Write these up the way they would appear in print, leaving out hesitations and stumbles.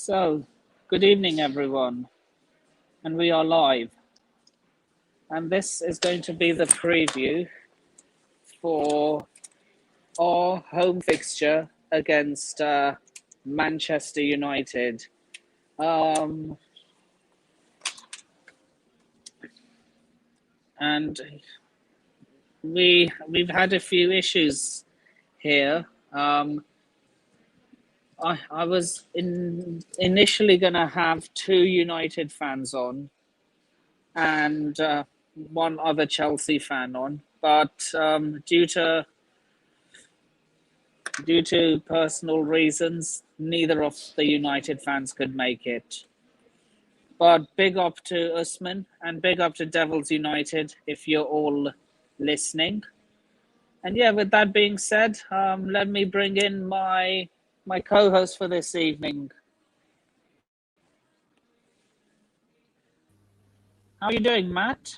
So, good evening, everyone, and we are live. And this is going to be the preview for our home fixture against Manchester United. And we've had a few issues here. I was initially going to have two United fans on and one other Chelsea fan on, but due to personal reasons, neither of the United fans could make it. But big up to Usmaan and big up to Devils United if you're all listening. And yeah, with that being said, let me bring in my co-host for this evening. How are you doing, Matt?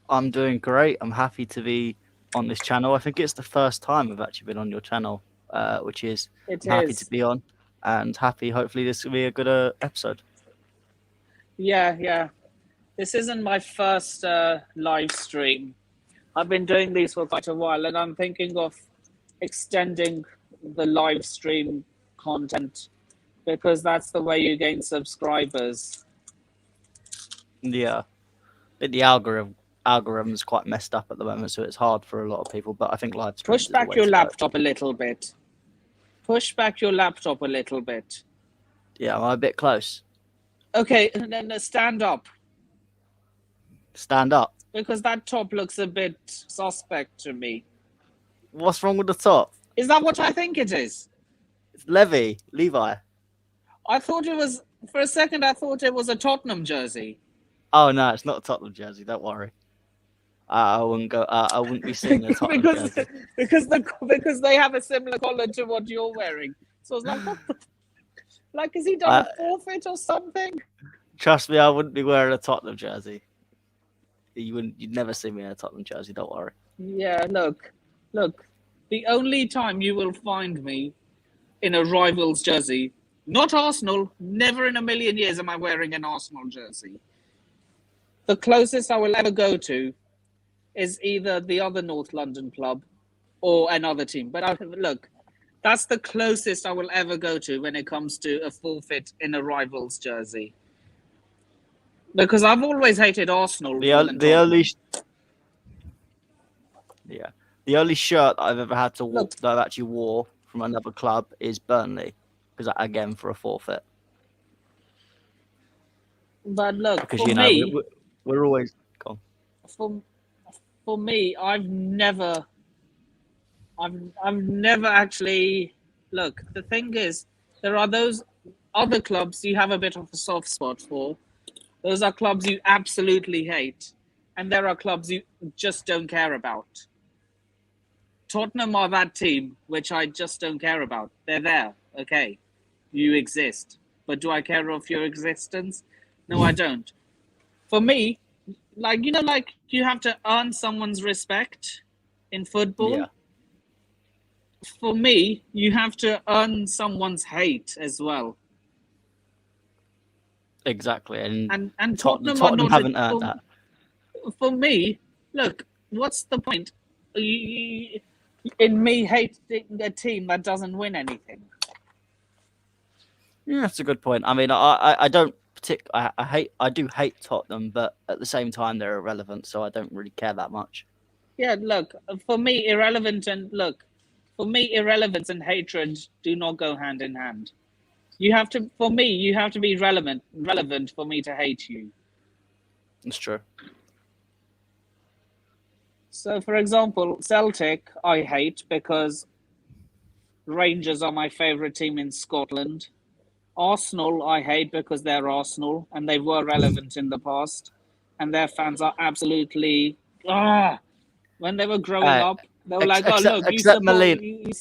I'm doing great. I'm happy to be on this channel. I think it's the first time I've actually been on your channel, which is I'm happy to be on and happy. Hopefully this will be a good episode. Yeah. This isn't my first live stream. I've been doing these for quite a while, and I'm thinking of extending the live stream content because that's the way you gain subscribers. Yeah, but the algorithm's quite messed up at the moment, so it's hard for a lot of people. But I think live streams. Push back your laptop a little bit. Push back your laptop a little bit. Yeah, I'm a bit close. Okay, and then stand up. Stand up. Because that top looks a bit suspect to me. What's wrong with the top? Is that what I think it is? It's Levi. I thought it was, for a second, I thought it was a Tottenham jersey. Oh no, it's not a Tottenham jersey. Don't worry. I wouldn't go. I wouldn't be seeing a Tottenham jersey because they have a similar collar to what you're wearing. So I was like, what the? Like, has he done a forfeit or something? Trust me, I wouldn't be wearing a Tottenham jersey. You'd never see me in a Tottenham jersey. Don't worry. Yeah, look. The only time you will find me in a rival's jersey, not Arsenal, never in a million years am I wearing an Arsenal jersey. The closest I will ever go to is either the other North London club or another team. But look, that's the closest I will ever go to when it comes to a forfeit in a rival's jersey. Because I've always hated Arsenal. The only shirt I've ever had to walk that I've actually wore from another club is Burnley, because again for a forfeit. But look, because for me, we're always gone. For me, I've never actually. Look, the thing is, there are those other clubs you have a bit of a soft spot for. Those are clubs you absolutely hate, and there are clubs you just don't care about. Tottenham are that team which I just don't care about. They're there, okay, you exist, but do I care of your existence? No, I don't. For me, like you have to earn someone's respect in football. Yeah. For me, you have to earn someone's hate as well. Exactly, and Tottenham haven't earned that. For me, look, what's the point in me hating a team that doesn't win anything? Yeah, that's a good point. I mean, I don't I do hate Tottenham, but at the same time they're irrelevant, so I don't really care that much. Yeah, look, for me, irrelevance and hatred do not go hand in hand. You have to be relevant for me to hate you. That's true. So, for example, Celtic, I hate because Rangers are my favourite team in Scotland. Arsenal, I hate because they're Arsenal and they were relevant in the past. And their fans are absolutely... When they were growing up, they were like, "Oh, look, except Melina.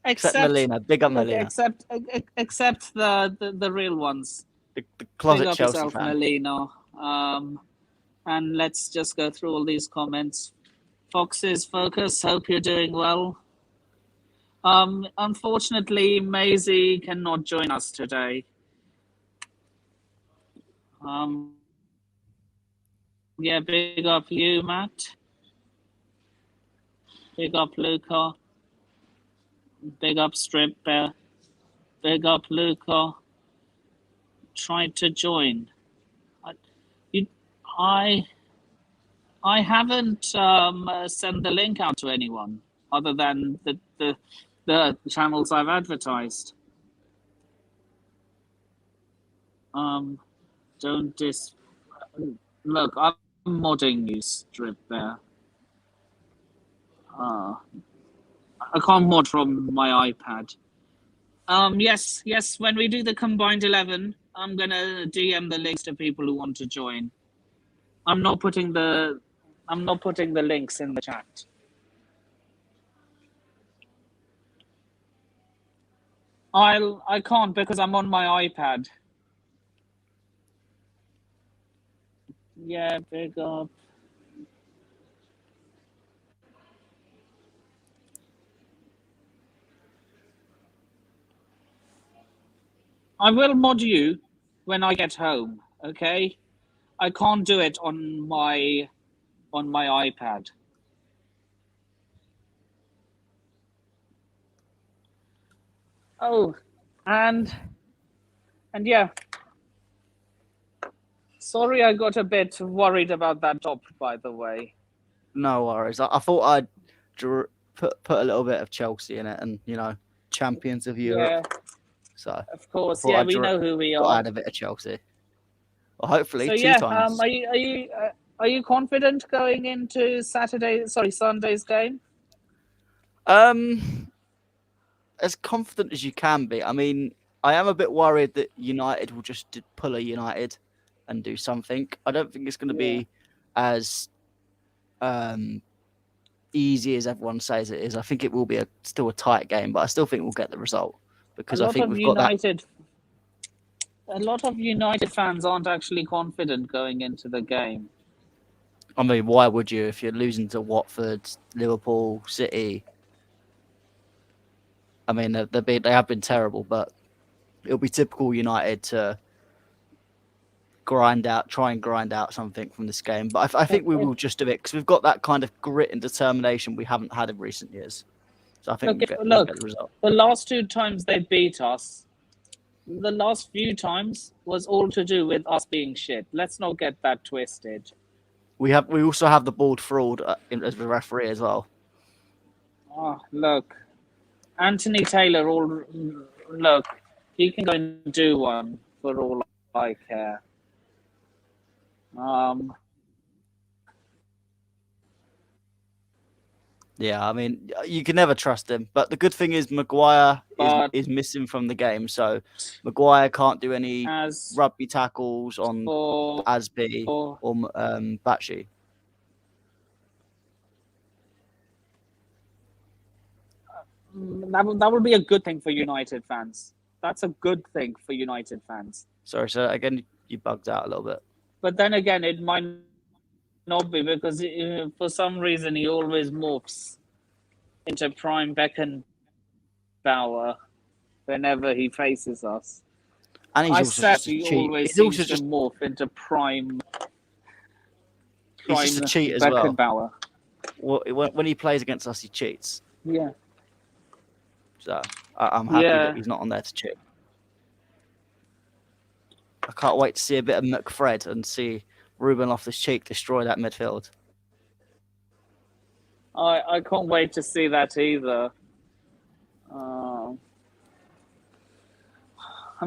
Except Melina, big up Melina. Except the real ones. The closet big up Chelsea yourself, fan. Melina. And let's just go through all these comments. Fox's Focus, hope you're doing well. Unfortunately, Maisy cannot join us today. Yeah, big up you, Matt. Big up Luca. Big up Strip Bear. Big up Luca. Tried to join. I, you, I, I haven't sent the link out to anyone other than the channels I've advertised. Don't dis. Look, I'm modding you, Strip Bear. I can't mod from my iPad. Yes. When we do the combined 11, I'm gonna DM the links to people who want to join. I'm not putting the links in the chat. I can't because I'm on my iPad. Yeah, big up. I will mod you when I get home, okay? I can't do it on my iPad. Oh, and yeah. Sorry, I got a bit worried about that top, by the way. No worries. I thought I'd put a little bit of Chelsea in it, and champions of Europe. Yeah, So of course. Yeah, we know who we are. Add a bit of Chelsea. Well, hopefully so, two yeah, times. Are you confident going into Sunday's game? As confident as you can be. I mean, I am a bit worried that United will just pull a United and do something. I don't think it's going to be as easy as everyone says it is. I think it will be still a tight game, but I still think we'll get the result because I think we've got that. A lot of United fans aren't actually confident going into the game. I mean, why would you if you're losing to Watford, Liverpool, City? I mean, they have been terrible, but it'll be typical United to try and grind out something from this game. But I think we will just do it because we've got that kind of grit and determination we haven't had in recent years. So I think we'll get the result. The last 2 times they beat us, the last few times was all to do with us being shit. Let's not get that twisted. We also have the bald fraud as the referee as well. Oh, look, Anthony Taylor. Look, he can go and do one for all I care. Yeah, I mean, you can never trust him. But the good thing is Maguire is missing from the game. So Maguire can't do any rugby tackles on Asby or Batshy. That would be a good thing for United fans. That's a good thing for United fans. Sorry, so again, you bugged out a little bit. But then again, it might not be because for some reason he always morphs into prime Beckenbauer whenever he faces us. And he's also just a cheat. Always seems to morph into prime. He's just a cheat as well. When he plays against us, he cheats. Yeah. So I'm happy that he's not on there to cheat. I can't wait to see a bit of McFred and see Ruben Loftus-Cheek destroy that midfield. I can't wait to see that either. I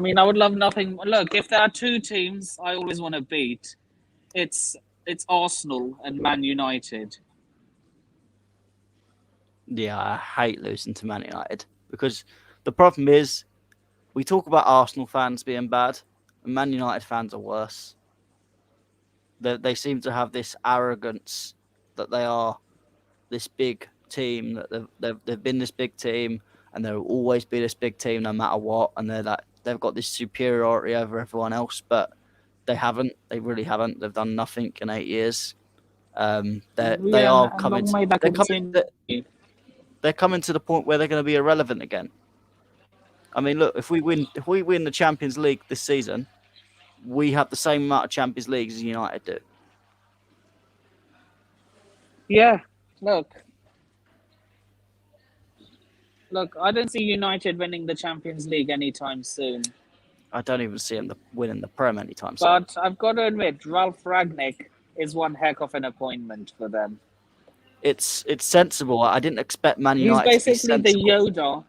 mean, I would love nothing. Look, if there are 2 teams I always want to beat, it's Arsenal and Man United. Yeah, I hate losing to Man United because the problem is we talk about Arsenal fans being bad and Man United fans are worse. They seem to have this arrogance that they are this big team, that they've been this big team and they'll always be this big team no matter what, and they've got this superiority over everyone else, but they haven't. They really haven't. They've done nothing in 8 years. They are coming. they're coming to the point where they're going to be irrelevant again. I mean, look, if we win the Champions League this season, we have the same amount of Champions Leagues as United do. Yeah, look, I don't see United winning the Champions League anytime soon. I don't even see them winning the Prem anytime soon. But I've got to admit, Ralph Rangnick is one heck of an appointment for them. It's sensible. I didn't expect Man United He's basically to be the Yoda.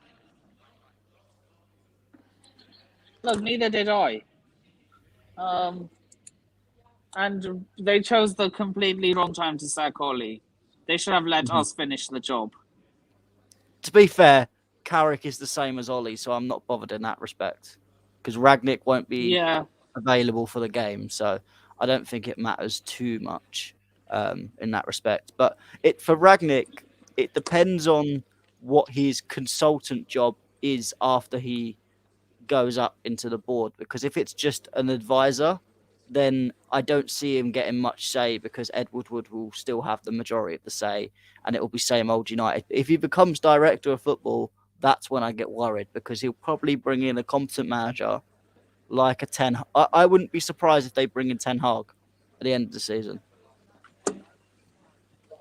Look, neither did I. And they chose the completely wrong time to sack Oli. They should have let us finish the job. To be fair, Carrick is the same as Oli, so I'm not bothered in that respect. Because Rangnick won't be available for the game, so I don't think it matters too much in that respect. But for Rangnick, it depends on what his consultant job is after he goes up into the board. Because if it's just an advisor, then I don't see him getting much say because Ed Woodward will still have the majority of the say and it will be same old United. If he becomes director of football, that's when I get worried because he'll probably bring in a competent manager like a Ten Hag. I wouldn't be surprised if they bring in Ten Hag at the end of the season.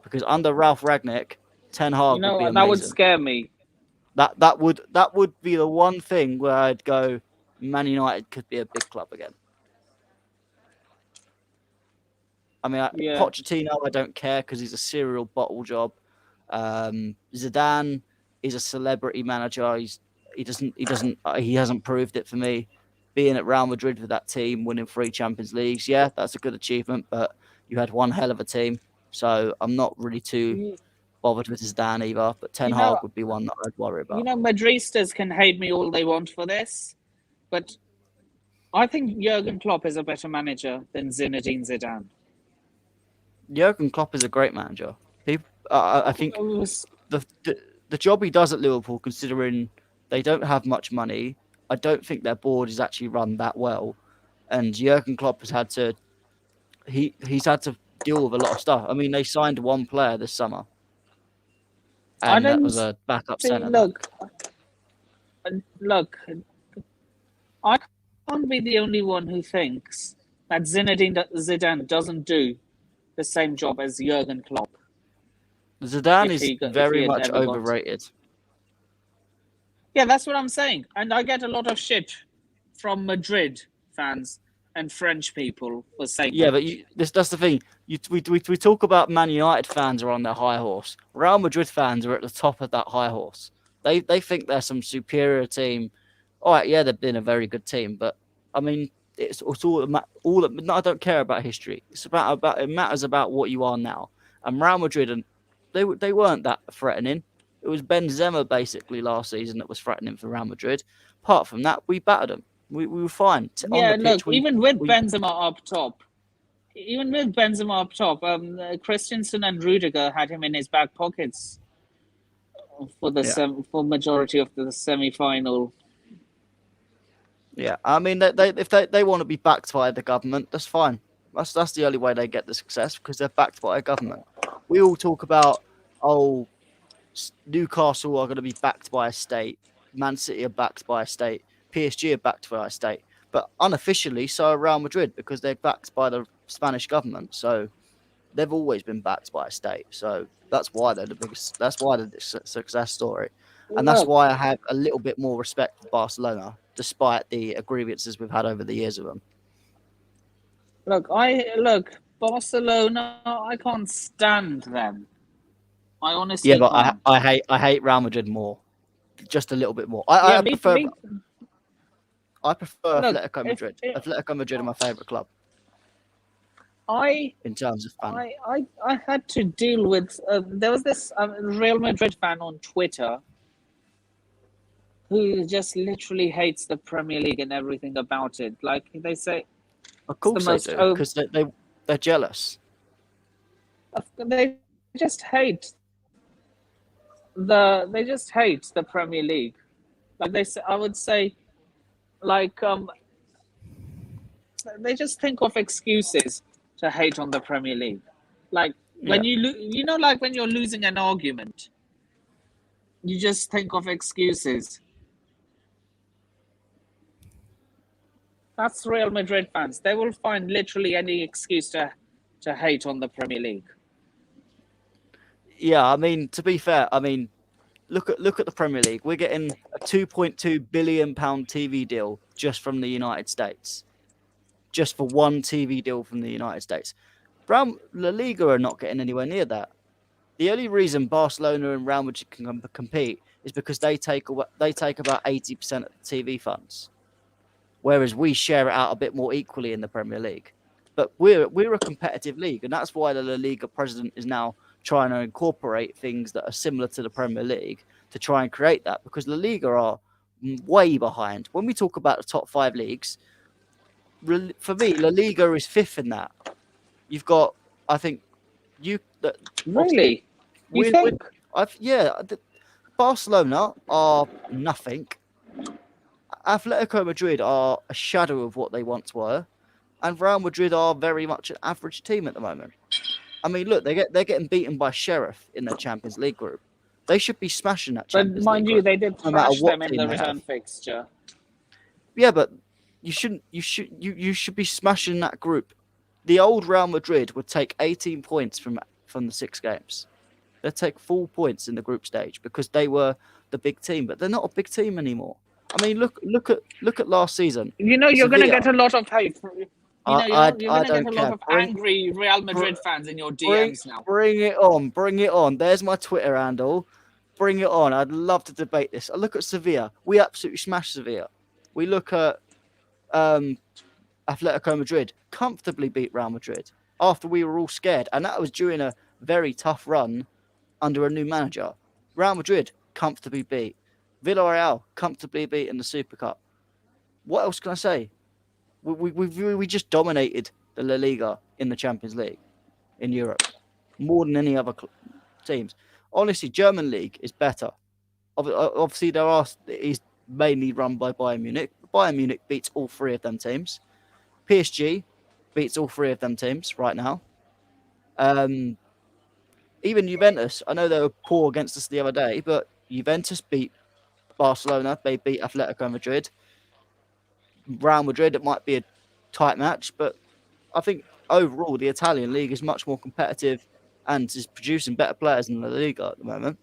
Because under Ralph Rangnick, Ten Hag would be amazing. That would scare me. That would be the one thing where I'd go, Man United could be a big club again. I mean, Pochettino, I don't care because he's a serial bottle job. Zidane is a celebrity manager. He hasn't proved it for me. Being at Real Madrid with that team, winning 3 Champions Leagues, yeah, that's a good achievement. But you had one hell of a team, so I'm not really too bothered with Zidane either. But Ten Hag would be one that I'd worry about. Madristas can hate me all they want for this, but I think Jurgen Klopp is a better manager than Zinedine Zidane. Jurgen Klopp is a great manager. I think the job he does at Liverpool, considering they don't have much money, I don't think their board is actually run that well. And Jurgen Klopp has had to he's had to deal with a lot of stuff. I mean, they signed one player this summer, and that was a backup centre. Look, I can't be the only one who thinks that Zinedine Zidane doesn't do the same job as Jurgen Klopp. Zidane is very much overrated. Yeah, that's what I'm saying. And I get a lot of shit from Madrid fans and French people for saying that. But that's the thing. We talk about Man United fans are on their high horse. Real Madrid fans are at the top of that high horse. They think they're some superior team. All right, yeah, they've been a very good team. But, I mean, it's all I don't care about history. It's about it matters about what you are now. And Real Madrid, and they weren't that threatening. It was Benzema basically last season that was threatening for Real Madrid. Apart from that, we battered them. We were fine. Even with Benzema up top, Christensen and Rudiger had him in his back pockets for for majority of the semi-final. Yeah, I mean, if they want to be backed by the government, that's fine. That's the only way they get the success because they're backed by a government. We all talk about, Newcastle are going to be backed by a state. Man City are backed by a state. PSG are backed by a state. But unofficially, so are Real Madrid because they're backed by the Spanish government. So they've always been backed by a state. So that's why they're the biggest. That's why they're the success story. And that's why I have a little bit more respect for Barcelona, despite the grievances we've had over the years with them. Look, Barcelona, I can't stand them. I honestly can't. I hate Real Madrid more, just a little bit more. I prefer Atletico Madrid. Atletico Madrid are my favourite club. In terms of fun. I had to deal with there was this Real Madrid fan on Twitter who just literally hates the Premier League and everything about it. Like they say, of course they do, because they're jealous. They just hate the Premier League. Like they say, I would say, like they just think of excuses to hate on the Premier League. Like when like when you're losing an argument, You just think of excuses. That's Real Madrid fans. They will find literally any excuse to hate on the Premier League. Yeah, I mean, to be fair, I mean, look at the Premier League. We're getting a £2.2 billion TV deal just from the United States, just for one TV deal from the United States. La Liga are not getting anywhere near that. The only reason Barcelona and Real Madrid can compete is because they take about 80% of the TV funds, whereas we share it out a bit more equally in the Premier League. But we're a competitive league, and that's why the La Liga president is now trying to incorporate things that are similar to the Premier League to try and create that, because La Liga are way behind. When we talk about the top 5 leagues, for me, La Liga is 5th in that. You've got, I think, Really? You think? Barcelona are nothing. Atletico Madrid are a shadow of what they once were, and Real Madrid are very much an average team at the moment. I mean, look, they're getting beaten by Sheriff in their Champions League group. They should be smashing that Champions League. But mind you, group, they did thrash them in the return fixture. Yeah, but you should be smashing that group. The old Real Madrid would take 18 points from the 6 games. They'd take 4 points in the group stage because they were the big team, but they're not a big team anymore. I mean, look at last season. You know, you're going to get a lot of hate. You're going to get a lot of angry Real Madrid fans in your DMs now. Bring it on. There's my Twitter handle. Bring it on. I'd love to debate this. I look at Sevilla. We absolutely smashed Sevilla. We look at Atletico Madrid. Comfortably beat Real Madrid after we were all scared. And that was during a very tough run under a new manager. Real Madrid comfortably beat. Villarreal comfortably beat in the Super Cup. What else can I say? We just dominated the La Liga in the Champions League in Europe more than any other teams. Honestly, German league is better. Obviously, it's mainly run by Bayern Munich. Bayern Munich beats all 3 of them teams. PSG beats all 3 of them teams right now. Even Juventus, I know they were poor against us the other day, but Juventus beat Barcelona. They beat Atletico Madrid. Real Madrid, it might be a tight match, but I think overall the Italian league is much more competitive and is producing better players than the Liga at the moment.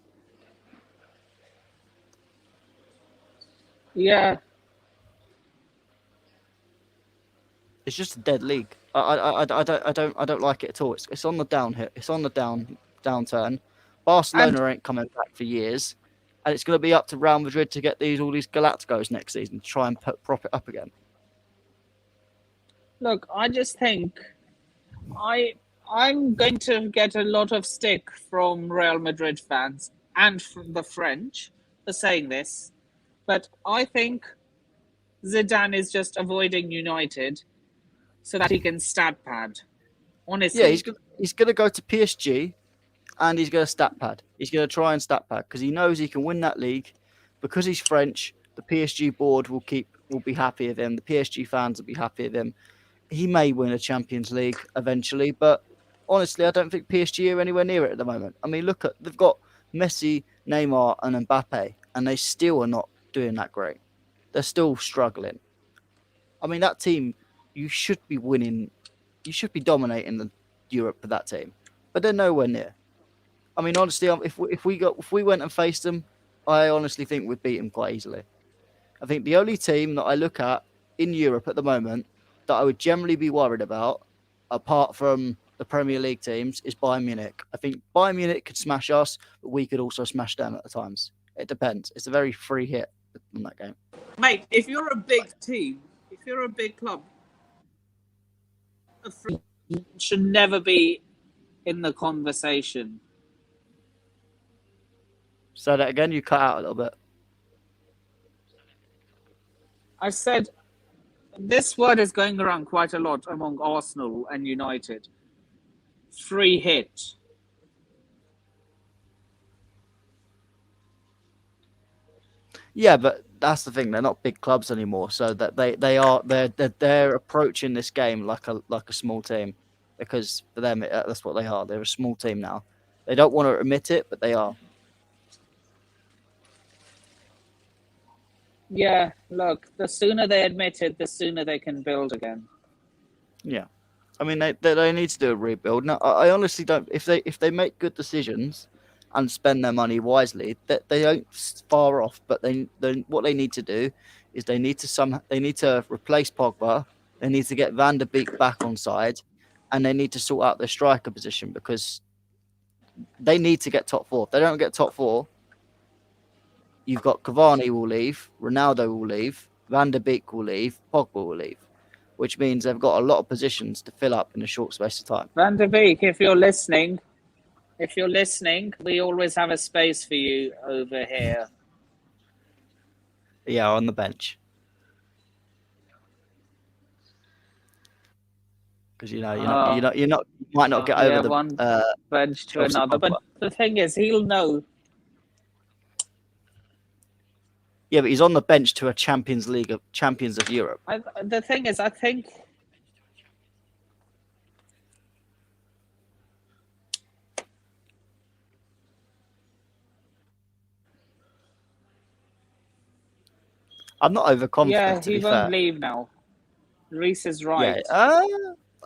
Yeah. It's just a dead league. I don't like it at all. It's on the downhill. It's on the downturn. Barcelona ain't coming back for years, and it's going to be up to Real Madrid to get all these Galacticos next season to try and prop it up again. Look, I just think I'm going to get a lot of stick from Real Madrid fans and from the French for saying this, but I think Zidane is just avoiding United so that he can stat pad. Honestly. Yeah, he's going to go to PSG and he's going to stat pad. He's going to try and stat pad because he knows he can win that league. Because he's French, the PSG board will be happy with him. The PSG fans will be happy with him. He may win a Champions League eventually, but honestly, I don't think PSG are anywhere near it at the moment. I mean, they've got Messi, Neymar, and Mbappe, and they still are not doing that great. They're still struggling. I mean, that team, you should be winning. You should be dominating Europe with that team, but they're nowhere near. I mean, honestly, if we went and faced them, I honestly think we'd beat them quite easily. I think the only team that I look at in Europe at the moment that I would generally be worried about, apart from the Premier League teams, is Bayern Munich. I think Bayern Munich could smash us, but we could also smash them at the times. It depends. It's a very free hit in that game. Mate, if you're a big team, if you're a big club, should never be in the conversation. Say that again, you cut out a little bit. I said this word is going around quite a lot among Arsenal and United. Free hit. Yeah, but that's the thing. They're not big clubs anymore, so that they're approaching this game like a small team, because for them that's what they are. They're a small team now. They don't want to admit it, but they are. Yeah, look, the sooner they admit it, the sooner they can build again. Yeah, I mean they need to do a rebuild. Now, I honestly don't. If they make good decisions and spend their money wisely, that they don't far off. But they what they need to do is they need to replace Pogba. They need to get Van der Beek back on side, and they need to sort out their striker position because they need to get top four. If they don't get top four, you've got Cavani will leave, Ronaldo will leave, Van der Beek will leave, Pogba will leave, which means they've got a lot of positions to fill up in a short space of time. Van der Beek, if you're listening, we always have a space for you over here. Yeah, on the bench. Because you might not get over the one bench to another. But the thing is, he'll know. Yeah, but he's on the bench to a Champions League of Champions of Europe. The thing is, I think I'm not overconfident. Yeah, he won't leave now. Reese is right. Yeah,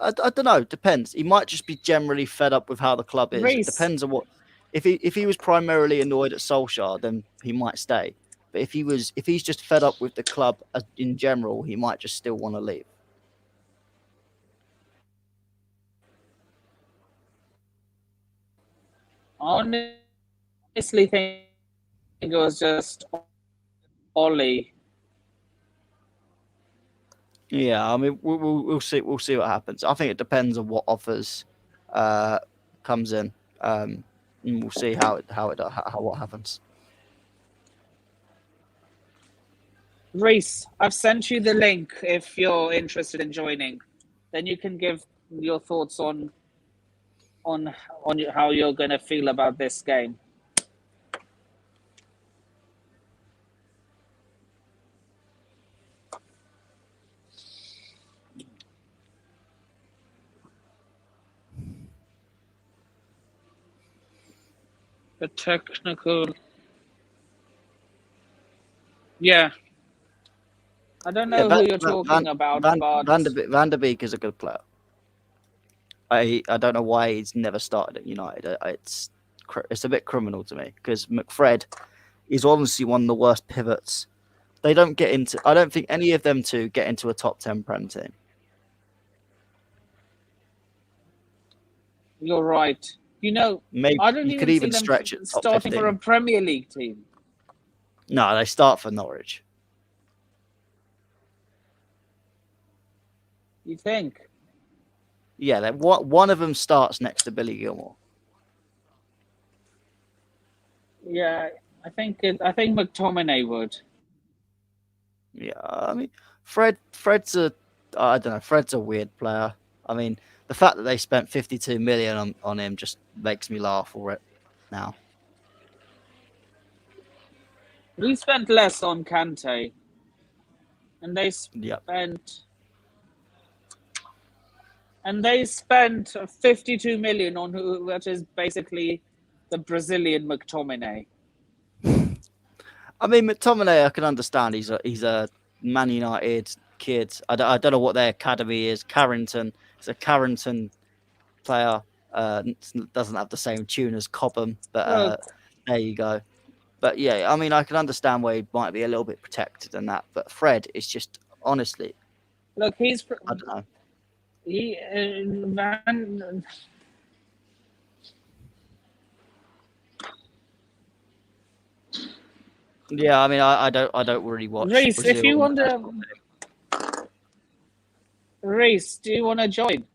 I don't know. Depends. He might just be generally fed up with how the club is. Reece. It depends on what. If he was primarily annoyed at Solskjaer, then he might stay. But if he's just fed up with the club in general, he might just still want to leave. I honestly think it was just Ollie. Yeah, I mean we'll see what happens. I think it depends on what offers comes in, and we'll see what happens. Reese, I've sent you the link if you're interested in joining. Then you can give your thoughts on how you're going to feel about this game. The technical. Yeah. I don't know who you're talking about, but Van der Beek is a good player. I don't know why he's never started at United. It's a bit criminal to me because McFred is honestly one of the worst pivots. They don't get into. I don't think any of them two get into a top 10 Prem team. You're right. Maybe I don't you could even stretch it top starting 15. for a Premier League team. No, they start for Norwich. You think? Yeah, one of them starts next to Billy Gilmore. Yeah, I think McTominay would. Yeah, I mean, Fred's a weird player. I mean, the fact that they spent 52 million on him just makes me laugh for it now. We spent less on Kante, and they spent 52 million on who, which is basically the Brazilian McTominay. I mean, McTominay, I can understand. He's a Man United kid. I don't know what their academy is. Carrington. It's a Carrington player. Doesn't have the same tune as Cobham, but there you go. But yeah, I mean, I can understand why he might be a little bit protected in that. But Fred is just honestly. Look, I don't know. Yeah, I mean, I don't really watch. Reese, Brazil. if you want to, Reese, do you want to join?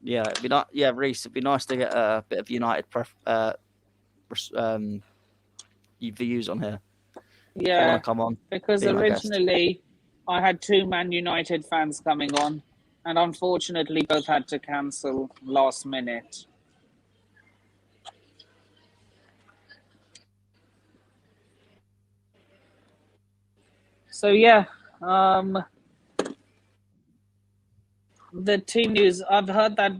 Yeah, it'd be not. Yeah, Reese, it'd be nice to get a bit of United views on here. Yeah, come on. Because originally I had 2 Man United fans coming on, and unfortunately both had to cancel last minute. So yeah, the team news. I've heard that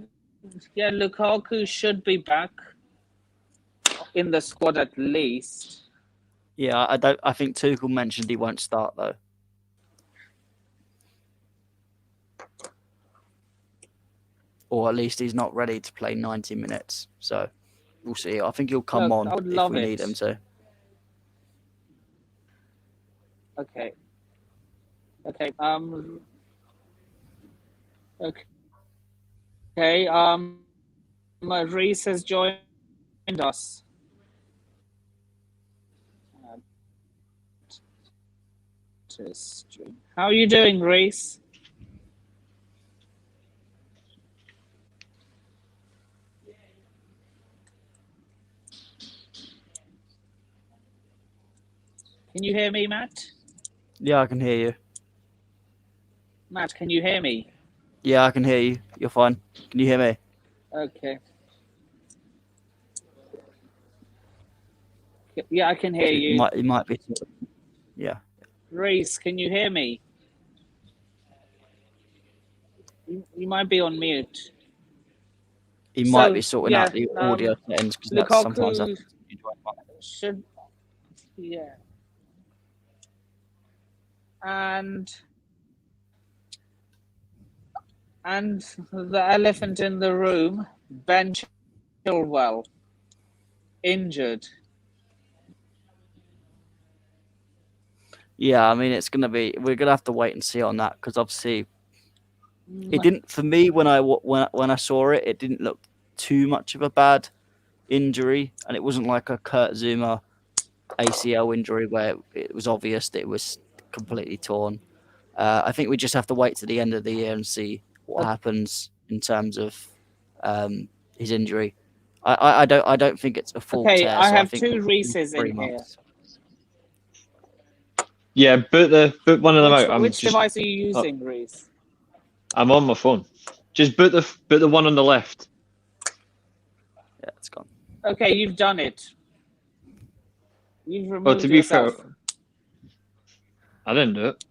Lukaku should be back in the squad at least. Yeah, I think Tuchel mentioned he won't start though. Or at least he's not ready to play 90 minutes. So we'll see. I think he'll come on if we need him to. Okay. Okay. Okay. Reese has joined us. How are you doing, Reese? Can you hear me, Matt? Yeah, I can hear you. Matt, can you hear me? Yeah, I can hear you. You're fine. Can you hear me? Okay. Yeah, I can hear you. It might be. Yeah. Reese, can you hear me? You might be on mute. He might be sorting out the audio settings because that's sometimes should. Yeah. And the elephant in the room, Ben Chilwell, injured. Yeah, I mean, we're gonna have to wait and see on that because obviously it didn't, for me, when I saw it, it didn't look too much of a bad injury, and it wasn't like a Kurt Zuma ACL injury where it was obvious that it was completely torn. I think we just have to wait to the end of the year and see what happens in terms of his injury. I don't think it's a full tear. I have think two Reeses in here. Yeah, boot one of them out. Which device are you using, Reese? I'm on my phone. Just boot the one on the left. Yeah, it's gone. Okay, you've done it. You've removed to be yourself. fair, I didn't do it.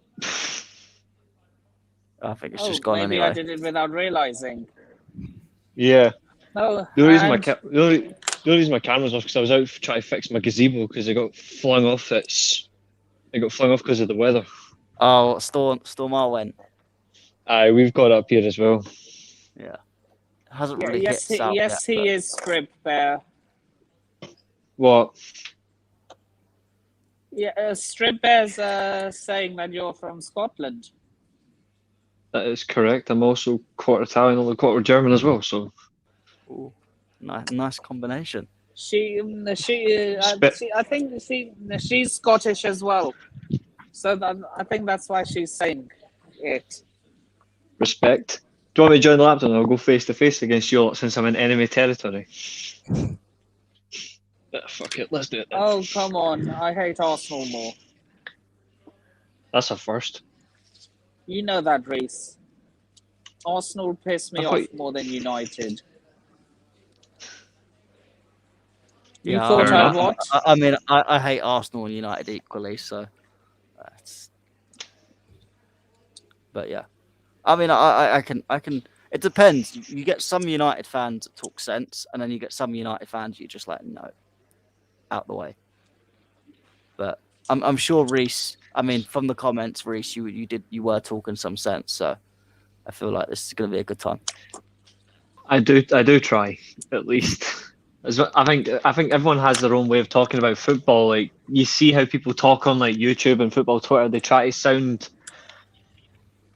I think it's just gone anyway. Maybe I did it without realizing. Yeah. No. The only reason my camera was off because I was out trying to fix my gazebo because it got flung off. It got flung off because of the weather. Oh, Stormar went. Aye, we've got up here as well. Yeah. It hasn't really hit south yet, he is Strip Bear. What? Yeah, Strip Bear's saying that you're from Scotland. That is correct. I'm also quarter Italian and quarter German as well. So. Ooh, nice combination. I think she's Scottish as well. So I think that's why she's saying it. Respect. Do you want me to join the laptop and I'll go face to face against you since I'm in enemy territory? Fuck it, let's do it then. Oh, come on. I hate Arsenal more. That's a first. You know that, Reese. Arsenal pissed me off more than United. Yeah, I mean, I hate Arsenal and United equally, so but yeah. I mean, I can. It depends. You get some United fans that talk sense, and then you get some United fans you just let no out the way. But I'm sure Reese. I mean, from the comments, Reese, you were talking some sense, so I feel like this is going to be a good time. I do try at least. I think everyone has their own way of talking about football. Like you see how people talk on like YouTube and football Twitter. They try to sound.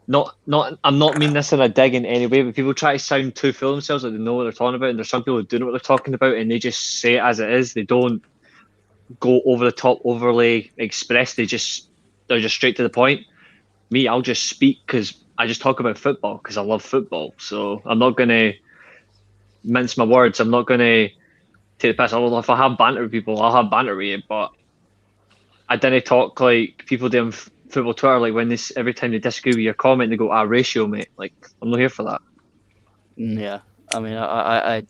I'm not meaning this in a dig in any way, but people try to sound too full of themselves, like they know what they're talking about, and there's some people who do know what they're talking about, and they just say it as it is. They don't go over the top, overly express. They're just straight to the point. Me, I'll just speak because I just talk about football because I love football. So I'm not gonna mince my words. I'm not gonna take the piss. If I have banter with people, I'll have banter with you, but I didn't talk like people do on football Twitter, like when every time they disagree with your comment, they go, ratio, mate. Like, I'm not here for that. Yeah, I mean, I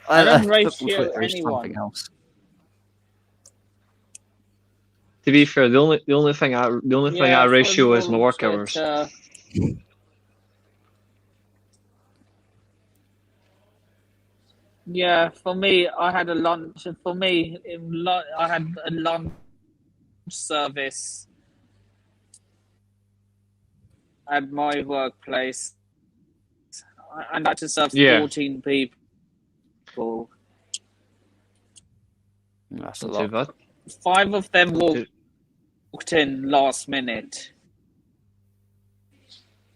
don't ratio anyone. Else. To be fair, the only thing I ratio is my work hours. Yeah, for me, I had a lunch. For me, I had a lunch service at my workplace, and I had to serve Yeah. 14 people. That's a Not too lot. bad. 5 of them walked in last minute.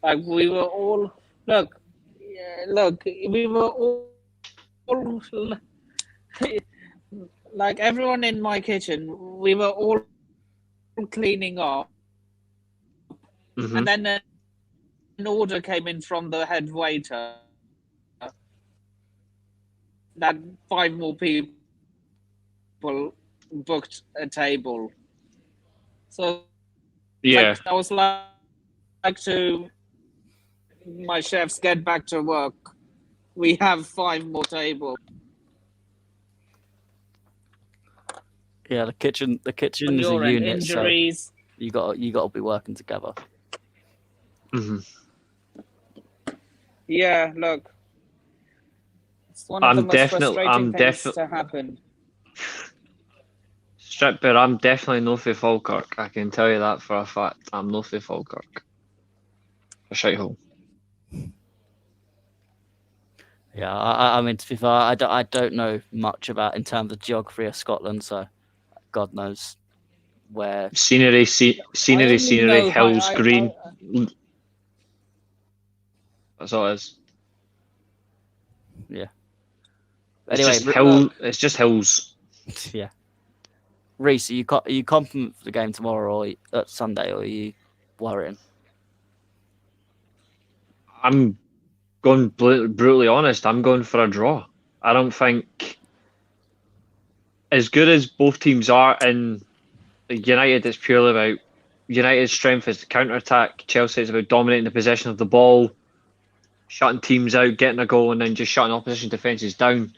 Like we were all we were all like everyone in my kitchen. We were all cleaning up, Mm-hmm. and then an order came in from the head waiter that 5 more people booked a table. So Yeah. I was like to my chefs, get back to work. We have 5 more tables. Yeah, the kitchen On is a your end, unit, injuries. so you got to be working together. Mm-hmm. Yeah, look, it's one of the most frustrating things to happen. Stripper, I'm definitely no for Falkirk. I can tell you that for a fact. I'm no for Falkirk. A shithole. Yeah, I mean, to be fair, I don't know much about in terms of geography of Scotland, so God knows where. Scenery, I only scenery, know hills, green. That's all it is. Yeah. It's Anyway, just hill. It's just hills. yeah. Reese, are you confident for the game tomorrow or Sunday, or are you worrying? I'm going brutally honest. I'm going for a draw. I don't think, as good as both teams are in United, it's purely about United's strength is the counter attack. Chelsea is about dominating the possession of the ball, shutting teams out, getting a goal, and then just shutting opposition defences down.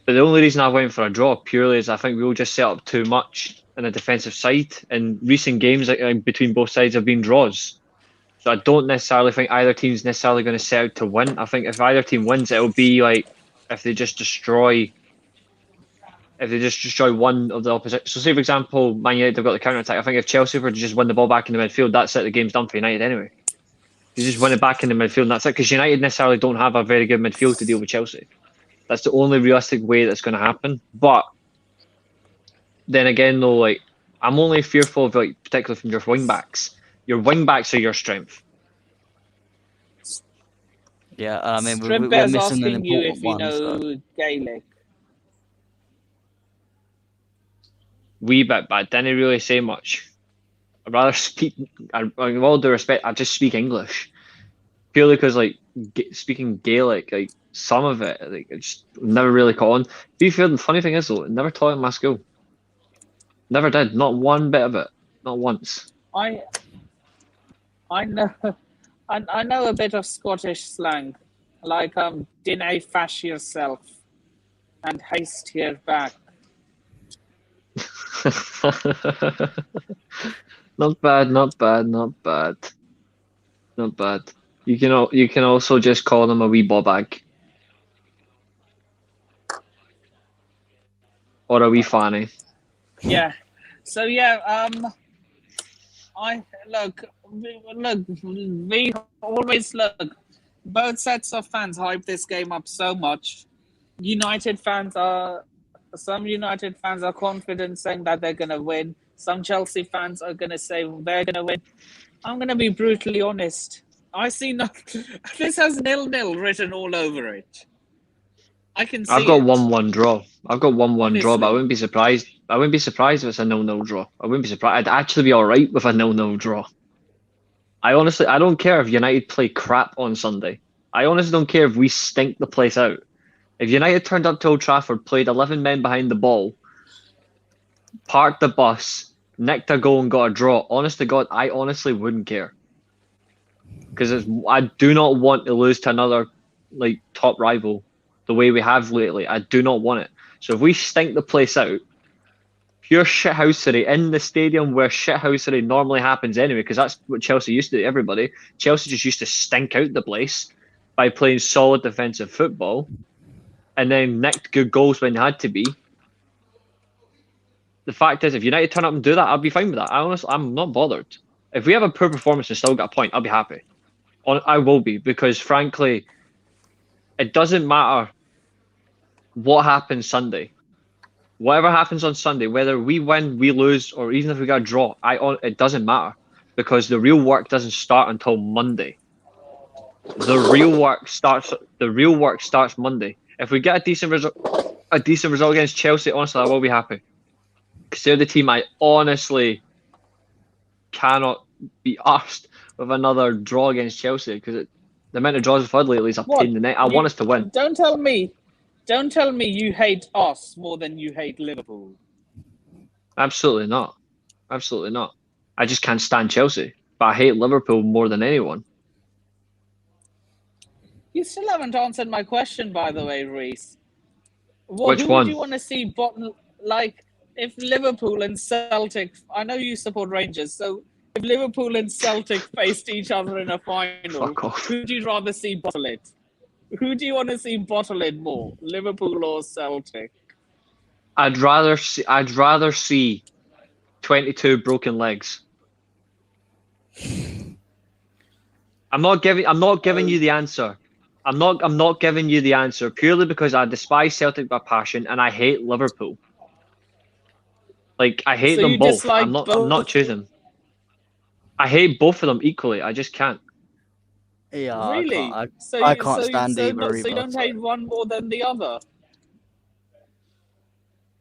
But the only reason I went for a draw purely is I think we'll just set up too much in the defensive side. And recent games between both sides have been draws. So I don't necessarily think either team's necessarily going to set out to win. I think if either team wins, it'll be like if they just destroy one of the opposite. So say for example, Man United have got the counter attack. I think if Chelsea were to just win the ball back in the midfield, that's it. The game's done for United anyway. You just win it back in the midfield, and that's it. Because United necessarily don't have a very good midfield to deal with Chelsea. That's the only realistic way that's going to happen. But then again, though, like I'm only fearful of like particularly from your wing backs. Your wing backs are your strength. Yeah, I mean Stripper's we're missing an asking you important if you one. know So. Gaelic. Wee bit, but I didn't really say much. I'd rather speak. With all due respect, I just speak English purely because like speaking Gaelic, like some of it, like I just never really caught on. To be fair, the funny thing is though, I never taught it in my school. Never did. Not one bit of it. Not once. I know I know a bit of Scottish slang, like dinna fash yourself and haste here back. Not bad. Not bad. Not bad. Not bad. You can also just call them a wee bobag or a wee fanny. Yeah. So yeah, I look. We always look. Both sets of fans hype this game up so much. Some United fans are confident, saying that they're gonna win. Some Chelsea fans are gonna say they're gonna win. I'm gonna be brutally honest. I see nothing. This has 0-0 written all over it. I can see I've got it. 1-1 draw. I've got 1-1 draw, but I Honestly. wouldn't be surprised. I wouldn't be surprised if it's a 0-0 draw. I wouldn't be surprised. I'd actually be all right with a 0-0 draw. I don't care if United play crap on Sunday. I honestly don't care if we stink the place out. If United turned up to Old Trafford, played 11 men behind the ball, parked the bus, nicked a goal and got a draw, honest to God, I honestly wouldn't care. Because I do not want to lose to another like top rival the way we have lately. I do not want it. So if we stink the place out, pure shithousery in the stadium where shithousery normally happens anyway, because that's what Chelsea used to do to everybody. Chelsea just used to stink out the place by playing solid defensive football. and then nicked good goals when they had to be. The fact is, if United turn up and do that, I'll be fine with that. I'm not bothered. If we have a poor performance and still get a point, I'll be happy. I will be, because frankly, it doesn't matter what happens Sunday. Whatever happens on Sunday, whether we win, we lose, or even if we got a draw, it doesn't matter, because the real work doesn't start until Monday. The real work starts Monday. If we get a decent result against Chelsea, honestly, I will be happy. Because they're the team I honestly cannot be arsed with another draw against Chelsea, because the amount of draws we've had lately is a pain in the neck. I want us to win. Don't tell me you hate us more than you hate Liverpool. Absolutely not. Absolutely not. I just can't stand Chelsea, but I hate Liverpool more than anyone. You still haven't answered my question, by the way, Reese. Which who one? do you want to see bottom? Like, if Liverpool and Celtic, I know you support Rangers, so if Liverpool and Celtic faced each other in a final, who would you rather see bottle it? Who do you want to see bottle it more, Liverpool or Celtic? I'd rather see 22 broken legs. I'm not giving you the answer. I'm not giving you the answer purely because I despise Celtic by passion and I hate Liverpool. Like, I hate them both. I'm not choosing. I hate both of them equally. I just can't. Yeah, really? I can't stand either. So you don't hate one more than the other?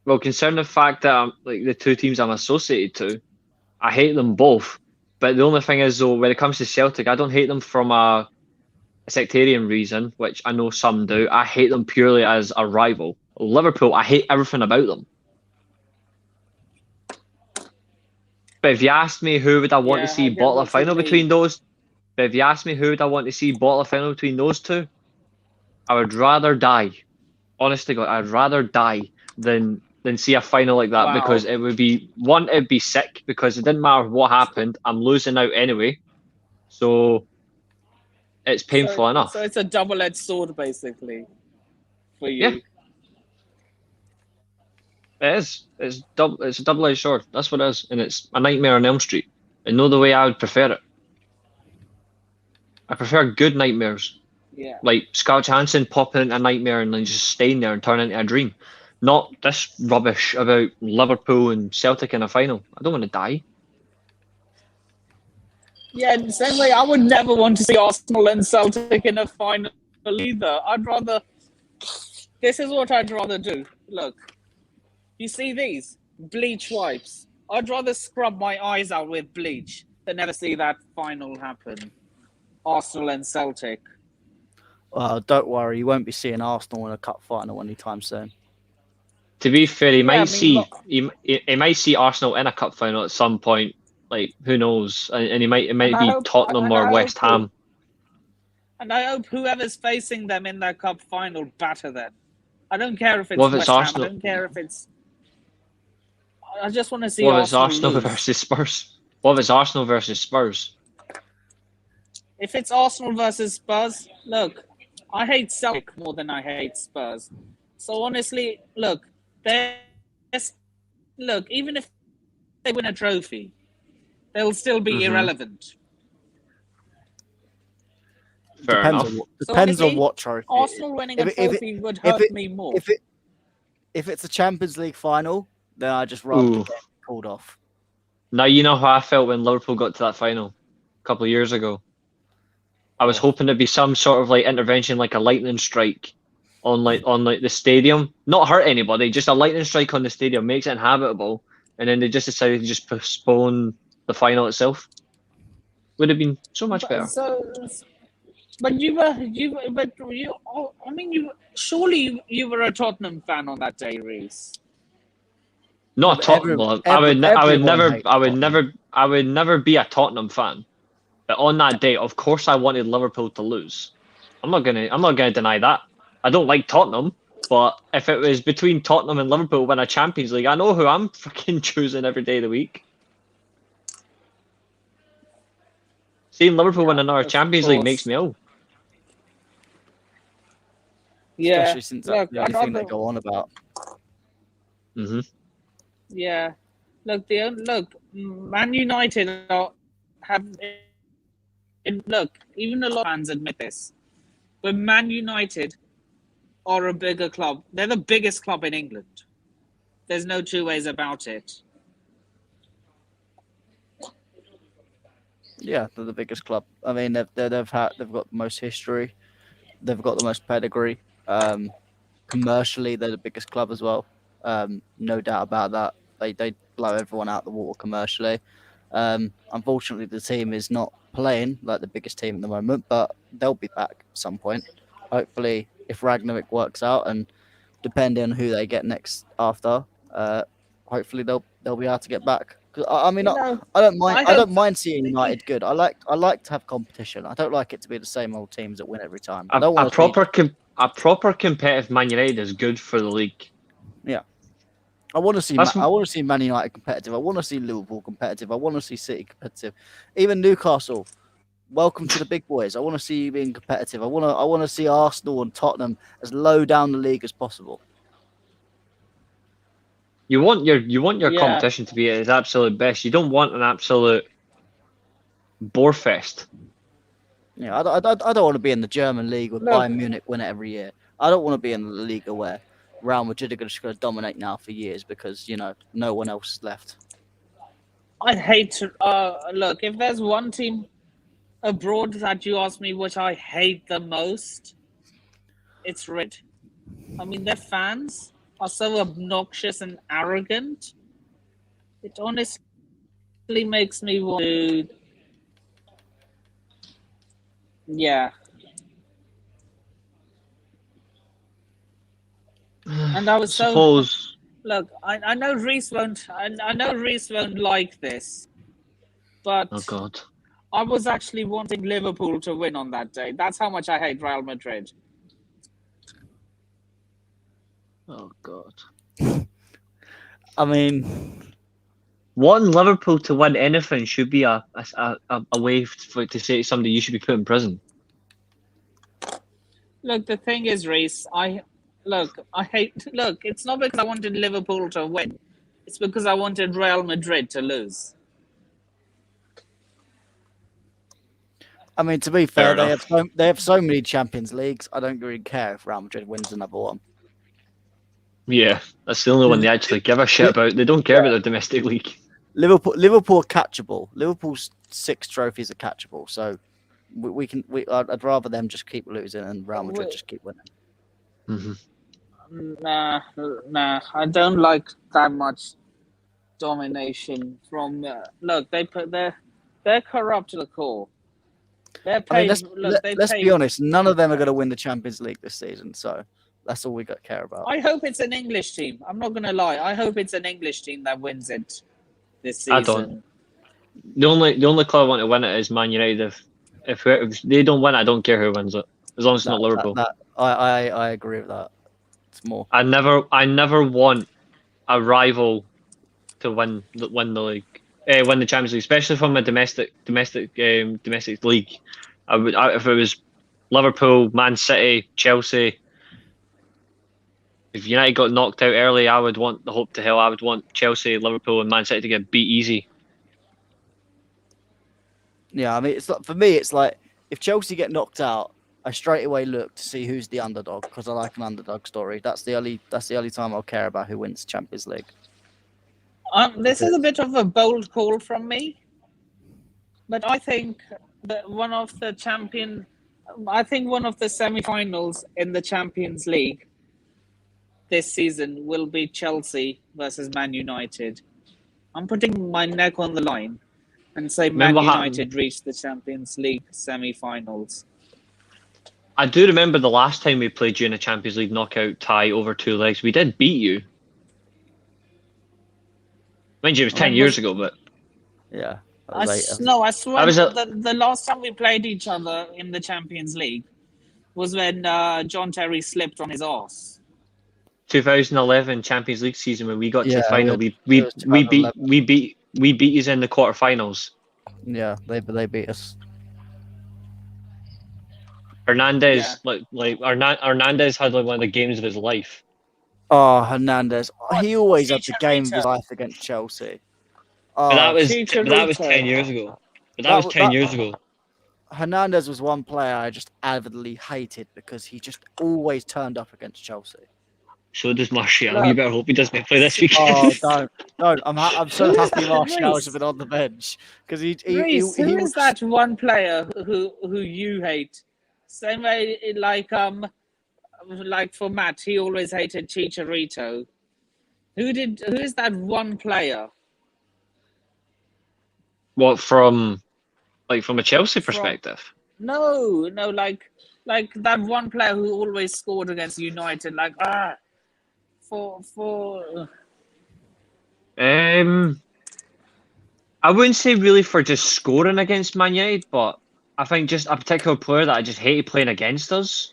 Well, considering the fact that the two teams I'm associated to, I hate them both. But the only thing is, though, when it comes to Celtic, I don't hate them from a sectarian reason, which I know some do. I hate them purely as a rival. Liverpool, I hate everything about them. But if you asked me who would I want to see bottle a final between those, but if you asked me who would I want to see bottle a final between those two, I would rather die. Honestly, God, I'd rather die than see a final like that, because it would be it'd be sick, because it didn't matter what happened, I'm losing out anyway. So it's painful enough. So it's a double-edged sword, basically, for you. Yeah. It is. It's a double-edged sword. That's what it is, and it's a nightmare on Elm Street. And no the way I would prefer it. I prefer good nightmares. Yeah. Like Scarlett Johansson popping into a nightmare and then just staying there and turning into a dream. Not this rubbish about Liverpool and Celtic in a final. I don't want to die. Yeah, in the same way, I would never want to see Arsenal and Celtic in a final either. This is what I'd rather do. Look, you see these? Bleach wipes. I'd rather scrub my eyes out with bleach than never see that final happen. Arsenal and Celtic. Well, don't worry, you won't be seeing Arsenal in a cup final anytime soon. To be fair, he might see Arsenal in a cup final at some point. Like, who knows? And it might be Tottenham or West Ham. And I hope whoever's facing them in that cup final batter them. I don't care if it's West Ham. I don't care if it's. I just want to see. What if it's Arsenal versus Spurs? What if it's Arsenal versus Spurs? If it's Arsenal versus Spurs, look, I hate Celtic more than I hate Spurs. So honestly, look, even if they win a trophy, they'll still be irrelevant. Depends on what trophy. Arsenal winning a trophy would hurt me more. If it's a Champions League final, then I just rather get called off. Now you know how I felt when Liverpool got to that final a couple of years ago. I was hoping there'd be some sort of intervention, like a lightning strike on the stadium. Not hurt anybody, just a lightning strike on the stadium makes it inhabitable, and then they just decided to just postpone the final itself. Would have been so much better. Surely you were a Tottenham fan on that day, Reese. Not Tottenham. I would never be a Tottenham fan. But on that day, of course, I wanted Liverpool to lose. I'm not gonna deny that. I don't like Tottenham, but if it was between Tottenham and Liverpool win a Champions League, I know who I'm fucking choosing every day of the week. Seeing Liverpool win another Champions League makes me ill. especially since that's Look, the only thing they go on about. Mm-hmm. Yeah, look, Man United look. Even a lot of fans admit this, but Man United are a bigger club. They're the biggest club in England. There's no two ways about it. Yeah, they're the biggest club. I mean, they've got the most history. They've got the most pedigree. Commercially, they're the biggest club as well. No doubt about that. They blow everyone out the water commercially. Unfortunately, the team is not playing like the biggest team at the moment, but they'll be back at some point. Hopefully, if Ragnarok works out, and depending on who they get next after, hopefully they'll be able to get back. I mean, I don't mind. I don't mind seeing United good. I like to have competition. I don't like it to be the same old teams that win every time. I don't want a proper competitive Man United is good for the league. Yeah, I want to see. I want to see Man United competitive. I want to see Liverpool competitive. I want to see City competitive. Even Newcastle. Welcome to the big boys. I want to see you being competitive. I want to see Arsenal and Tottenham as low down the league as possible. You want your competition to be at its absolute best. You don't want an absolute bore fest. Yeah, I don't want to be in the German league where Bayern Munich win it every year. I don't want to be in the Liga where Real Madrid are just going to dominate now for years because no one else is left. I hate to look. If there's one team abroad that you ask me which I hate the most, it's Red. I mean, their fans are so obnoxious and arrogant. It honestly makes me want to. Yeah. And I was suppose. Look, I know Reese won't. I know Reese won't like this, but Oh God. I was actually wanting Liverpool to win on that day. That's how much I hate Real Madrid. Oh God. I mean, wanting Liverpool to win anything should be a way to say to somebody you should be put in prison. Look, the thing is, Reese, it's not because I wanted Liverpool to win. It's because I wanted Real Madrid to lose. I mean, to be fair, they have so many Champions Leagues. I don't really care if Real Madrid wins another one. Yeah, that's the only one they actually give a shit about. They don't care about their domestic league. Liverpool are catchable. Liverpool's 6 trophies are catchable. So I'd rather them just keep losing and Real Madrid just keep winning. Mm-hmm. Nah. I don't like that much domination from. Look, they're corrupt to the core. Let's be honest. None of them are going to win the Champions League this season. So that's all we got to care about. I hope it's an English team. I'm not going to lie. I hope it's an English team that wins it this season. I don't. The only club I want to win it is Man United. If they don't win, I don't care who wins it, as long as it's not Liverpool. I agree with that. It's more. I never want a rival to win the league, win the Champions League, especially from a domestic league. If it was Liverpool, Man City, Chelsea. If United got knocked out early, I would want the hope to hell. I would want Chelsea, Liverpool, and Man City to get beat easy. Yeah, I mean, for me, it's like if Chelsea get knocked out, I straight away look to see who's the underdog because I like an underdog story. That's the only time I'll care about who wins Champions League. This is a bit of a bold call from me, but I think that one of the semi-finals in the Champions League this season will be Chelsea versus Man United. I'm putting my neck on the line and say Man United reached the Champions League semi-finals. I do remember the last time we played you in a Champions League knockout tie over 2 legs. We did beat you. Mind you, it was 10 years ago, but... Yeah. I swear the last time we played each other in the Champions League was when John Terry slipped on his arse. 2011 Champions League season when we got to the final. We beat you in the quarterfinals. Yeah, they beat us. Hernandez, Hernandez had like one of the games of his life. Oh, Hernandez. He always had the game of his life against Chelsea. But that was Chicharito. 10 years ago. But that was 10 years ago. Hernandez was one player I just avidly hated because he just always turned up against Chelsea. So does Martial. Look. You better hope he doesn't play this weekend. Oh, don't! I'm so happy Martial has been on the bench because he Who is that one player who you hate? Same way, like for Matt, he always hated Chicharito. Who is that one player? What, from a Chelsea perspective? No, like that one player who always scored against United. I wouldn't say really for just scoring against Man United, but I think just a particular player that I just hated playing against us.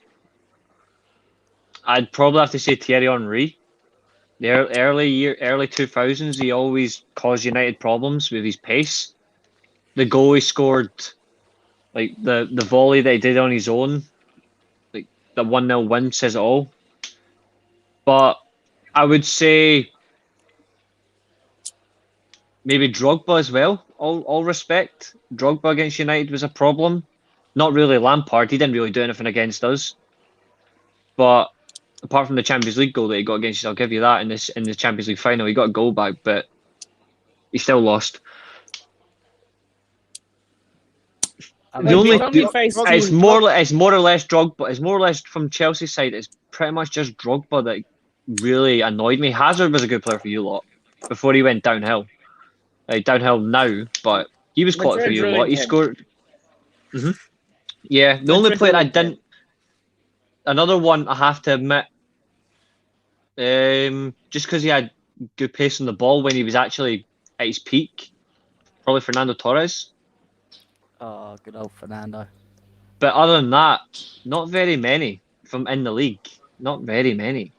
I'd probably have to say Thierry Henry. The early 2000s, he always caused United problems with his pace. The goal he scored, like the volley that he did on his own, like the 1-0 win says it all. But I would say maybe Drogba as well. All respect. Drogba against United was a problem. Not really Lampard. He didn't really do anything against us. But apart from the Champions League goal that he got against us, I'll give you that. In the Champions League final, he got a goal back, but he still lost. It's more or less Drogba. It's more or less from Chelsea's side. It's pretty much just Drogba that really annoyed me. Hazard was a good player for you lot before he went downhill. Downhill now, but he was quite for you lot. He scored. Mm-hmm. Yeah, the only player I didn't. Another one I have to admit, just because he had good pace on the ball when he was actually at his peak, probably Fernando Torres. Oh, good old Fernando. But other than that, not very many from in the league. Not very many.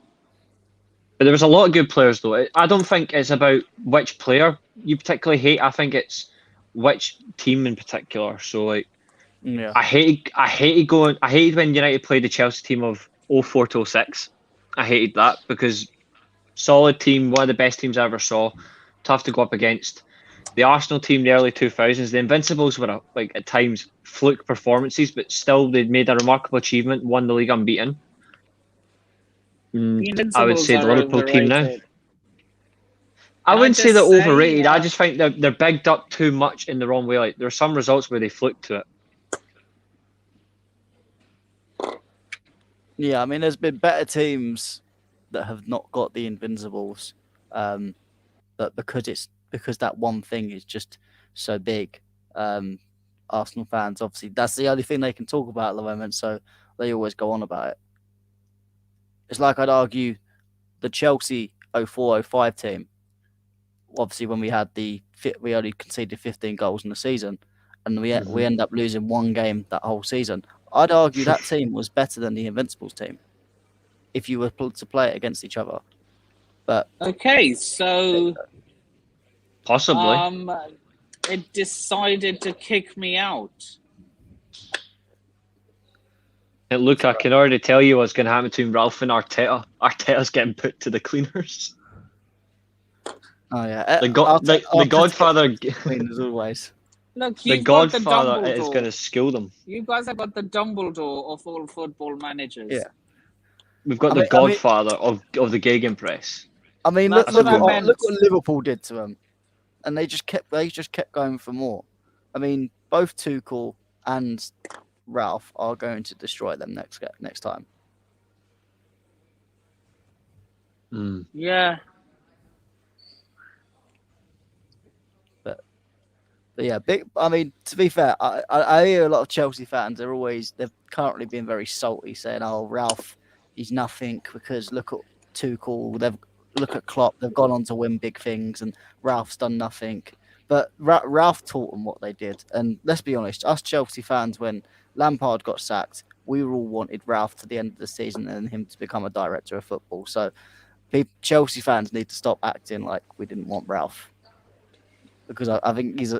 But there was a lot of good players, though. I don't think it's about which player you particularly hate. I think it's which team in particular. So, yeah. I hated when United played the Chelsea team of 04 to 06. I hated that because solid team, one of the best teams I ever saw. Tough to go up against. The Arsenal team in the early 2000s, the Invincibles were at times fluke performances, but still they'd made a remarkable achievement, won the league unbeaten. I would say the Liverpool team now. I wouldn't say they're overrated. I just think they're bigged up too much in the wrong way. Like there are some results where they fluke to it. Yeah, I mean, there's been better teams that have not got the Invincibles, but because that one thing is just so big. Arsenal fans, obviously, that's the only thing they can talk about at the moment, so they always go on about it. It's like I'd argue the Chelsea 04-05 team. Obviously, when we only conceded 15 goals in the season, and we end up losing one game that whole season. I'd argue that team was better than the Invincibles team if you were to play it against each other. But okay, so possibly it decided to kick me out. And look, I can already tell you what's going to happen between Ralph and Arteta. Arteta's getting put to the cleaners. Oh yeah, the Godfather. As always. Look, the Godfather is going to skill them. You guys have got the Dumbledore of all football managers. Yeah, we've got the Godfather of the Gegenpress. I mean, look what Liverpool did to them, and they just kept going for more. I mean, both Tuchel and Ralph are going to destroy them next time. Yeah. But yeah, I mean, to be fair, I hear a lot of Chelsea fans. They've currently been very salty, saying, "Oh, Ralph, he's nothing," because look at Tuchel. Look at Klopp. They've gone on to win big things, and Ralph's done nothing. But Ralph taught them what they did. And let's be honest, us Chelsea fans, when Lampard got sacked, we all wanted Ralph to the end of the season and him to become a director of football. So Chelsea fans need to stop acting like we didn't want Ralph. Because I think as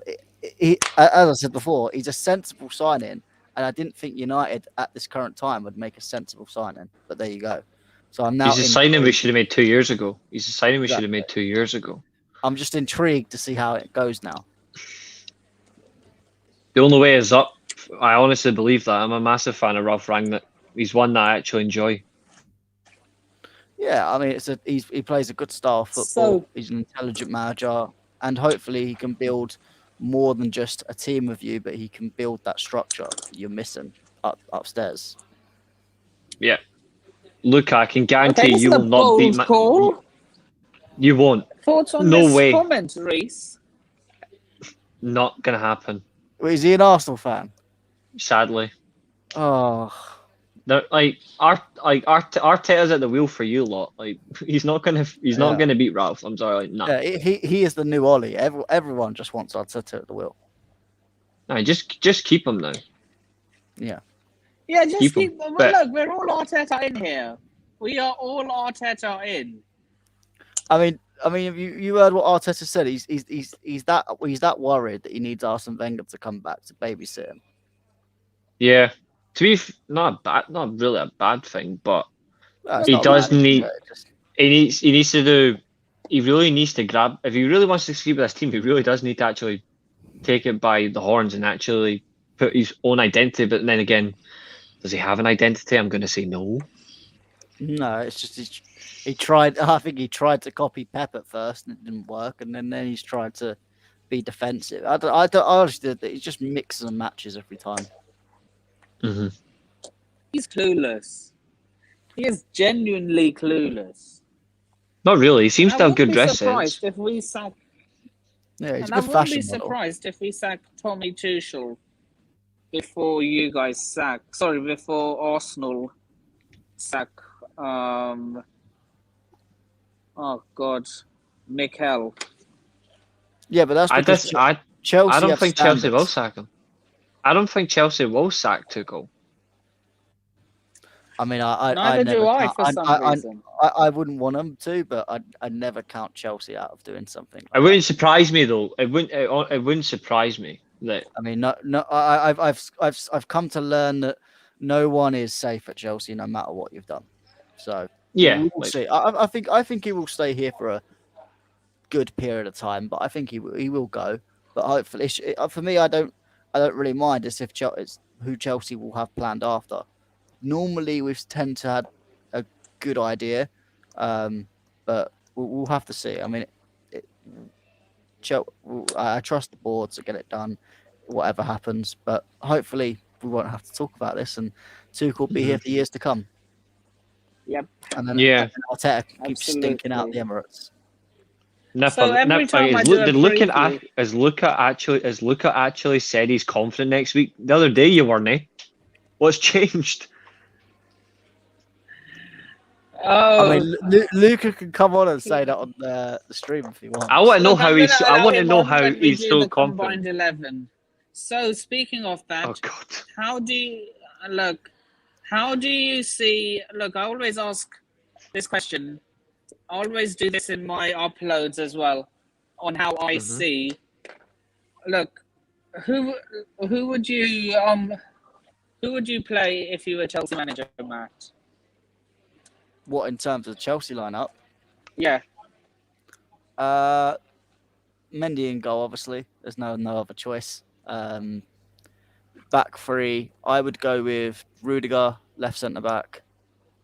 I said before, he's a sensible signing, and I didn't think United at this current time would make a sensible signing. But there you go. So I'm now. He's a signing we should have made 2 years ago. He's a signing we should have made 2 years ago. I'm just intrigued to see how it goes now. The only way is up. I honestly believe that. I'm a massive fan of Ralph Rangnick. He's one that I actually enjoy. Yeah, I mean, he plays a good style of football. He's an intelligent manager, and hopefully he can build more than just a team of you, but he can build that structure that you're missing upstairs. Yeah. Luca, I can guarantee you will not beat You won't. Thoughts on no this way. comment, Reese? Not going to happen. Well, is he an Arsenal fan? Sadly. Oh. Arteta's at the wheel for you lot. Like he's not gonna beat Ralph. I'm sorry. Like, no. Yeah, he is the new Ollie. Everyone just wants Arteta at the wheel. No, just keep him now. Yeah. Yeah, just keep him. But, look, we're all Arteta in here. We are all Arteta in. I mean, you heard what Arteta said. He's that worried that he needs Arsene Wenger to come back to babysit him. Yeah. To be not really a bad thing, but he does need. He needs to do. He really needs to grab. If he really wants to succeed with this team, he really does need to actually take it by the horns and actually put his own identity. But then again, does he have an identity? I'm going to say no. No, it's just he tried. I think he tried to copy Pep at first, and it didn't work. And then he's tried to be defensive. I honestly, he just mixes and matches every time. Mm-hmm. He's clueless. He is genuinely clueless. Not really. He seems to have good dress sense. If we sack... Yeah, he's and a good fashion model. I wouldn't be surprised if we sacked Tommy Tuchel before you guys before Arsenal sack. Oh God, Mikel. Yeah, but that's because Chelsea. I don't think Chelsea will sack him. I don't think Chelsea will sack Tuchel. I mean, neither do I for some reason. I wouldn't want them to, but I'd never count Chelsea out of doing something. It wouldn't surprise me though. It wouldn't surprise me that. I mean, I've come to learn that no one is safe at Chelsea, no matter what you've done. So yeah, we'll see. I think he will stay here for a good period of time, but I think he will go. But hopefully, for me, I don't really mind as if it's who Chelsea will have planned after. Normally, we tend to have a good idea, but we'll have to see. I mean, I trust the board to get it done, whatever happens. But hopefully, we won't have to talk about this, and Tuchel will be here for years to come. Yep. And then Arteta keeps stinking out the Emirates. Has Luca actually said he's confident next week? The other day you weren't. What's changed? Oh, I mean, Luca can come on and say that on the stream if he wants. I want to know how he's. I want to know how he's so confident. 11. So speaking of that, oh God, how do you look? How do you see? Look, I always ask this question. I always do this in my uploads as well, on how I see. Look, who would you play if you were Chelsea manager, Matt? What in terms of the Chelsea lineup? Yeah. Mendy in goal, obviously. There's no other choice. Back three, I would go with Rudiger, left centre back,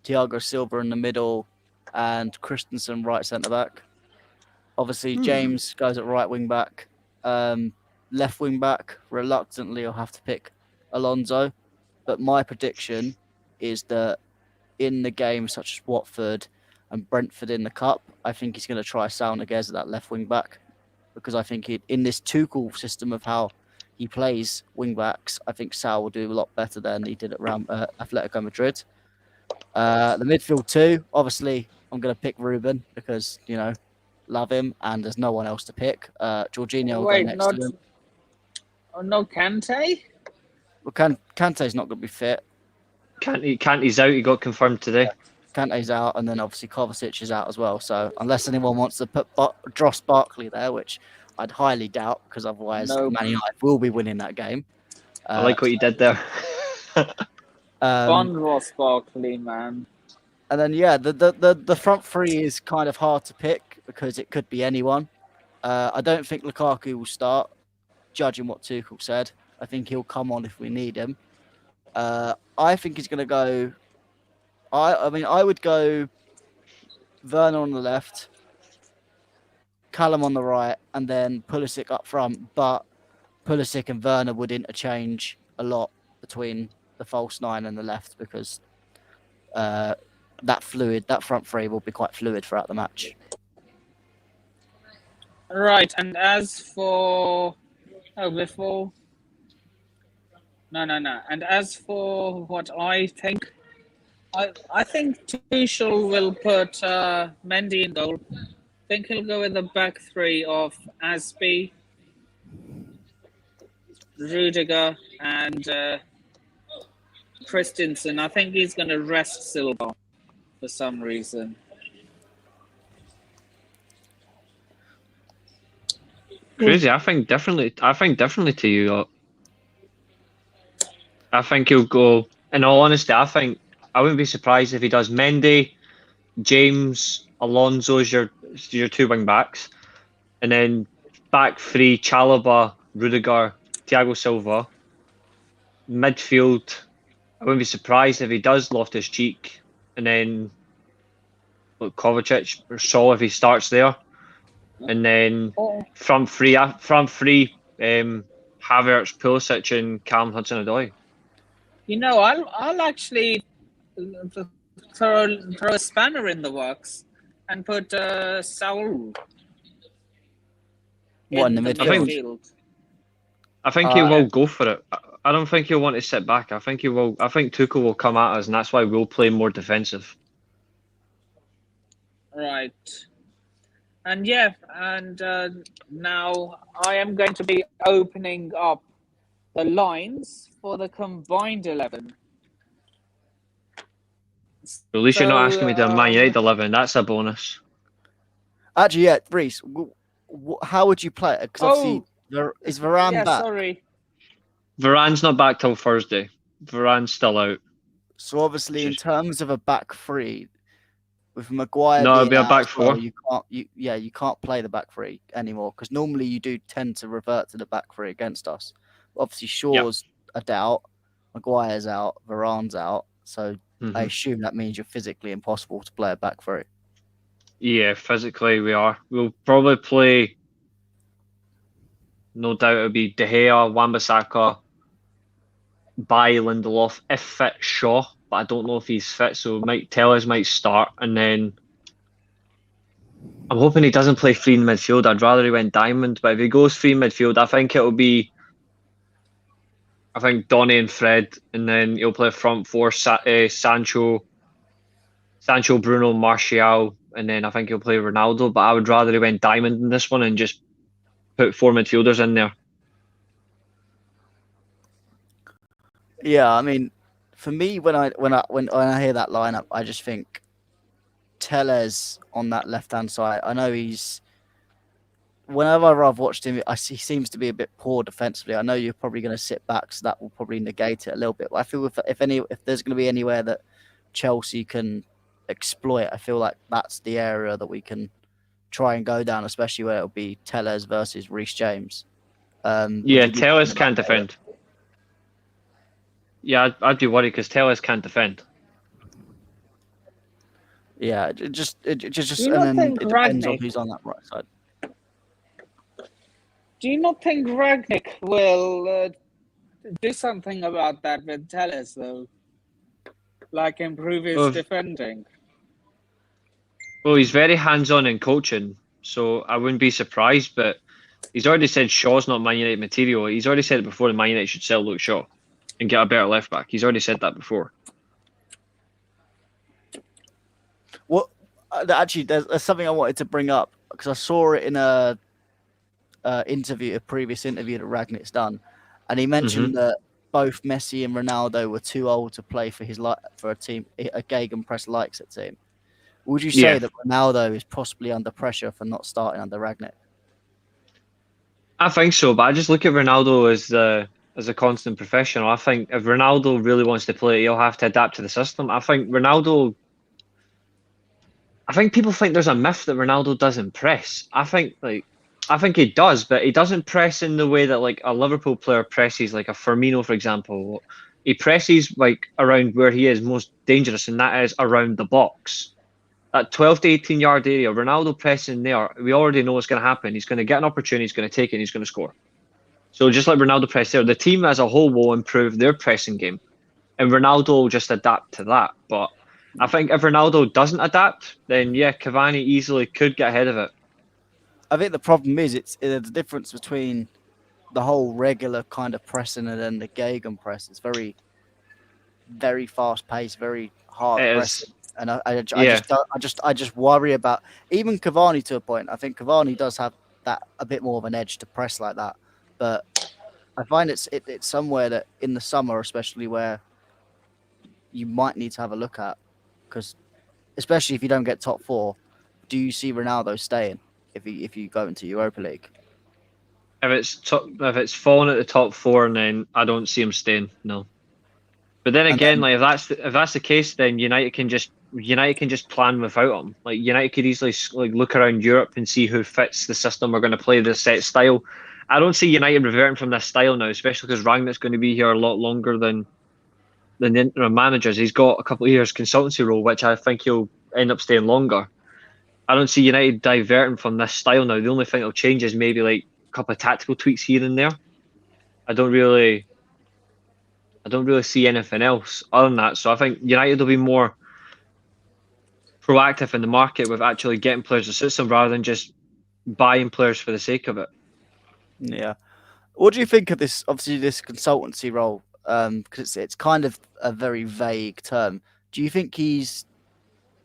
Thiago Silva in the middle, and Christensen right centre back. Obviously, James goes at right wing back. Left wing back, reluctantly, I'll have to pick Alonso. But my prediction is that in the games such as Watford and Brentford in the Cup, I think he's going to try Sal Niguez at that left wing back. Because I think in this Tuchel system of how he plays wing backs, I think Sal will do a lot better than he did at Atletico Madrid. The midfield two, obviously, I'm going to pick Ruben because, love him and there's no one else to pick. Jorginho will go next to him. Oh, no Kante? Well, Kante's not going to be fit. Kante's out. He got confirmed today. Yeah. Kante's out, and then obviously Kovacic is out as well. So unless anyone wants to put Ross Barkley there, which I'd highly doubt, because otherwise Man United will be winning that game. I like what you did there. Bond was sparkly, man. And then the front three is kind of hard to pick because it could be anyone. I don't think Lukaku will start, judging what Tuchel said. I think he'll come on if we need him. I think he's going to go. I would go Werner on the left, Callum on the right, and then Pulisic up front. But Pulisic and Werner would interchange a lot between the false nine and the left because that front three will be quite fluid throughout the match. Right, and as for And as for what I think, I think Tuchel will put Mendy in goal. I think he'll go with the back three of Asby, Rudiger, and Christensen. I think he's going to rest Silva for some reason. Crazy. I think differently to you. I think he'll go. In all honesty, I wouldn't be surprised if he does Mendy, James, Alonso as your two wing backs, and then back three: Chalobah, Rudiger, Thiago Silva. Midfield, I wouldn't be surprised if he does Loftus-Cheek, and then Kovacic or Shaw if he starts there, and then front three: Havertz, Pulisic, and Callum Hudson-Odoi. You know, I'll actually throw a spanner in the works and put Saul in the midfield. I think he will go for it. I don't think he'll want to sit back. I think he will. I think Tuchel will come at us, and that's why we'll play more defensive. Right. And now I am going to be opening up the lines for the combined 11. At least you're not asking me to Man United 11. That's a bonus. Actually, yeah, Reece, how would you play it? Because obviously, is Varane back? Sorry. Varane's not back till Thursday. Varane's still out. So obviously, in terms of a back three, with Maguire, no, it'll be a back four. You can't play the back three anymore because normally you do tend to revert to the back three against us. Obviously, Shaw's a doubt, Maguire's out, Varane's out, so I assume that means you're physically impossible to play a back three. Yeah, physically we are. We'll probably play. No doubt it'll be De Gea, Wan-Bissaka, Bailly, Lindelof, if fit Shaw, but I don't know if he's fit, so Tellez might start, and then I'm hoping he doesn't play free in midfield. I'd rather he went diamond, but if he goes free in midfield, I think it'll be Donny and Fred, and then he'll play front four: Sancho, Bruno, Martial, and then I think he'll play Ronaldo. But I would rather he went diamond in this one and just put four midfielders in there. Yeah, I mean, for me, when I hear that lineup, I just think Tellez on that left hand side. I know whenever I've watched him, he seems to be a bit poor defensively. I know you're probably going to sit back, so that will probably negate it a little bit. But I feel if there's going to be anywhere that Chelsea can exploit, I feel like that's the area that we can try and go down, especially where it'll be Tellez versus Reece James. Tellez can't defend. Yeah, I'd be worried because Tellez can't defend. Yeah, it just and then it depends on who's on that right side. Do you not think Ragnick will do something about that with Tellez, though? Like improve his defending? Well, he's very hands-on in coaching, so I wouldn't be surprised, but he's already said Shaw's not Man United material. He's already said it before that Man United should sell Luke Shaw and get a better left-back. He's already said that before. Well, actually, there's something I wanted to bring up because I saw it in a previous interview that Ragnick's done, and he mentioned that both Messi and Ronaldo were too old to play for a team, a Gegenpress likes it team. Would you say that Ronaldo is possibly under pressure for not starting under Ragnick? I think so, but I just look at Ronaldo as as a constant professional. I think if Ronaldo really wants to play, he'll have to adapt to the system. I think people think there's a myth that Ronaldo doesn't press. I think he does, but he doesn't press in the way that like a Liverpool player presses, like a Firmino, for example. He presses like around where he is most dangerous, and that is around the box. That 12 to 18 yard area, Ronaldo pressing there, we already know what's going to happen. He's going to get an opportunity, he's going to take it, and he's going to score. So just like Ronaldo pressed there, the team as a whole will improve their pressing game, and Ronaldo will just adapt to that. But I think if Ronaldo doesn't adapt, then yeah, Cavani easily could get ahead of it. I think the problem is it's the difference between the whole regular kind of pressing and then the gegenpress. It's very, very fast paced, very hard pressing. And I just worry about even Cavani to a point. I think Cavani does have that a bit more of an edge to press like that, but I find it's somewhere that in the summer, especially, where you might need to have a look at, because especially if you don't get top 4, do you see Ronaldo staying if you go into Europa League? If it's falling at the top 4, then I don't see him staying. No. But then again, like if that's the case, then United can just plan without him. Like United could easily like look around Europe and see who fits the system we're going to play, the set style. I don't see United reverting from this style now, especially because Rangnick's going to be here a lot longer than the interim managers. He's got a couple of years consultancy role, which I think he'll end up staying longer. I don't see United diverting from this style now. The only thing that'll change is maybe like a couple of tactical tweaks here and there. I don't really see anything else other than that. So I think United will be more proactive in the market with actually getting players to suit them rather than just buying players for the sake of it. Yeah. What do you think of this? Obviously, this consultancy role, because it's kind of a very vague term. Do you think he's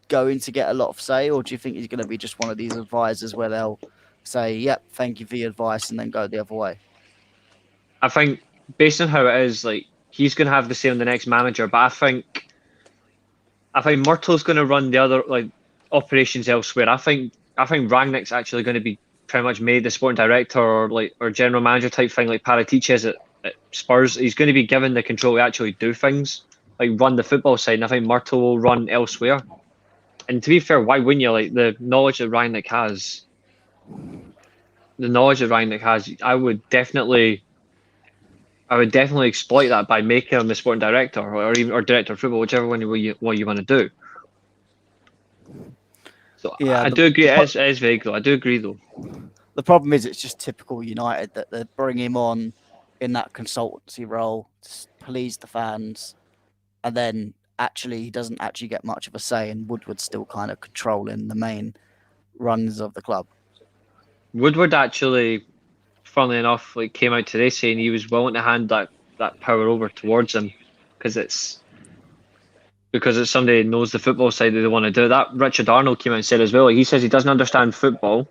going to get a lot of say, or do you think he's going to be just one of these advisors where they'll say, "Yep, thank you for your advice," and then go the other way? I think based on how it is, like he's going to have the say on the next manager, but I think Myrtle's going to run the other like operations elsewhere. I think Rangnick's actually going to be pretty much made the sporting director or general manager type thing, like Paratici is at Spurs. He's going to be given the control to actually do things, like run the football side, and I think Myrtle will run elsewhere. And to be fair, why wouldn't you? Like the knowledge that Rangnick has, I would definitely exploit that by making him the sporting director or director of football, whichever one you want to do. So yeah, I do agree. It is vague though. I do agree though. The problem is it's just typical United that they bring him on in that consultancy role to please the fans, and then actually he doesn't actually get much of a say, and Woodward's still kind of controlling the main runs of the club. Woodward actually, funnily enough, like came out today saying he was willing to hand that power over towards him because it's somebody who knows the football side that they want to do that. Richard Arnold came out and said as well. He says he doesn't understand football.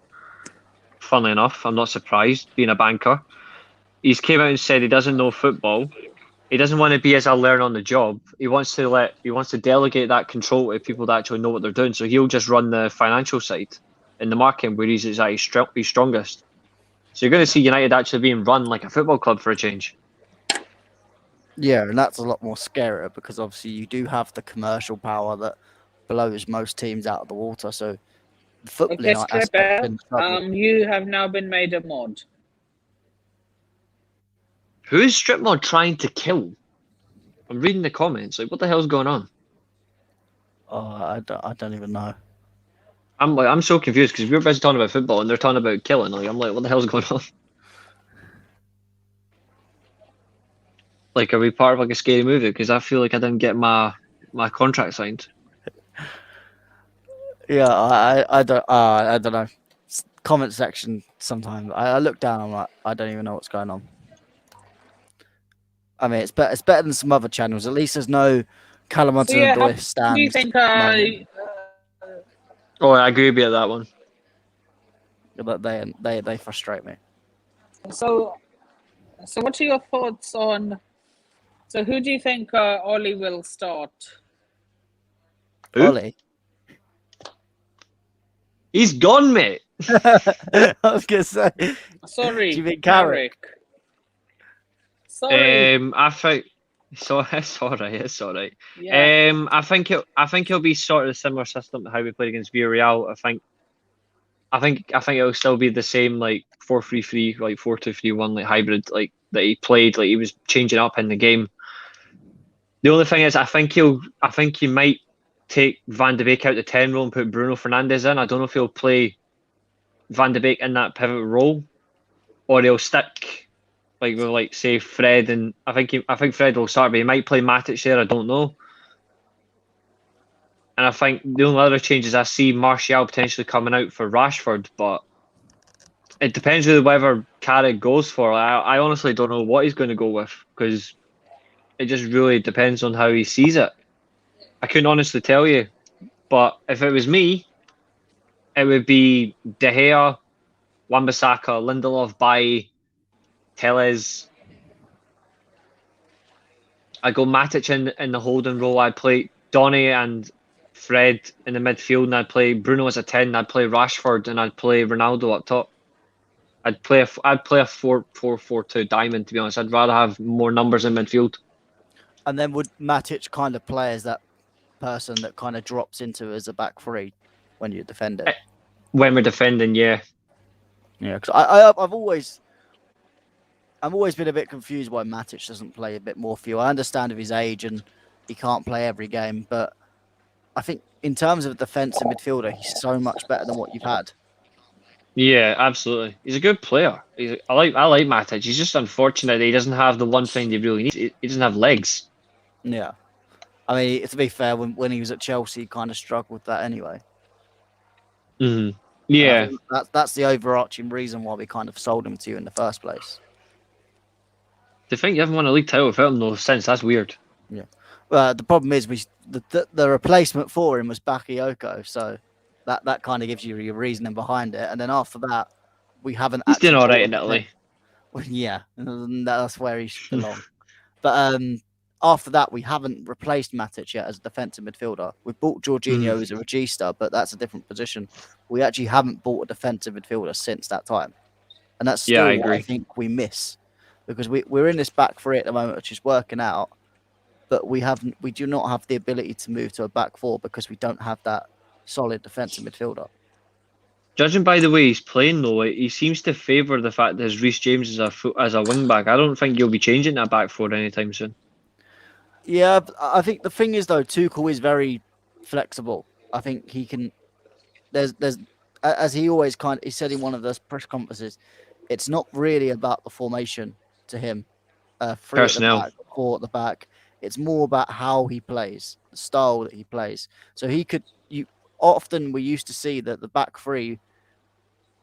Funnily enough, I'm not surprised, being a banker. He's came out and said he doesn't know football. He doesn't want to be as a learner on the job. He wants to delegate that control to people that actually know what they're doing. So he'll just run the financial side in the marketing where he's at his strongest. So you're going to see United actually being run like a football club for a change. Yeah, and that's a lot more scarier because obviously you do have the commercial power that blows most teams out of the water. So the footballing aspect. You have now been made a mod. Who is Stripmod trying to kill? I'm reading the comments. Like, what the hell's going on? Oh, I don't even know. I'm so confused because we're busy talking about football and they're talking about killing. Like, I'm like, what the hell's going on? Like, are we part of like a scary movie? Because I feel like I didn't get my contract signed. Yeah, I don't know. Comment section sometimes. I look down. I'm like, I don't even know what's going on. I mean, it's better than some other channels. At least there's no Calamonte and Doyle stands. Do you think? Oh, I agree with you at that one. But they frustrate me. So what are your thoughts on? So who do you think Ollie will start? Who? Ollie. He's gone, mate. I was gonna say. Sorry, Do you mean Carrick? Sorry. I think. So it's all right. It's all right. Yeah. I think it'll be sort of a similar system to how we played against Villarreal. I think it'll still be the same, like 4-3-3, like 4-2-3-1, like hybrid, like that he played, like he was changing up in the game. The only thing is, I think he might take Van de Beek out the 10 role and put Bruno Fernandes in. I don't know if he'll play Van de Beek in that pivot role, or he'll stick like with like say Fred, and I think Fred will start, but he might play Matic there. I don't know. And I think the only other changes I see Martial potentially coming out for Rashford, but it depends on whether Carrick goes for. I honestly don't know what he's going to go with because it just really depends on how he sees it. I couldn't honestly tell you, but if it was me, it would be De Gea, Wan-Bissaka, Lindelof, Bailly, Telles. I go Matic in the holding role. I'd play Donny and Fred in the midfield, and I'd play Bruno as a 10. I'd play Rashford, and I'd play Ronaldo up top. I'd play a 4-4-4-2 diamond. To be honest, I'd rather have more numbers in midfield. And then would Matic kind of play as that person that kind of drops into as a back three when you're defending? When we're defending, yeah. Yeah, because I've always been a bit confused why Matic doesn't play a bit more for you. I understand of his age and he can't play every game, but I think in terms of a defensive midfielder, he's so much better than what you've had. Yeah, absolutely. He's a good player. I like Matic. He's just unfortunate that he doesn't have the one thing he really needs. He doesn't have legs. Yeah. I mean, to be fair, when he was at Chelsea, he kind of struggled with that anyway. Mm-hmm. Yeah. That's the overarching reason why we kind of sold him to you in the first place. To think you haven't won a league title without him, no sense. That's weird. Yeah. Well, the problem is the replacement for him was Bakayoko, so that kind of gives you your reasoning behind it. And then after that, we haven't. He's doing all right in Italy. Yeah, that's where he should belong. But after that, we haven't replaced Matic yet as a defensive midfielder. We bought Jorginho as a regista, but that's a different position. We actually haven't bought a defensive midfielder since that time, and that's still what I think we miss, because we're in this back three at the moment, which is working out, but we do not have the ability to move to a back four because we don't have that solid defensive midfielder. Judging by the way he's playing, though, he seems to favour the fact that Reece James as a wing back. I don't think you'll be changing that back four anytime soon. Yeah, I think the thing is though, Tuchel is very flexible. I think he can. There's as he always he said in one of those press conferences, it's not really about the formation to him. Three personnel, at the back, four at the back. It's more about how he plays, the style that he plays. So often we used to see that the back three,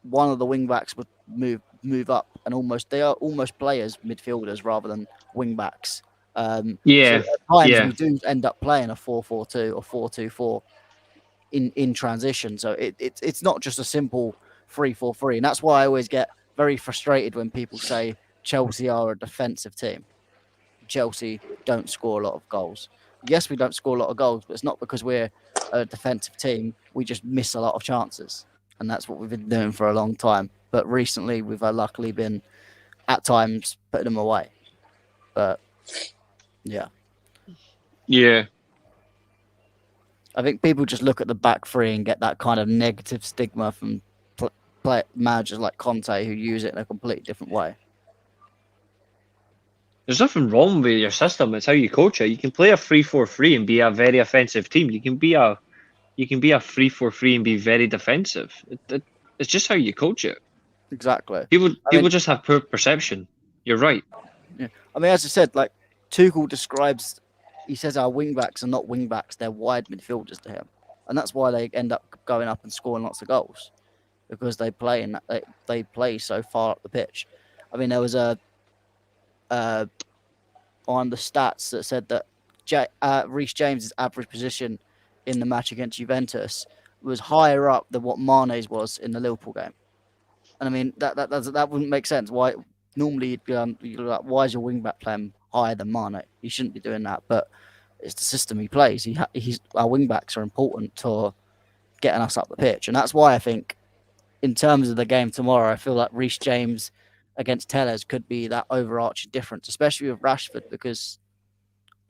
one of the wing backs would move up, and they are almost players, midfielders rather than wing backs. So at times we do end up playing a 4-4-2 or 4-2-4 in transition. So it's not just a simple 3-4-3, and that's why I always get very frustrated when people say Chelsea are a defensive team. Chelsea don't score a lot of goals. Yes, we don't score a lot of goals, but it's not because we're a defensive team. We just miss a lot of chances, and that's what we've been doing for a long time. But recently, we've luckily been at times putting them away. But yeah. I think people just look at the back three and get that kind of negative stigma from managers like Conte who use it in a completely different way. There's nothing wrong with your system. It's how you coach it. You can play a 3-4-3 and be a very offensive team. You can be a 3-4-3 and be very defensive. It's just how you coach it. Exactly. People just have poor perception. You're right. Yeah. I mean, as I said, like Tuchel he says our wing backs are not wing backs; they're wide midfielders to him, and that's why they end up going up and scoring lots of goals, because they play they play so far up the pitch. I mean, there was on the stats that said that Reece James's average position in the match against Juventus was higher up than what Mane's was in the Liverpool game. And I mean, that wouldn't make sense. Why normally you'd be like, why is your wing back playing higher than Mane? He shouldn't be doing that, but it's the system he plays. Our wing backs are important to getting us up the pitch, and that's why I think, in terms of the game tomorrow, I feel like Reece James against Tellez could be that overarching difference, especially with Rashford, because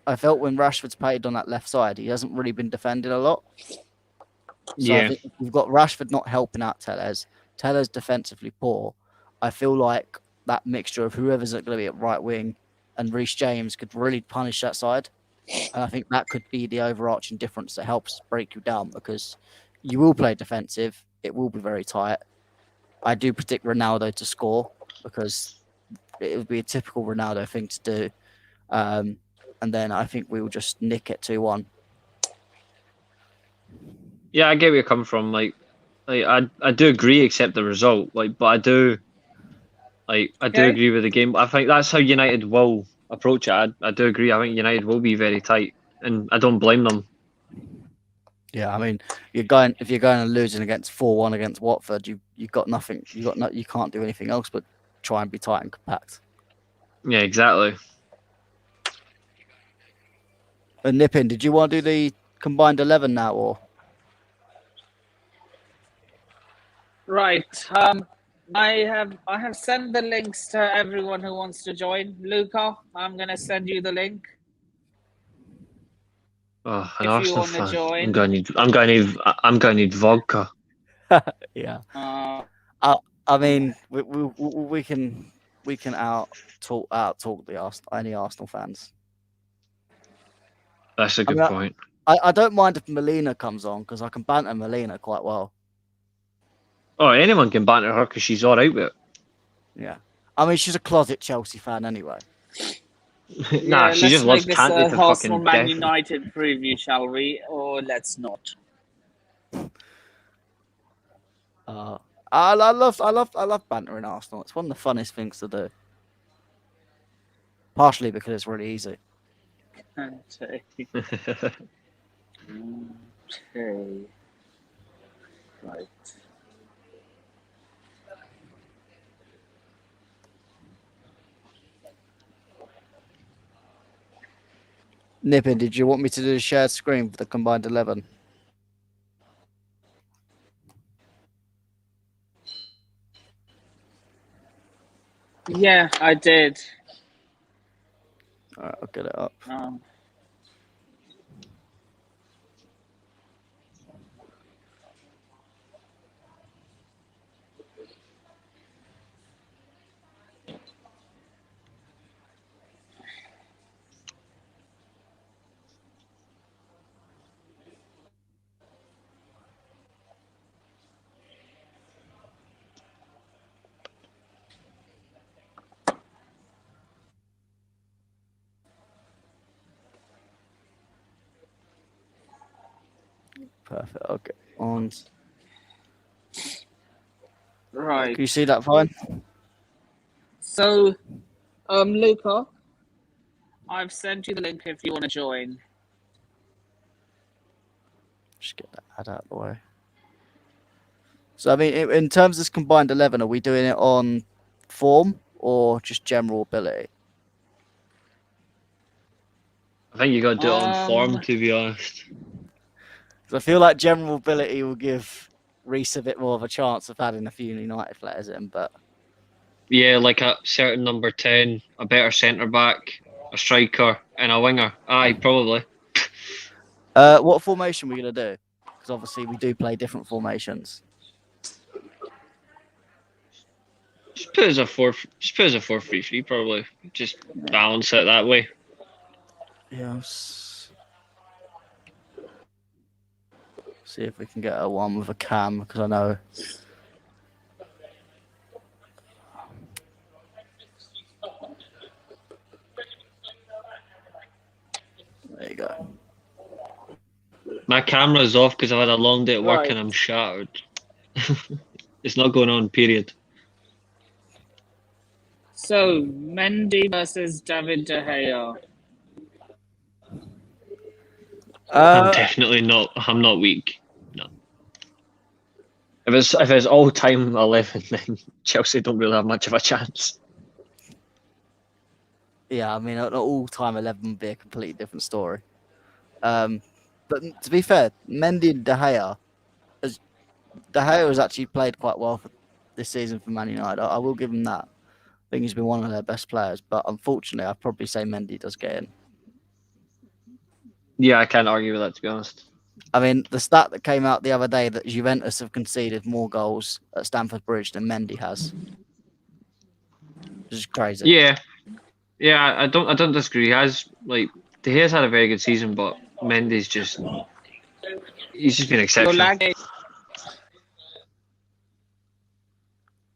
I felt when Rashford's played on that left side, he hasn't really been defended a lot. So I think if you've got Rashford not helping out Tellez defensively poor, I feel like that mixture of whoever's going to be at right wing and Reece James could really punish that side. And I think that could be the overarching difference that helps break you down, because you will play defensive. It will be very tight. I do predict Ronaldo to score, because it would be a typical Ronaldo thing to do. And then I think we will just nick it 2-1. Yeah, I get where you're coming from. Like I do agree, accept the result. But I do agree with the game. I think that's how United will approach it. I do agree. I think United will be very tight, and I don't blame them. Yeah, I mean, if you're going and losing against 4-1 against Watford, you've got nothing. You can't do anything else but try and be tight and compact. Yeah, exactly. And Nippin, did you want to do the combined 11 now, or? Right. I have sent the links to everyone who wants to join. Luca, I'm gonna send you the link. Oh, an If you Arsenal want to fan. join. I'm gonna need vodka. Yeah. I mean, we can out talk any Arsenal fans. That's a good point. I don't mind if Melina comes on, because I can banter Melina quite well. Oh, anyone can banter her because she's all right with it. Yeah. I mean, she's a closet Chelsea fan anyway. Nah, she just loves Kante to Arsenal fucking Man death. United preview, shall we? Or let's not. I love bantering Arsenal. It's one of the funnest things to do. Partially because it's really easy. Okay. Right. Nippin, did you want me to do a shared screen for the combined 11? Yeah, I did. All right, I'll get it up. Perfect. Okay. On. Right. Can you see that fine? So, Luca, I've sent you the link if you want to join. Just get that ad out of the way. So, I mean, in terms of this combined 11, are we doing it on form or just general ability? I think you got to do it on form, to be honest. I feel like general ability will give Reece a bit more of a chance of having a few United letters in, but yeah, like a certain number 10, a better centre back, a striker, and a winger. Aye, probably. What formation are we gonna do? Because obviously we do play different formations. Just put it as a 4-3-3, probably. Just balance it that way. Yes. See if we can get a one with a cam, because I know. There you go. My camera's off because I've had a long day at work and I'm shattered. It's not going on, period. So, Mendy versus David De Gea. I'm definitely not. I'm not weak. No. If it's all time 11, then Chelsea don't really have much of a chance. Yeah, I mean, an all-time 11 would be a completely different story. But to be fair, Mendy and De Gea has actually played quite well for this season for Man United. I will give him that. think he's been one of their best players, but unfortunately, I'd probably say Mendy does get in. Yeah, I can't argue with that, to be honest. I mean, the stat that came out the other day that Juventus have conceded more goals at Stamford Bridge than Mendy has. Which is crazy. Yeah, I don't disagree. He has De Gea's had a very good season, but Mendy's he's just been exceptional. You're lagging.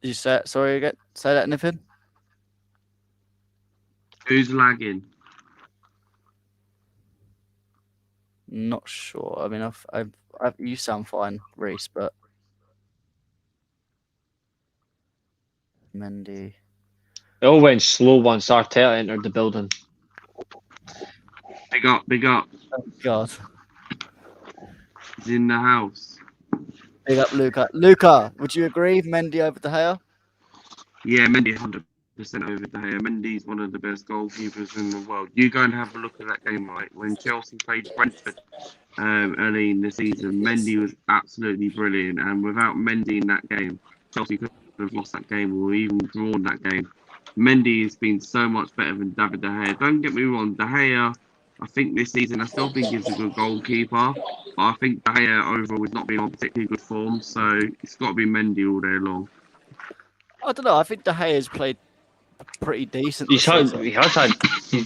Did you say sorry again? Say that, Niffin? Who's lagging? Not sure. I mean, you sound fine, Reese, but Mendy. It all went slow once Arteta entered the building. Big up. Oh, God. He's in the house. Big up, Luca. Luca, would you agree? Mendy over De Gea? Yeah, Mendy 100% over De Gea. Mendy's one of the best goalkeepers in the world. You go and have a look at that game, right? When Chelsea played Brentford early in the season, Mendy was absolutely brilliant. And without Mendy in that game, Chelsea could have lost that game or even drawn that game. Mendy has been so much better than David De Gea. Don't get me wrong, De Gea, I think this season, I still think he's a good goalkeeper. But I think De Gea overall has not been on particularly good form, so it's got to be Mendy all day long. I don't know. I think De Gea's played pretty decent. He's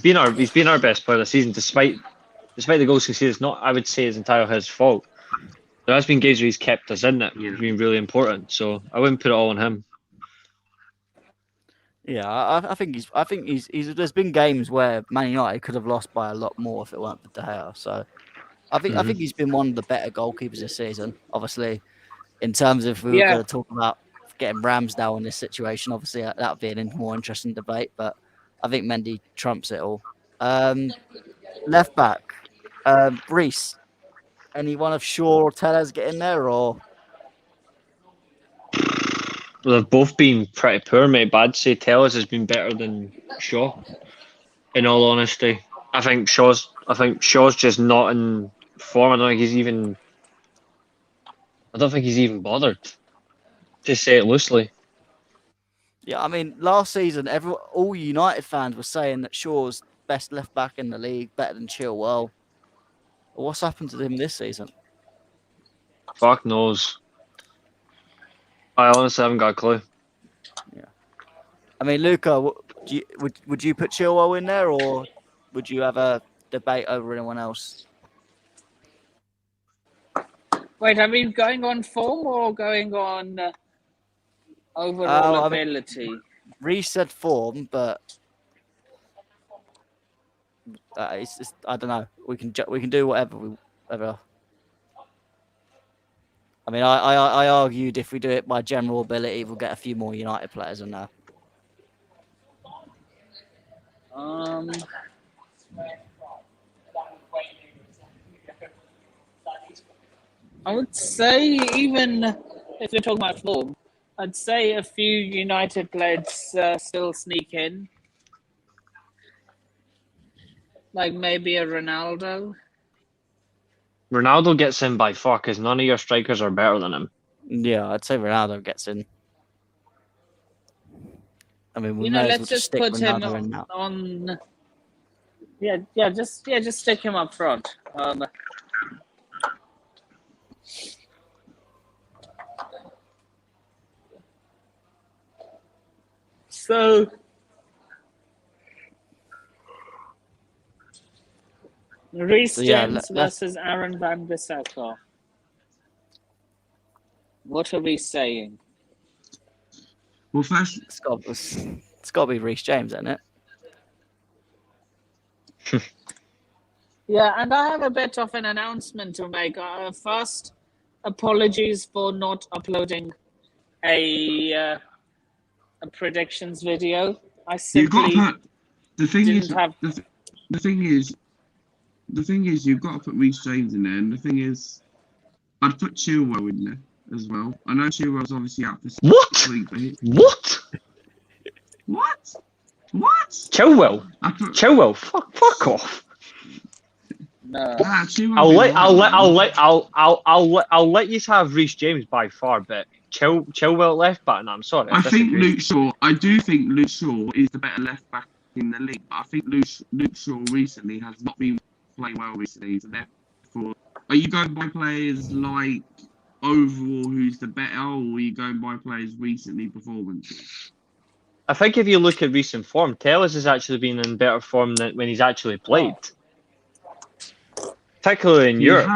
been our best player this season, despite the goals conceded. It's not, I would say, it's entirely his fault. There has been games where he's kept us in it, which has been really important. So I wouldn't put it all on him. Yeah, I think he's. There's been games where Man United could have lost by a lot more if it weren't for De Gea. So I think he's been one of the better goalkeepers this season. Obviously, in terms of if we were going to talk about getting Ramsdale in this situation, obviously that would be a more interesting debate. But I think Mendy trumps it all. Left back, Reese. Any one of Shaw or Tellez get in there, or? Well, they've both been pretty poor, mate. But I'd say Tellez has been better than Shaw. In all honesty, I think Shaw's just not in form. I don't think he's even bothered. To say it loosely. Yeah, I mean, last season, all United fans were saying that Shaw's best left back in the league, better than Chilwell. What's happened to him this season? Fuck knows. I honestly haven't got a clue. Yeah, I mean, Luca, would you put Chilwell in there, or would you have a debate over anyone else? Wait, are we going on form or going on overall ability? Reece said form, but it's I don't know. We can do whatever. I mean, I argued if we do it by general ability, we'll get a few more United players in there. I would say, even if we're talking about form, I'd say a few United players still sneak in. Like maybe a Ronaldo. Ronaldo gets in by far because none of your strikers are better than him. Yeah, I'd say Ronaldo gets in. I mean, let's just put him on. Yeah, just stick him up front. So. Reece James versus Aaron Van Bissaka. What are we saying? Well, first, it's got to be Reece James, isn't it? Yeah, and I have a bit of an announcement to make. First, apologies for not uploading a predictions video. I simply the thing is, you've got to put Reece James in there, and the thing is, I'd put Chilwell in there as well. I know Chilwell's obviously out for What? Chilwell? Fuck off. No. I'll let you have Reece James by far, but Chilwell left back. No, I'm sorry. I think disagree. Luke Shaw. I do think Luke Shaw is the better left back in the league. But I think Luke Shaw recently has not been playing well recently. So therefore, are you going by players like overall who's the better, or are you going by players recently performances? I think if you look at recent form, Tellez has actually been in better form than when he's actually played. Particularly in Europe,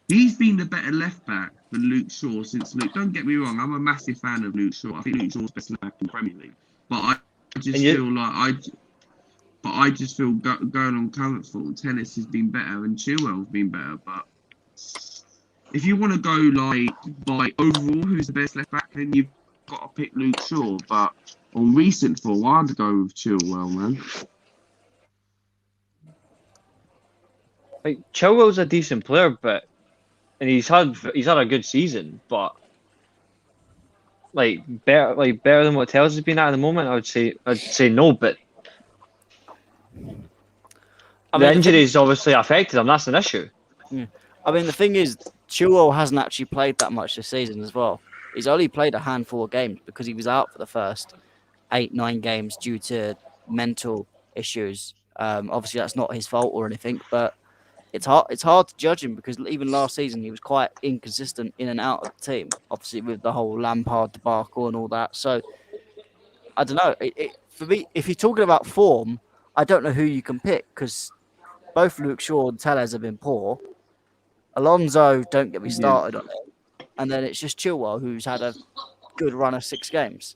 he's been the better left back than Luke Shaw since Luke. Don't get me wrong, I'm a massive fan of Luke Shaw. I think Luke Shaw's best left back in the Premier League. But I just feel going on current form, Tennis has been better and Chilwell's been better. But if you want to go like by overall who's the best left back, then you've got to pick Luke Shaw. But on recent form, I'd go with Chilwell, man. Like Chilwell's a decent player, and he's had a good season, but better than what Tellez has been at the moment, I'd say no, but the injuries obviously affected him. That's an issue. Yeah. I mean, the thing is, Chilwell hasn't actually played that much this season as well. He's only played a handful of games because he was out for the first 8-9 games due to mental issues. Obviously, that's not his fault or anything, but it's hard to judge him because even last season he was quite inconsistent in and out of the team. Obviously, with the whole Lampard debacle and all that. So I don't know. For me, if you're talking about form, I don't know who you can pick because both Luke Shaw and Tellez have been poor. Alonso, don't get me started on it. And then it's just Chilwell, who's had a good run of 6 games.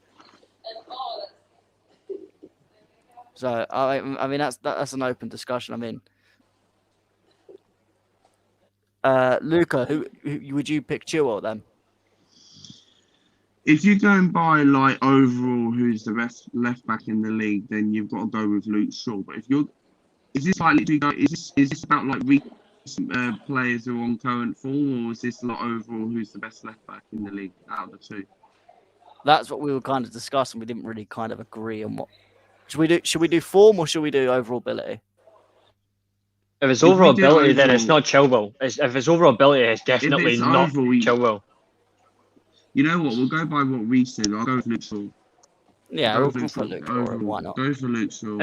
So I mean that's an open discussion. I mean, Luca, who would you pick Chilwell then? If you're going by like overall who's the best left back in the league, then you've got to go with Luke Shaw. But is this about like recent players who are on current form, or is this like overall who's the best left back in the league out of the two? That's what we were kind of discussing. We didn't really kind of agree on what should we do. Should we do form or should we do overall ability? If it's overall ability, then it's not Chilwell. If it's overall ability, it's definitely not Chilwell. You know what? We'll go by what we said. I'll go with Luke Shaw. Yeah, we'll go for Luke Shaw. Why not? Go for Luke Shaw.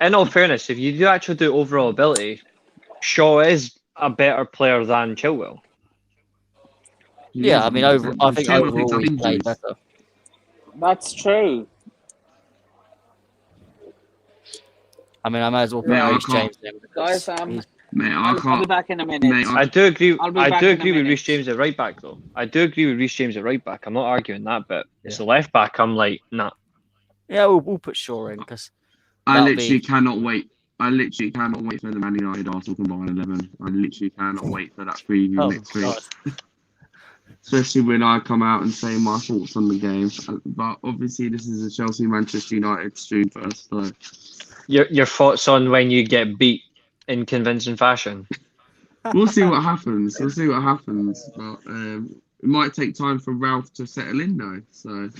In all fairness, if you do actually do overall ability, Shaw is a better player than Chilwell. Yeah, I mean, I think overall he played better. That's true. I mean, I might as well put Reece James in. Guys, mate, I'll be back in a minute. Mate, I do agree with Reece James at right back, though. I do agree with Reece James at right back. I'm not arguing that, but it's the left back. I'm like, nah. Yeah, we'll put Shaw in because I literally cannot wait. I literally cannot wait for the Man United Arsenal combined 11. I literally cannot wait for that preview next week. Especially when I come out and say my thoughts on the game. But obviously, this is a Chelsea Manchester United stream first. So. Your thoughts on when you get beat in convincing fashion? We'll see what happens. But it might take time for Ralph to settle in, though. So.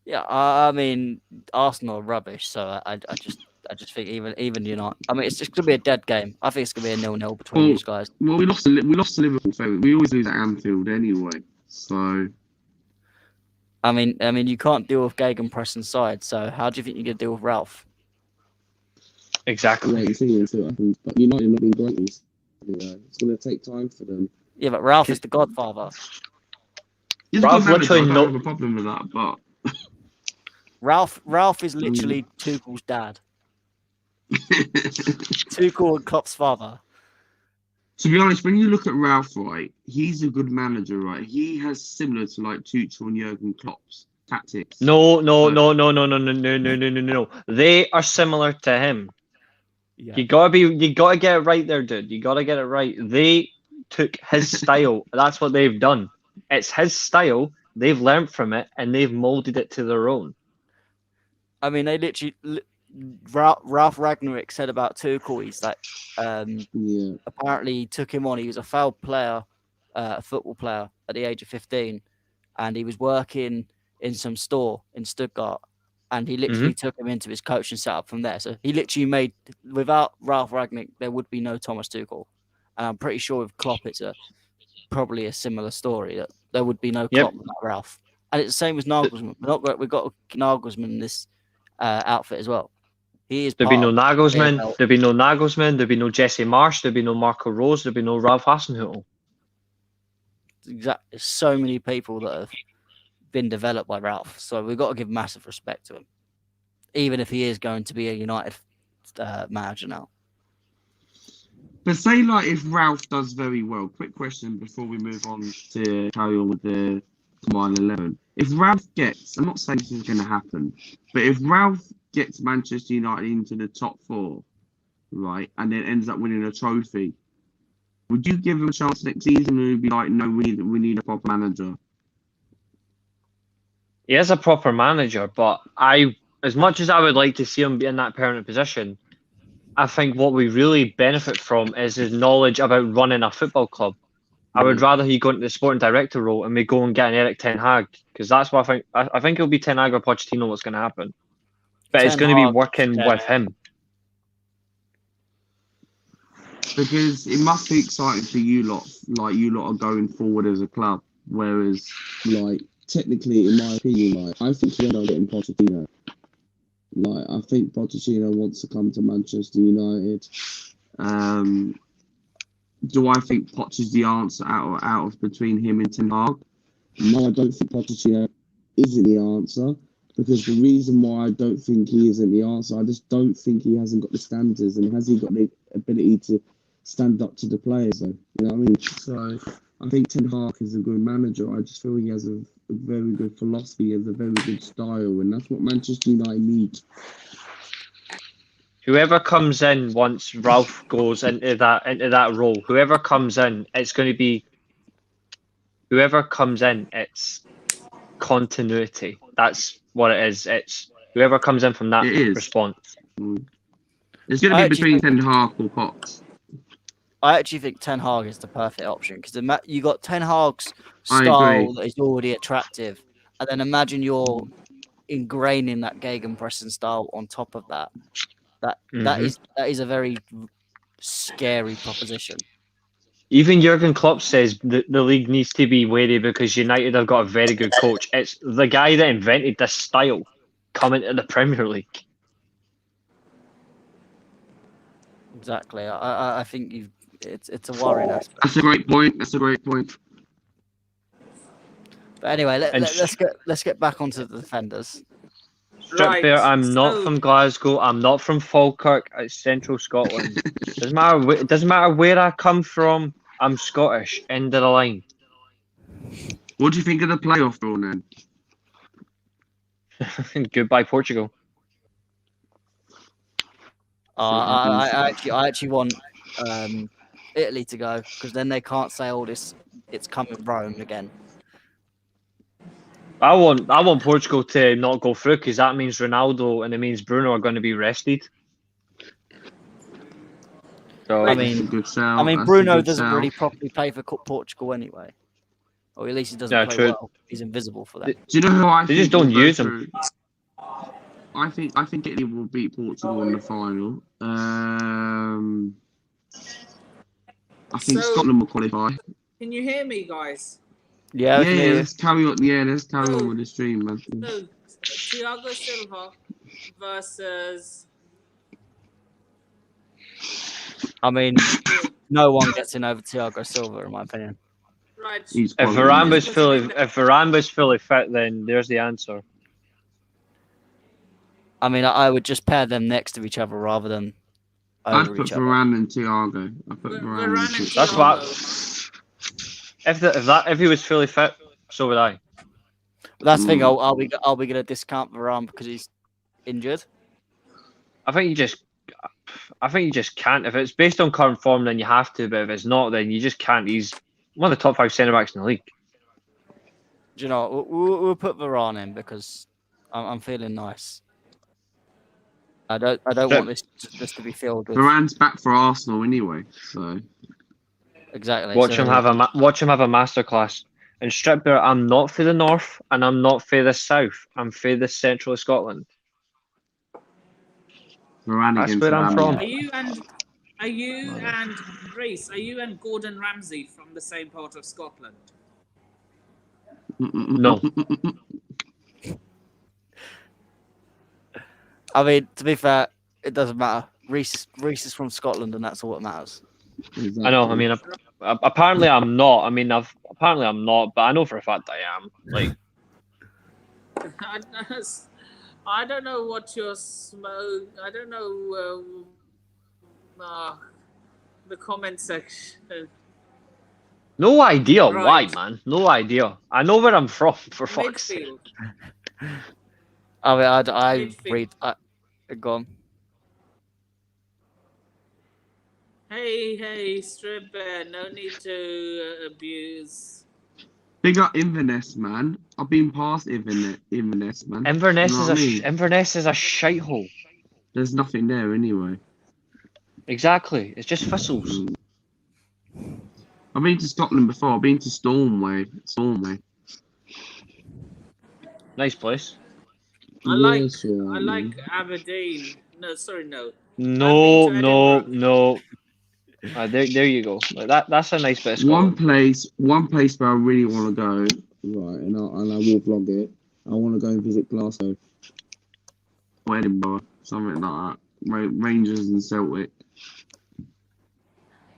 Yeah, I mean, Arsenal are rubbish, so I just think even United. I mean, it's just gonna be a dead game. I think it's gonna be a 0-0 between these guys. Well, we lost to Liverpool, so we always lose at Anfield anyway. So, I mean, you can't deal with gegenpress inside. So, how do you think you're gonna deal with Ralph? Exactly. Yeah, you see what happens. But United not been great. It's gonna take time for them. Yeah, but Ralph is the godfather. Ralph literally not have a problem with that, but. Ralph is literally Tuchel's dad. Tuchel and Klopp's father. To be honest, when you look at Ralph, right, he's a good manager, right? He has similar to like Tuchel and Jurgen Klopp's tactics. No. They are similar to him. Yeah. You gotta get it right there, dude. You gotta get it right. They took his style. That's what they've done. It's his style. They've learned from it and they've molded it to their own. I mean, they literally. Ralph Ragnick said about Tuchel, he's like, apparently he took him on. He was a failed player, a football player at the age of 15, and he was working in some store in Stuttgart, and he literally took him into his coaching setup from there. So he literally made, without Ralph Ragnick, there would be no Thomas Tuchel. And I'm pretty sure with Klopp, it's probably a similar story, that there would be no Klopp without Ralph. And it's the same as Nagelsmann. We've got Nagelsmann in this outfit as well. He is. There'd be no Nagelsmann. There'd be no Nagelsmann. There'd be no Jesse Marsch. There'd be no Marco Rose. There'd be no Ralph Hasenhüttl. Exactly. So many people that have been developed by Ralph. So we've got to give massive respect to him, even if he is going to be a United manager now. But say, like, if Ralph does very well, quick question before we move on to carry on with the Combined 11. If Ralph gets, I'm not saying this is going to happen, but if Ralph gets Manchester United into the top 4, right, and then ends up winning a trophy, would you give him a chance next season, or would you be like, no, we need a proper manager? He is a proper manager, but as much as I would like to see him be in that permanent position, I think what we really benefit from is his knowledge about running a football club. I would rather he go into the sporting director role and we go and get an Eric Ten Hag, because that's what I think. I think it'll be Ten Hag or Pochettino what's going to happen. But it's going to be working with him. Because it must be exciting for you lot, like you lot are going forward as a club. Whereas, like, technically, in my opinion, like, I think you're not getting Pochettino. Like, I think Pochettino wants to come to Manchester United. Do I think Poch is the answer out of between him and Ten Hag? No, I don't think Pochettino isn't the answer. Because the reason why I don't think he isn't the answer, I just don't think he hasn't got the standards, and has he got the ability to stand up to the players, though? You know what I mean? So I think Ten Hag is a good manager. I just feel he has a very good philosophy, he has a very good style, and that's what Manchester United need. Whoever comes in once Ralph goes into that role, whoever comes in, it's going to be whoever comes in. It's continuity. That's what it is. It's whoever comes in from that response. It's going to be between Ten Hag or Potts. I actually think Ten Hag is the perfect option, because you got Ten Hag's style that is already attractive, and then imagine you're ingraining that gegenpressing style on top of that. That is a very scary proposition. Even Jurgen Klopp says the league needs to be wary because United have got a very good coach. It's the guy that invented this style coming to the Premier League. Exactly. I think it's a worrying aspect. That's a great point. But anyway, let's get back onto the defenders. Right. I'm not from Glasgow. I'm not from Falkirk. It's Central Scotland. Doesn't matter where I come from. I'm Scottish. End of the line. What do you think of the playoff draw then? Goodbye, Portugal. I actually want Italy to go, because then they can't say, "Oh, it's coming Rome again." I want Portugal to not go through, because that means Ronaldo and it means Bruno are going to be rested. So I mean, Bruno doesn't really properly play for Portugal anyway, or at least he doesn't play well. He's invisible for that. Do you know who I think? They just don't use him. I think Italy will beat Portugal in the final. I think Scotland will qualify. Can you hear me, guys? Yeah. Let's carry on. Yeah, let's carry on with the stream, man. So, Thiago Silva versus. I mean, no one gets in over Thiago Silva, in my opinion. Right. If Varane was fully fit, then there's the answer. I mean, I would just pair them next to each other rather than over each other. Varane and Thiago. I put Varane and Thiago. That's what. If he was fully fit, so would I. But that's the thing. Are we going to discount Varane because he's injured? I think you just can't. If it's based on current form, then you have to. But if it's not, then you just can't. He's one of the top 5 centre backs in the league. Do you know? We'll put Varane in because I'm feeling nice. I don't want this to be filled with. Varane's back for Arsenal anyway, so exactly. Watch him have a masterclass. And Stripper, I'm not for the north, and I'm not for the south. I'm for the central of Scotland. Varane That's against where I'm from. Are you and Reese? Are you and Gordon Ramsay from the same part of Scotland? No. I mean, to be fair, it doesn't matter. Reese is from Scotland, and that's all that matters. Exactly. I know. I mean, apparently I'm not. I mean, apparently I'm not, but I know for a fact I am. Like, I don't know what your smoke. I don't know the comment section. no idea why, Right. man. No idea. I know where I'm from. For fuck's sake. Midfield. I mean, I Midfield. read. Go on. Hey, Strip Bear, no need to abuse. Big up Inverness, man. I've been past Inverness, man. Inverness You know is what I mean? Inverness is a shithole. There's nothing there anyway. Exactly. It's just thistles. I've been to Scotland before. I've been to Stormway. Nice place. I sure, like Aberdeen. No, sorry, no. No, I've been to no, Edinburgh. no. There you go. Like that's a nice bit of One Scotland. place where I really want to go, right, and I will vlog it. I want to go and visit Glasgow or Edinburgh, something like that. Rangers and Celtic.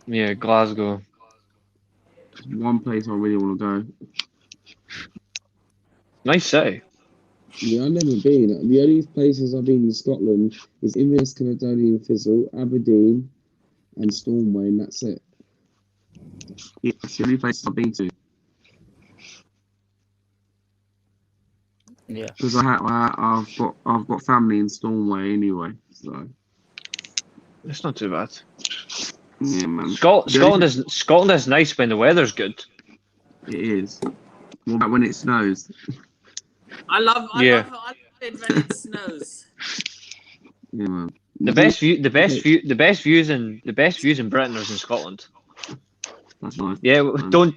Yeah, Glasgow. One place I really want to go. Nice city. Yeah, I've never been. The only places I've been in Scotland is Inverness, Caledonian Thistle, Aberdeen, and Stormway, and that's it. Yeah, that's the only place I've been to. Yeah. Because I've got family in Stormway anyway, so It's not too bad. yeah, man. Scotland is nice when the weather's good. It is. What about when it snows? I love it when it snows. Yeah, man. The best views in Britain is in Scotland. That's nice. Yeah, man. don't.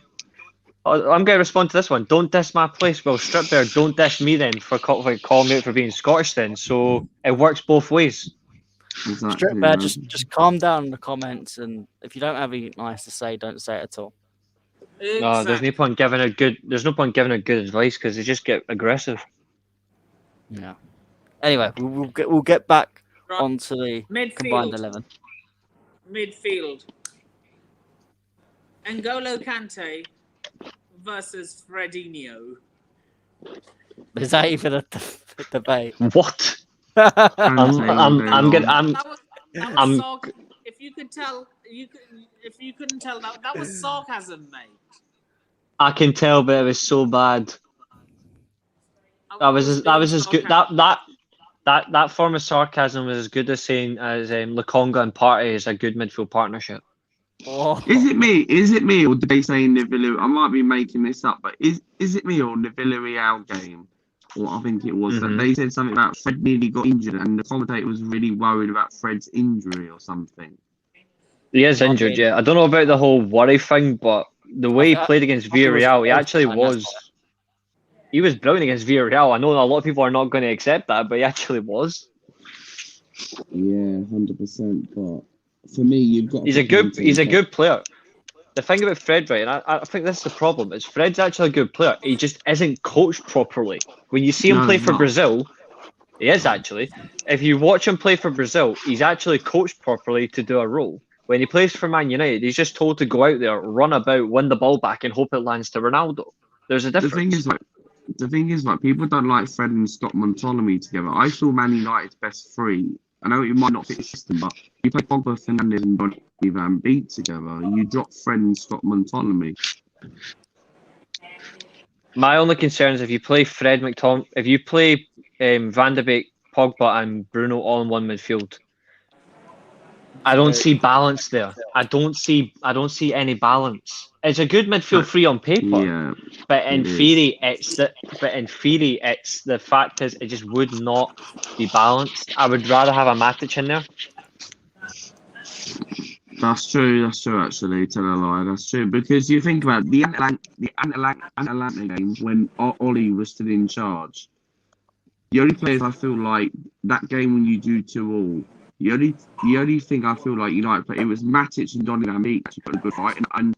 I'm going to respond to this one. Don't diss my place. Well, Strip Bear, don't diss me then for calling me out for being Scottish then. So it works both ways. Exactly, Strip Bear, man. just calm down in the comments, and if you don't have anything nice to say, don't say it at all. No, there's no point giving out good. There's no point giving out good advice because they just get aggressive. Yeah. Anyway, we'll get back Right. onto the combined 11. Midfield. N'Golo Kante versus Fredinho. Is that even a debate? What? That I'm. was if you could tell, if you couldn't tell, that was sarcasm, mate. I can tell, but it was so bad. That was as good. That form of sarcasm was as good as saying as Lukonga and Partey is a good midfield partnership. Oh. Is it me, or did they say in the Villarreal? I might be making this up, but is it me or the Villarreal game? Or I think it was that they said something about Fred nearly got injured, and the commentator was really worried about Fred's injury or something. He is injured, yeah. I don't know about the whole worry thing, but the way he played against Villarreal, he actually was. He was brilliant against Villarreal. I know a lot of people are not going to accept that, but he actually was. Yeah, 100%. But for me, you've got. He's a good player. The thing about Fred, right, and I think this is the problem, is Fred's actually a good player. He just isn't coached properly. When you see him play for Brazil, he is actually. If you watch him play for Brazil, he's actually coached properly to do a role. When he plays for Man United, he's just told to go out there, run about, win the ball back, and hope it lands to Ronaldo. There's a difference. The thing is, people don't like Fred and Scott Montolami together. I saw Man United's best three. I know it might not fit the system, but you play Pogba, Fernandes, and Donny Van Beek together. You drop Fred and Scott Montolami. My only concern is if you play Van de Beek, Pogba, and Bruno all in one midfield. I don't see balance there. I don't see any balance. It's a good midfield three on paper, but in theory, it's the fact is it just would not be balanced. I would rather have a Matic in there. That's true. Actually, tell a lie. That's true because you think about the Atalanta game when Ollie was still in charge. The only players I feel like that game when you do 2-2, The only thing I feel like United, but it was Matic and Donny Van Beek actually put a good fight. And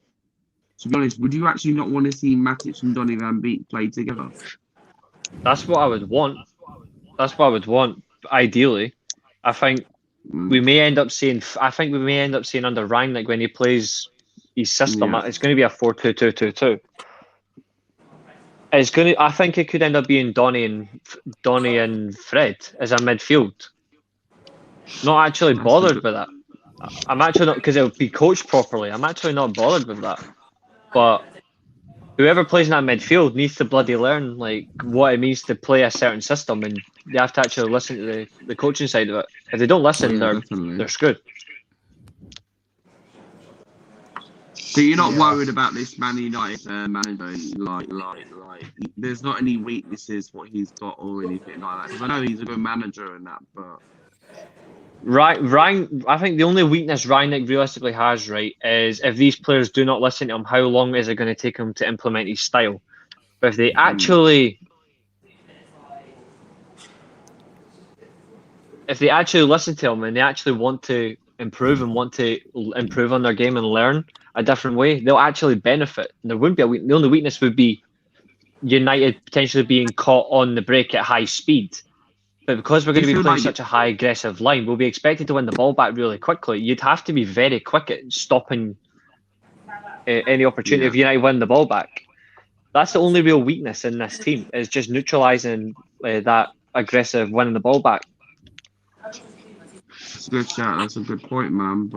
to be honest, would you actually not want to see Matic and Donny Van Beek play together? That's what I would want. That's what I would want. Ideally, I think we may end up seeing. I think we may end up seeing under Rangnick when he plays his system. Yeah. It's going to be a 4-2-2-2-2. It's going to. I think it could end up being Donny and Fred as a midfield. Not actually bothered with that. I'm actually not, because it would be coached properly. I'm actually not bothered with that. But whoever plays in that midfield needs to bloody learn like what it means to play a certain system, and they have to actually listen to the coaching side of it. If they don't listen, they're screwed. So you're not worried about this Man United manager, like there's not any weaknesses what he's got or anything like that. Because I know he's a good manager and that, but I think the only weakness Rangnick realistically has, right, is if these players do not listen to him, how long is it going to take him to implement his style? But if they actually listen to him and they actually want to improve and want to improve on their game and learn a different way, they'll actually benefit. And there wouldn't be the only weakness would be United potentially being caught on the break at high speed. But because we're going to be playing such a high aggressive line, we'll be expected to win the ball back really quickly. You'd have to be very quick at stopping any opportunity if United win the ball back. That's the only real weakness in this team, is just neutralising that aggressive winning the ball back. That's a good shout. That's a good point, man.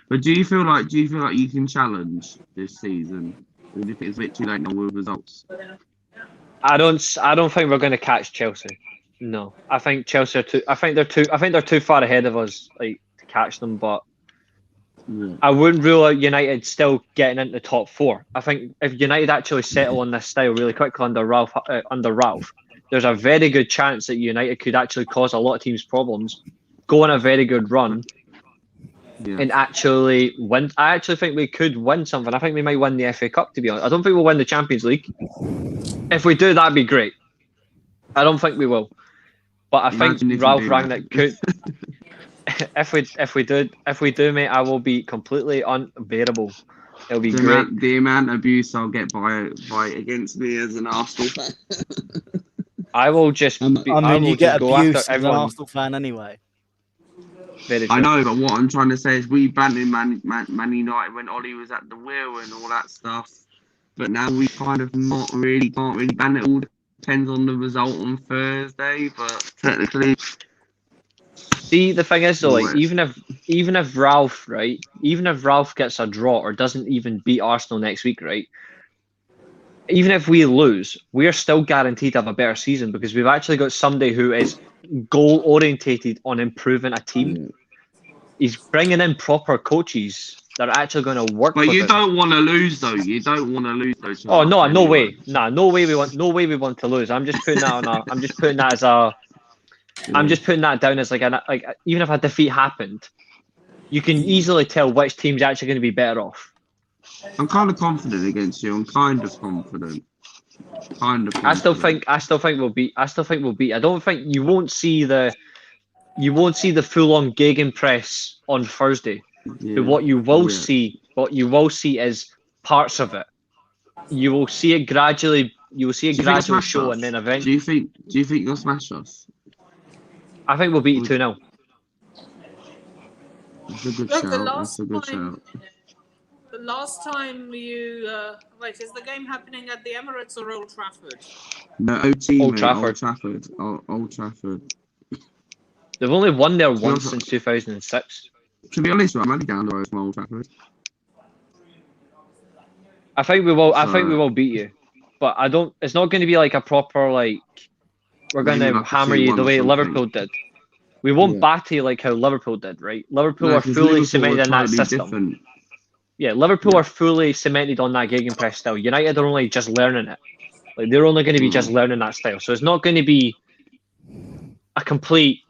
But do you feel like you can challenge this season, even if it's a bit too late now with results? I don't think we're going to catch Chelsea. No, I think Chelsea are too. I think they're too far ahead of us, like, to catch them. But I wouldn't rule out United still getting into the top 4. I think if United actually settle on this style really quickly under Ralph, there's a very good chance that United could actually cause a lot of teams problems, go on a very good run, and actually win. I actually think we could win something. I think we might win the FA Cup, to be honest. I don't think we'll win the Champions League. If we do, that'd be great. I don't think we will. But I think Ralph Rangnick could. If we do, mate, I will be completely unbearable. It'll be great. The amount of abuse I'll get by against me as an Arsenal fan. I will just. You get abuse as an Arsenal fan anyway. I know, but what I'm trying to say is we banned Man United when Ollie was at the wheel and all that stuff. But now we kind of can't really ban it all. Depends on the result on Thursday, but technically. See, the thing is though, like, even if Ralph gets a draw or doesn't even beat Arsenal next week, right? Even if we lose, we're still guaranteed to have a better season because we've actually got somebody who is goal orientated on improving a team. He's bringing in proper coaches that are actually going to work. But you don't want to lose, though. You don't want to lose, though. Oh no, no way, no way we want to lose. I'm just putting that down as like even if a defeat happened, you can easily tell which team's actually going to be better off. I'm kind of confident against you. I'm kind of confident. I still think we'll beat. I don't think you won't see the full on gegenpress on Thursday. Yeah. But what you will see is parts of it. You will see it gradually. You will see a gradual show, and then eventually. Do you think you'll smash us? I think we'll beat you 2-0. That's a good shout. That's a good shout. The last time you wait, is the game happening at the Emirates or Old Trafford? No, OT, Old Trafford. Old Trafford. They've only won there once since 2006. To be honest, I'm only down the road from Old Trafford. I think we will. I think we will beat you, but I don't. It's not going to be like a proper like. We're going to hammer you the way Liverpool did. We won't batter you like how Liverpool did, right? Liverpool are fully cemented in that system. Different. Yeah, Liverpool are fully cemented on that gegenpress style. United are only just learning it. Like they're only going to be just learning that style. So it's not going to be a complete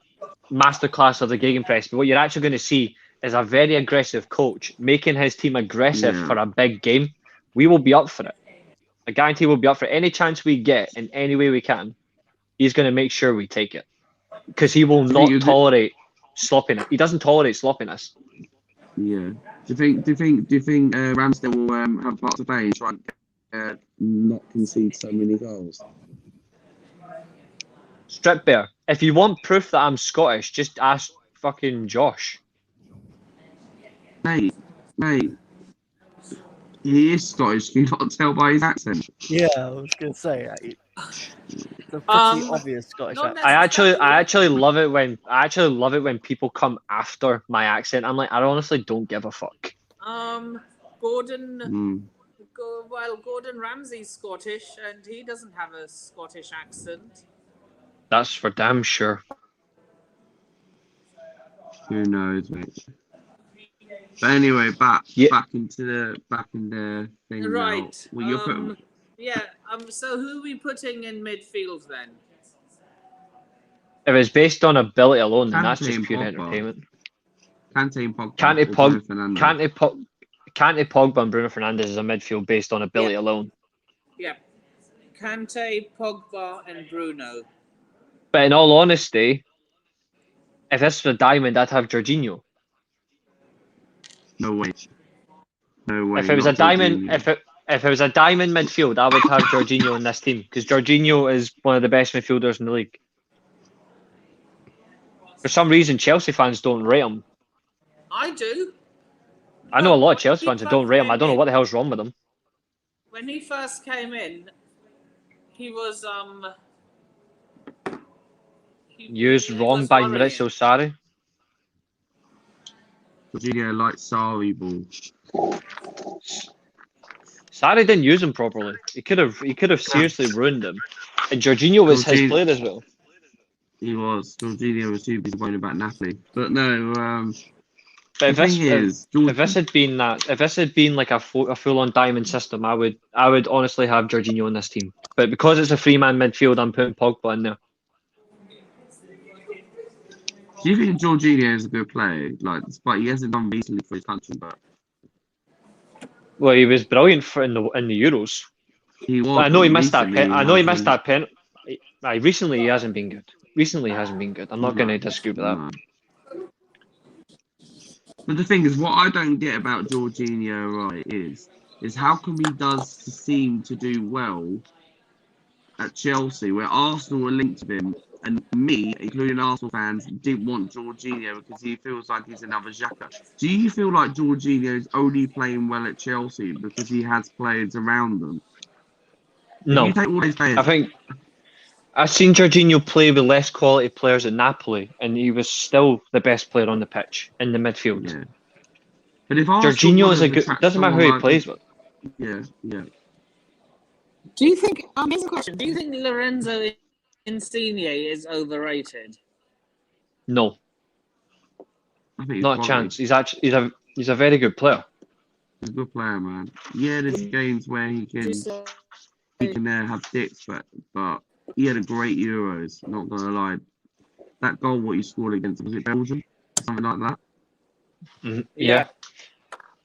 masterclass of the gegenpress. But what you're actually going to see is a very aggressive coach making his team aggressive for a big game. We will be up for it. I guarantee we'll be up for it. Any chance we get in any way we can, he's going to make sure we take it. Because he will not tolerate sloppiness. He doesn't tolerate sloppiness. Yeah. Do you think Ramsdale will have parts of play and try and not concede so many goals? Strip bear. If you want proof that I'm Scottish, just ask fucking Josh. Mate, he is Scottish. Can you not tell by his accent? Yeah, I was gonna say it's a pretty obvious Scottish accent. I actually love it when people come after my accent. I'm like, I honestly don't give a fuck. Gordon Ramsay's Scottish, and he doesn't have a Scottish accent. That's for damn sure. Who knows, mate? But anyway, back in the thing. Right. Now. Well, So who are we putting in midfield then? If it's based on ability alone, then that's just pure entertainment. Kante and Pogba. Kante, Pogba, and Bruno Fernandes is a midfield based on ability alone. Yeah. Kante, Pogba, and Bruno. But in all honesty, if this was a diamond, I'd have Jorginho. No way. If it was a diamond, if it was a diamond midfield, I would have Jorginho in this team because Jorginho is one of the best midfielders in the league. For some reason, Chelsea fans don't rate him. I do. I know a lot of Chelsea fans that don't rate him. I don't know what the hell's wrong with him. When he first came in, he was used wrong by Maurizio Sarri. Jorginho likes Sarri ball. Sarri didn't use him properly. He could have seriously ruined him. And Jorginho was his player as well. He was. Jorginho was too busy worrying about Napoli. But no, but if this had been like a full-on diamond system, I would honestly have Jorginho in this team. But because it's a three-man midfield, I'm putting Pogba in there. Do you think Jorginho is a good player? But he hasn't done recently for his country, but. Well, he was brilliant in the Euros. He was. I know he missed that pen. I know he missed that pen. Recently, he hasn't been good. I'm not going to disagree with that. But the thing is, what I don't get about Jorginho, right, is how come he does seem to do well at Chelsea, where Arsenal were linked to him, and me, including Arsenal fans, didn't want Jorginho because he feels like he's another Xhaka. Do you feel like Jorginho's only playing well at Chelsea because he has players around them? No. I think I've seen Jorginho play with less quality players at Napoli, and he was still the best player on the pitch in the midfield. Yeah. But if Jorginho is a good, doesn't matter who he plays with. Yeah. Do you think? Here's a question. Do you think Lorenzo Insigne is overrated? No. I think not a chance. He's a very good player. He's a good player, man. Yeah, there's games where he can have dips, but he had a great Euros. Not gonna lie, that goal what he scored against, was it Belgium, something like that? Yeah.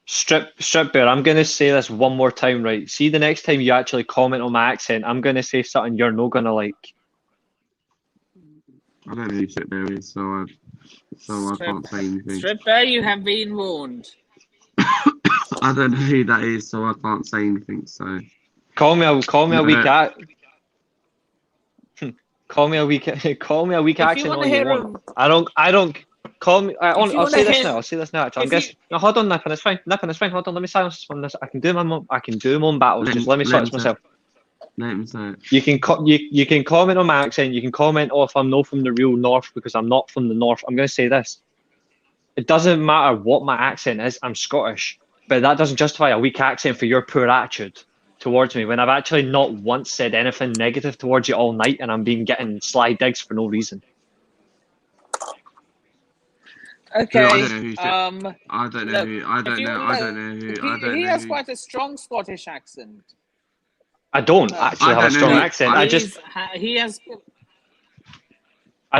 Strip bear, I'm going to say this one more time, right? See, the next time you actually comment on my accent, I'm going to say something you're not going to like. I don't know who Strip bear is, so I can't say anything. Strip bear, you have been warned. I don't know who that is, so I can't say anything. So call me a weak cat. Call me a weak accent all you want. I don't. Call me. I'll say this now. I'll say this now. Actually, I'm guessing. No, hold on, Nippon. It's fine. Hold on. Let me silence this one. I can do my own battles. Just let me silence myself. Let me say it. You can comment on my accent. You can comment, if I'm not from the real north because I'm not from the north. I'm going to say this. It doesn't matter what my accent is. I'm Scottish, but that doesn't justify a weak accent for your poor attitude towards me when I've actually not once said anything negative towards you all night, and I'm getting sly digs for no reason. Okay. I don't know who. He has quite a strong Scottish accent. I don't actually have a strong accent. I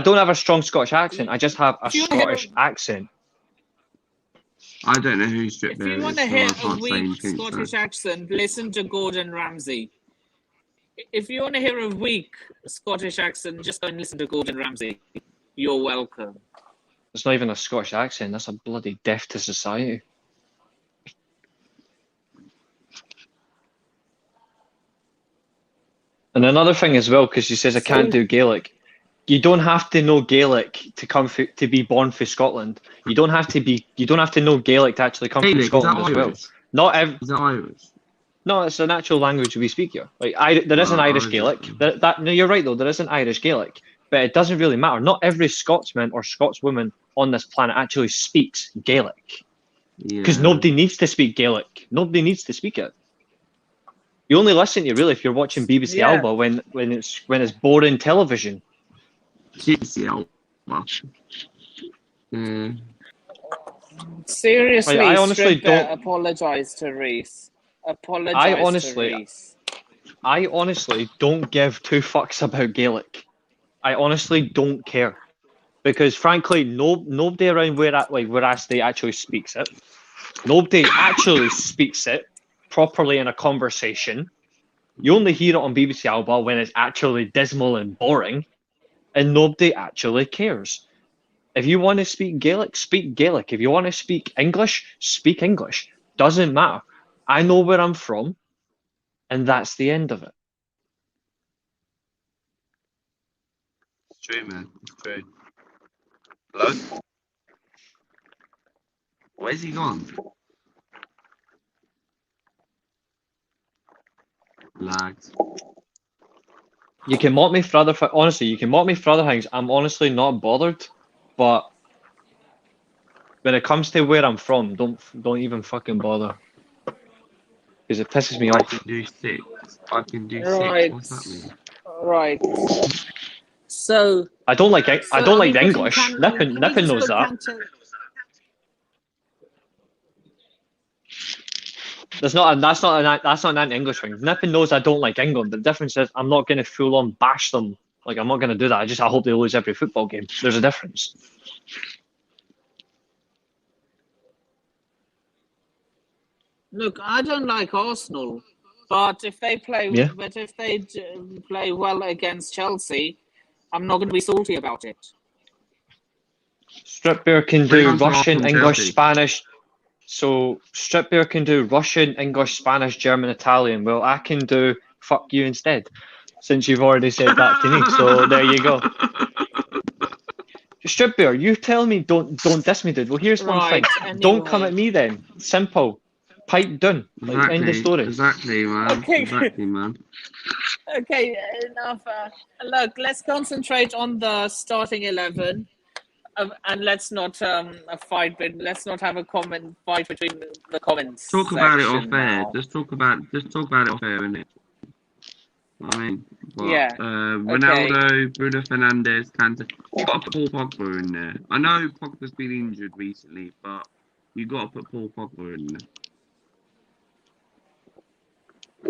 don't have a strong Scottish accent. I just have a Scottish accent. I don't know who Strip If you want to hear a weak Scottish accent, listen to Gordon Ramsay. If you want to hear a weak Scottish accent, just go and listen to Gordon Ramsay. You're welcome. It's not even a Scottish accent. That's a bloody death to society. And another thing as well, because she says I can't do Gaelic. You don't have to know Gaelic to be born for Scotland. You don't have to know Gaelic to actually come from Scotland as well. Is that Irish? No, it's an actual language we speak here. Like there is an Irish Gaelic. No, you're right though. There is an Irish Gaelic, but it doesn't really matter. Not every Scotsman or Scotswoman on this planet actually speaks Gaelic, because nobody needs to speak Gaelic. Nobody needs to speak it. You only listen to it really if you're watching BBC Alba when it's boring television. BBC Alba. Seriously, I honestly don't apologise to Reese. I honestly don't give two fucks about Gaelic. I honestly don't care, because frankly, nobody around where I stay actually speaks it. Nobody actually speaks it properly in a conversation. You only hear it on BBC Alba when it's actually dismal and boring, and nobody actually cares. If you want to speak Gaelic, speak Gaelic. If you want to speak English, speak English. Doesn't matter. I know where I'm from, and that's the end of it. It's true, man. It's true. Hello? Where's he gone? Lags. You can mock me for other honestly, you can mock me for other things. I'm honestly not bothered, but when it comes to where I'm from, don't even fucking bother, because it pisses me I off. can do 6. I can do Right. 6. What's that mean? Right. So I don't like the English. Nippon can you knows just that. That's not an English thing. Nippon knows I don't like England. The difference is I'm not going to full on bash them. Like, I'm not going to do that. I hope they lose every football game. There's a difference. Look, I don't like Arsenal, but if they play, play well against Chelsea, I'm not going to be salty about it. Strip Bear can do Russian, English, Spanish. So Strip Bear can do Russian, English, Spanish, German, Italian. Well, I can do fuck you instead, since you've already said that to me. So there you go. Strip Bear, you tell me don't diss me, dude. Well, here's one thing. Anyway. Don't come at me then. Simple. Pipe down. Like, end of story. Exactly, man. Okay. Exactly, man. Okay, enough. Look, let's concentrate on the starting 11. And let's not fight. Let's not have a fight between the comments. Talk about it off air. Just talk about it off air, innit? I mean, Ronaldo, Bruno Fernandes, Kante. You got to put Paul Pogba in there. I know Pogba's been injured recently, but you got to put Paul Pogba in there.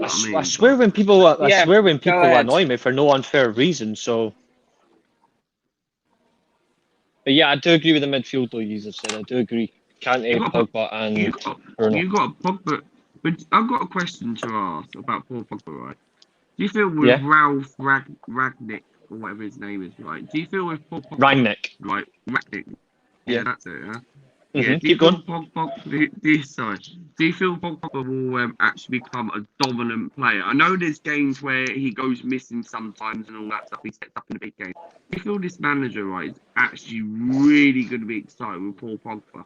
I swear when people annoy me for no unfair reason. So. But yeah, I do agree with the midfield though. You have said I do agree. Kante, Pogba, and Bruno. You got Pogba, but I've got a question to ask about Paul Pogba, right? Do you feel with Ralph Ragnick or whatever his name is, right? Do you feel with Paul Pogba, Ragnick? Right, Ragnick. Yeah, that's it. Yeah. Mm-hmm. Keep going. Do you feel Pogba will actually become a dominant player? I know there's games where he goes missing sometimes and all that stuff. He steps up in a big game. Do you feel this manager, right, is actually really going to be excited with Paul Pogba?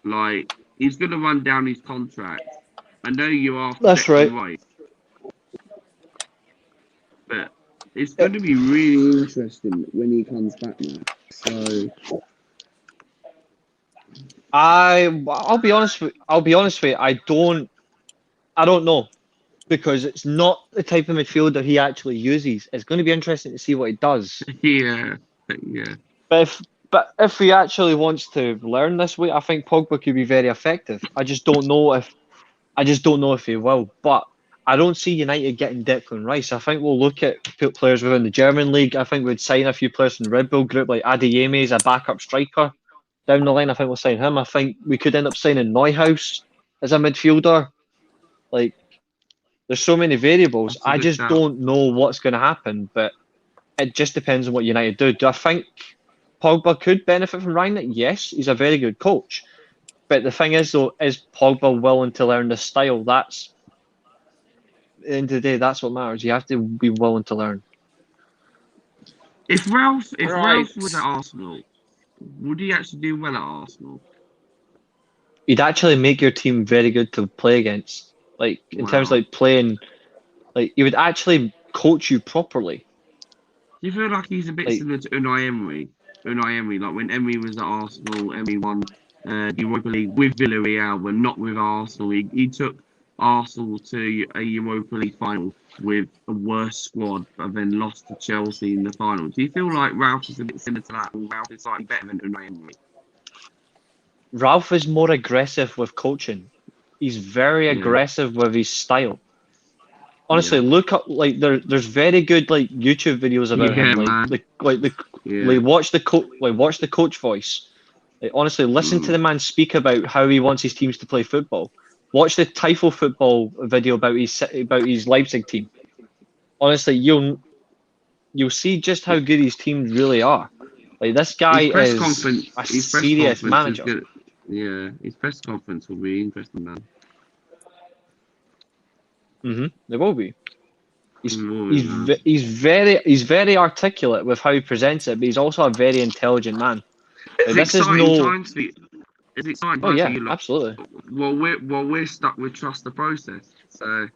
Like, he's going to run down his contract. I know you are. That's right. But it's going to be really interesting when he comes back now. So. I'll be honest with you. I don't know, because it's not the type of midfielder he actually uses. It's going to be interesting to see what he does. Yeah. But if he actually wants to learn this way, I think Pogba could be very effective. I just don't know if he will. But I don't see United getting Declan Rice. I think we'll look at players within the German league. I think we'd sign a few players from the Red Bull group, like Adeyemi as a backup striker. Down the line, I think we'll sign him. I think we could end up signing Neuhaus as a midfielder. Like, there's so many variables. I just don't know what's going to happen, but it just depends on what United do. Do I think Pogba could benefit from Rangnick. Yes, he's a very good coach. But the thing is, though, is Pogba willing to learn the style? That's, at the end of the day, that's what matters. You have to be willing to learn. If Ralph Right. was at Arsenal, would he actually do well at Arsenal? He'd actually make your team very good to play against. Like, in terms of Wow. like playing, like, he would actually coach you properly. Do you feel like he's a bit Like, similar to Unai Emery? Unai Emery, like when Emery was at Arsenal, Emery won the Europa League with Villarreal, but not with Arsenal. He took Arsenal to a Europa League final with a worse squad, but then lost to Chelsea in the final. Do you feel like Ralph is a bit similar to that, or Ralph is slightly better than Unai Emery? Ralph is more aggressive with coaching. He's very aggressive with his style. Honestly, look up like there's very good like YouTube videos about him. Watch the coach voice. Like, honestly, listen to the man speak about how he wants his teams to play football. Watch the Tifo football video about his Leipzig team. Honestly, you'll see just how good his teams really are. Like, this guy is a serious manager. Yeah, his press conference will be interesting, man. There will be. He's very articulate with how he presents it, but he's also a very intelligent man. Is it exciting times for you? Oh yeah, absolutely. Well, we're stuck with trust the process, so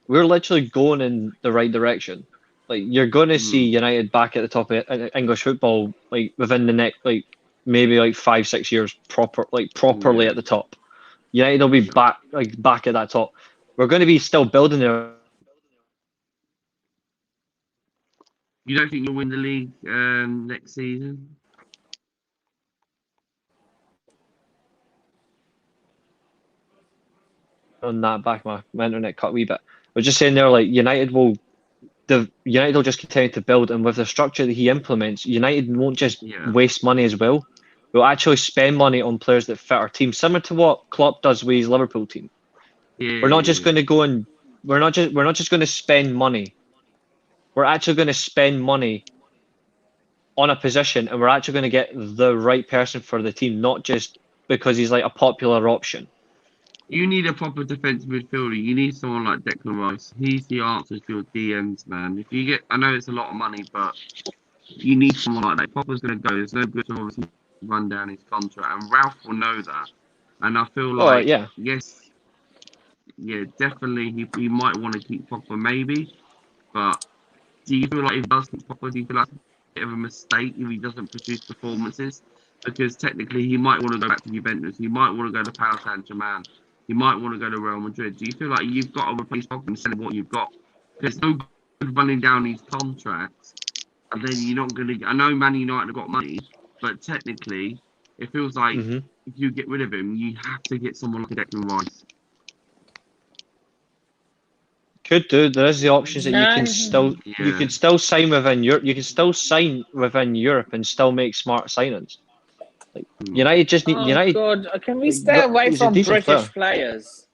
we're literally going in the right direction. Like, you're going to see United back at the top of English football, like within the next maybe 5-6 years, properly at the top. United will be back at that top. We're going to be still building there. You don't think you'll win the league next season? On that back, my internet cut a wee bit. I was just saying there, like, United will just continue to build, and with the structure that he implements, United won't just waste money as well. We'll actually spend money on players that fit our team, similar to what Klopp does with his Liverpool team. We're not just going to go and we're not just going to spend money. We're actually going to spend money on a position, and we're actually going to get the right person for the team, not just because he's like a popular option. You need a proper defensive midfielder. You need someone like Declan Rice. He's the answer to your DMs, man. If you get, I know it's a lot of money, but you need someone like that. Popper's going to go. There's no good to obviously run down his contract, and Ralph will know that. And I feel like, definitely he might want to keep Popper, maybe. But do you feel like if he does keep Popper, do you feel like it's a bit of a mistake if he doesn't produce performances? Because technically he might want to go back to Juventus. He might want to go to Paris Saint-Germain. You might want to go to Real Madrid. Do you feel like you've got to replace Pogba and sell what you've got? There's no good running down these contracts, and then you're not going to. I know Man United have got money, but technically, it feels like if you get rid of him, you have to get someone like Declan Rice. Could do. There is the options that you can still sign within Europe. You can still sign within Europe and still make smart signings. Like, United just need God, can we stay away from British players?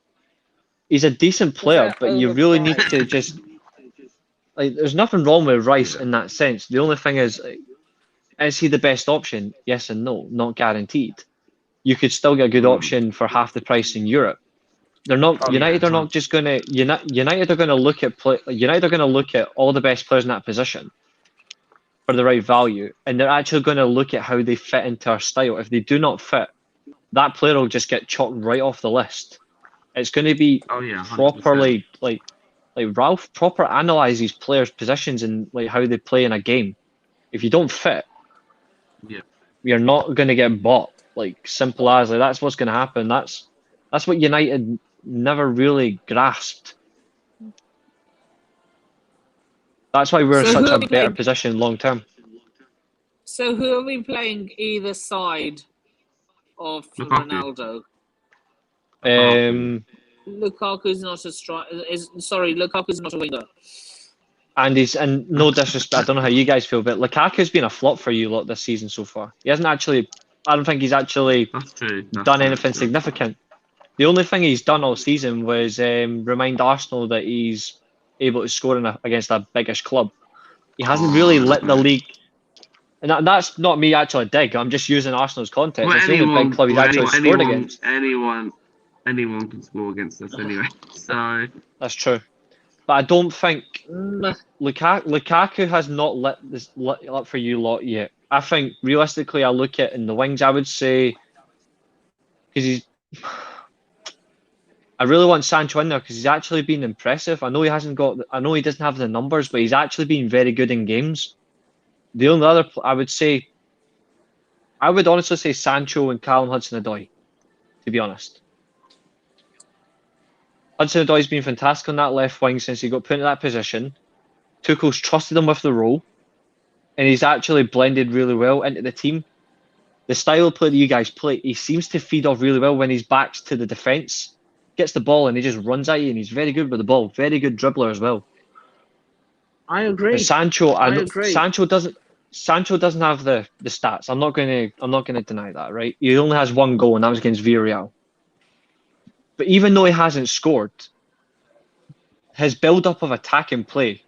He's a decent player, but you really need to just there's nothing wrong with Rice in that sense. The only thing is he the best option? Yes and no, not guaranteed. You could still get a good option for half the price in Europe. They're not United are not just going to United are going to look at United are going to look at all the best players in that position for the right value, and they're actually going to look at how they fit into our style. If they do not fit, that player will just get chalked right off the list. It's going to be properly like Ralph proper analyzes players' positions and like how they play in a game. If you don't fit, you're not going to get bought. Like, simple as that's what's going to happen. That's what United never really grasped. That's why we're in such a better position long term. So who are we playing either side of Ronaldo? Lukaku's not a Lukaku's not a winger. And no disrespect, I don't know how you guys feel, but Lukaku's been a flop for you lot this season so far. He hasn't actually. I don't think he's actually done anything significant. The only thing he's done all season was remind Arsenal that he's able to score against a biggish club. He hasn't really lit the league. And that's not me actually dig. I'm just using Arsenal's context. Well, It's the only big club he's actually scored against. Anyone can score against us anyway. So That's true. But I don't think Mm, Lukaku has not lit up for you lot yet. I think realistically, I look at in the wings. I would say because he's. I really want Sancho in there because he's actually been impressive. I know he hasn't got. I know he doesn't have the numbers, but he's actually been very good in games. The only other I would say, I would honestly say Sancho and Callum Hudson-Odoi. To be honest, Hudson-Odoi's been fantastic on that left wing since he got put in that position. Tuchel's trusted him with the role, and he's actually blended really well into the team. The style of play that you guys play, he seems to feed off really well when he's backs to the defence. Gets the ball and he just runs at you, and he's very good with the ball. Very good dribbler as well. I agree. But Sancho, I agree. Sancho doesn't have the stats. I'm not gonna deny that, right? He only has one goal, and that was against Villarreal. But even though he hasn't scored, his build-up of attacking play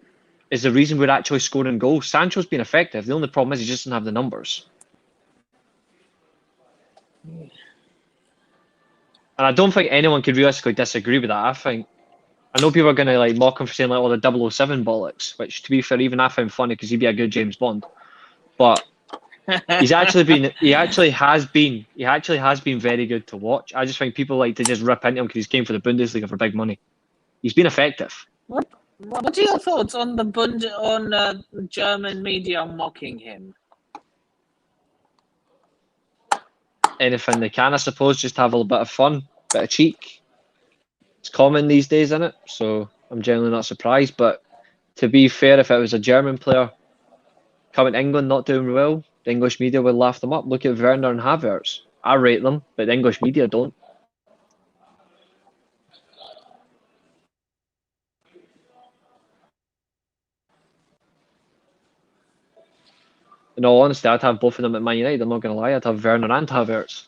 is the reason we're actually scoring goals. Sancho's been effective. The only problem is he just doesn't have the numbers. And I don't think anyone could realistically disagree with that. I know people are going to like mock him for saying like all the 007 bollocks, which to be fair, even I found funny because he'd be a good James Bond. But he actually has been very good to watch. I just think people like to just rip into him because he's came for the Bundesliga for big money. He's been effective. What are your thoughts on the German media mocking him? Anything they can, I suppose, just have a little bit of fun, bit of cheek. It's common these days, isn't it? So I'm generally not surprised. But to be fair, if it was a German player coming to England not doing well, the English media would laugh them up. Look at Werner and Havertz. I rate them, but the English media don't. In all honesty, I'd have both of them at Man United. I'm not going to lie. I'd have Werner and Havertz.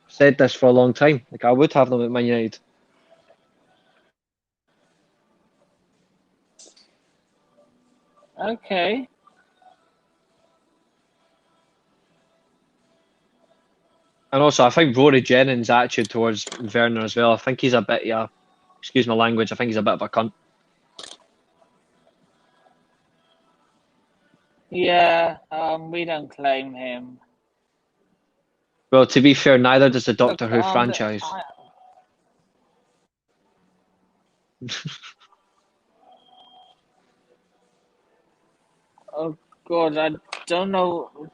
Said this for a long time. Like I would have them at Man United. Okay. And also, I think Rory Jennings' attitude towards Werner as well. I think he's a bit, excuse my language, I think he's a bit of a cunt. Yeah, we don't claim him. Well, to be fair, neither does the Doctor Look, Who franchise. Oh God, I don't know.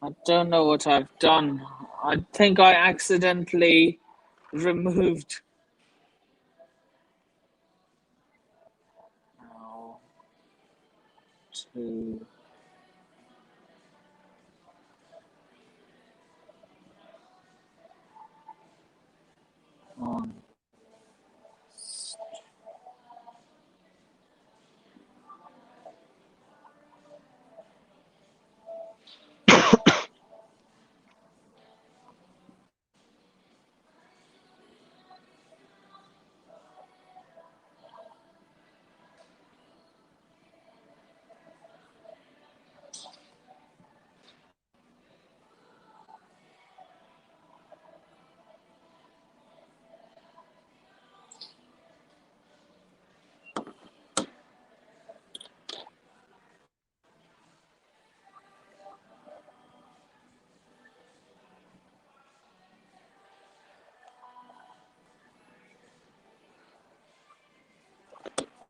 I don't know what I've done. I think I accidentally removed. Oh, two. One.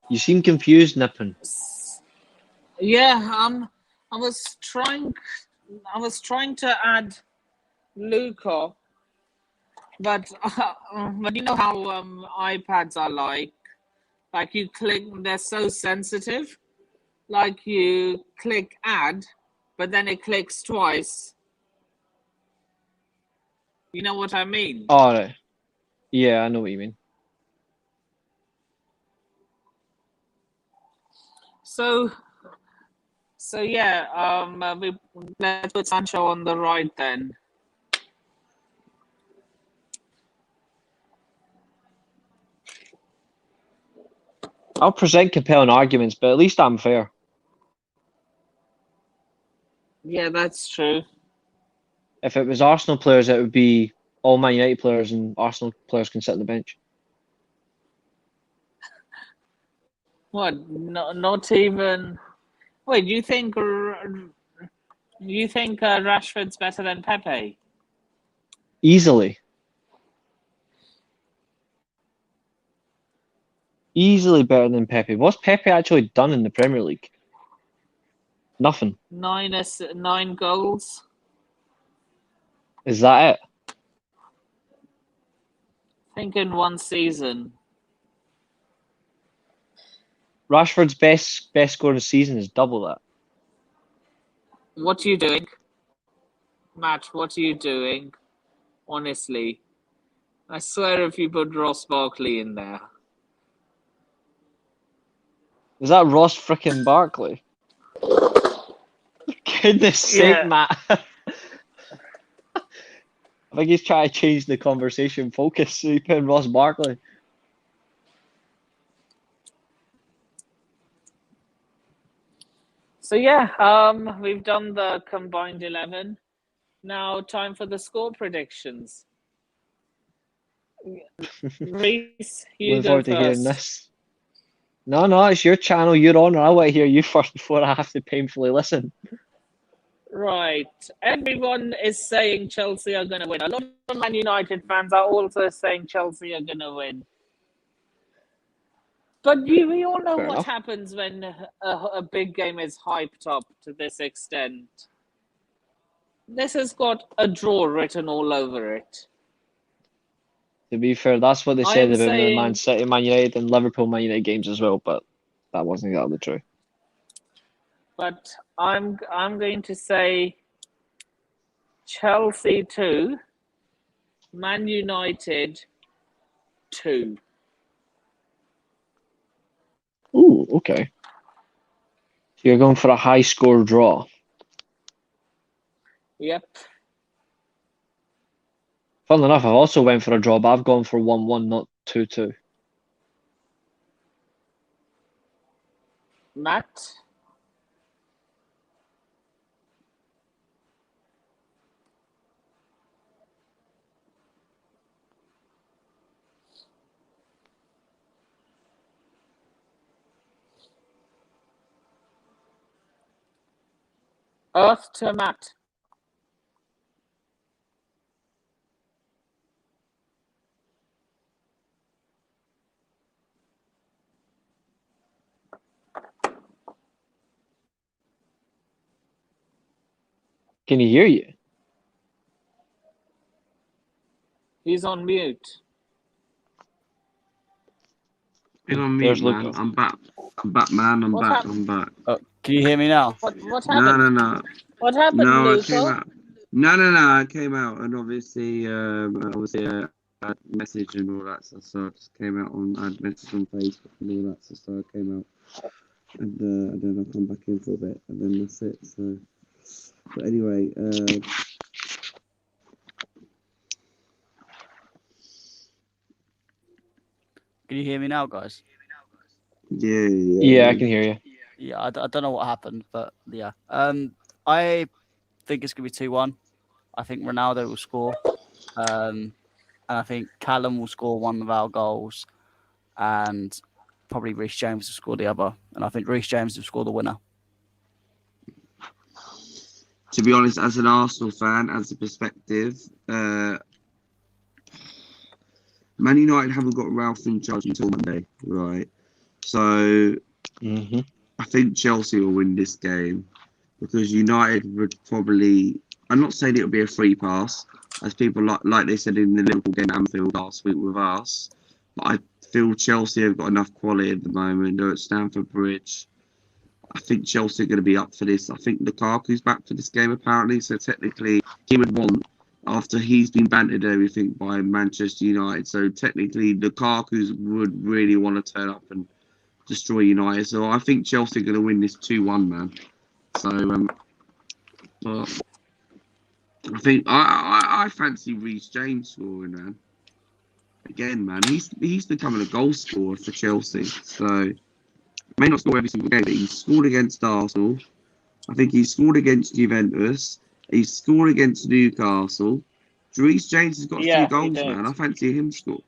You seem confused, Nippon. Yeah, I was trying to add Luca, but you know how iPads are like you click, they're so sensitive. Like you click add, but then it clicks twice. You know what I mean? All right. Yeah, I know what you mean. So yeah, let's put Sancho on the right then. I'll present compelling arguments, but at least I'm fair. Yeah, that's true. If it was Arsenal players, it would be all Man United players, and Arsenal players can sit on the bench. What? Not even. Wait, you think Rashford's better than Pepe? Easily. Easily better than Pepe. What's Pepe actually done in the Premier League? Nothing. 9 goals. Is that it? I think in one season. Rashford's best score in the season is double that. What are you doing? Matt, what are you doing? Honestly. I swear if you put Ross Barkley in there. Is that Ross frickin' Barkley? Goodness sake, Matt. I think he's trying to change the conversation focus. So he put in Ross Barkley. So yeah, we've done the combined 11. Now time for the score predictions. Reese, you Looking go forward to hearing first. this. No, it's your channel. You're on. I want to hear you first before I have to painfully listen. Right. Everyone is saying Chelsea are going to win. A lot of Man United fans are also saying Chelsea are going to win. But we all know Fair what enough. happens when a big game is hyped up to this extent. This has got a draw written all over it. To be fair, that's what they I said am about the saying- Man City, Man United, and Liverpool, Man United games as well, but that wasn't exactly true. But I'm going to say Chelsea 2, Man United 2. Ooh, okay. So you're going for a high score draw. Yep. Funnily enough, I've also went for a draw, but I've gone for 1-1, not 2-2. Matt? Earth to Matt. Can you hear you? He's on mute. Been on There's mute, man. Luca. I'm back. I'm back, man. I'm What back. happened? I'm back. Oh, can you hear me now? What No, happened? no, no. What happened, No, I Luca? came out. No. I came out, and obviously, I had message and all that stuff. So I just came out on. I had message on Facebook and all that stuff. So I came out, and then I come back in for a bit, and then that's it. So, but anyway, Can you hear me now, guys? Yeah, I can hear you. Yeah, I don't know what happened, but yeah. I think it's going to be 2-1. I think Ronaldo will score. And I think Callum will score one of our goals. And probably Reece James will score the other. And I think Reece James will score the winner. to be honest, as an Arsenal fan, as a perspective, Man United haven't got Ralph in charge until Monday, right? So I think Chelsea will win this game because United would probably. I'm not saying it'll be a free pass, as people like they said in the Liverpool game at Anfield last week with us. But I feel Chelsea have got enough quality at the moment. They're at Stamford Bridge. I think Chelsea are going to be up for this. I think Lukaku's back for this game apparently, so technically he would want, after he's been bantered and everything by Manchester United. So technically Lukaku would really want to turn up and destroy United. So I think Chelsea are going to win this 2-1, man. So but I think I fancy Reece James scoring, man. Again, man, he's becoming a goal scorer for Chelsea. So May not score every single game, but he scored against Arsenal. I think he scored against Juventus. He scored against Newcastle. Reece James has got a few goals, man. I fancy him score.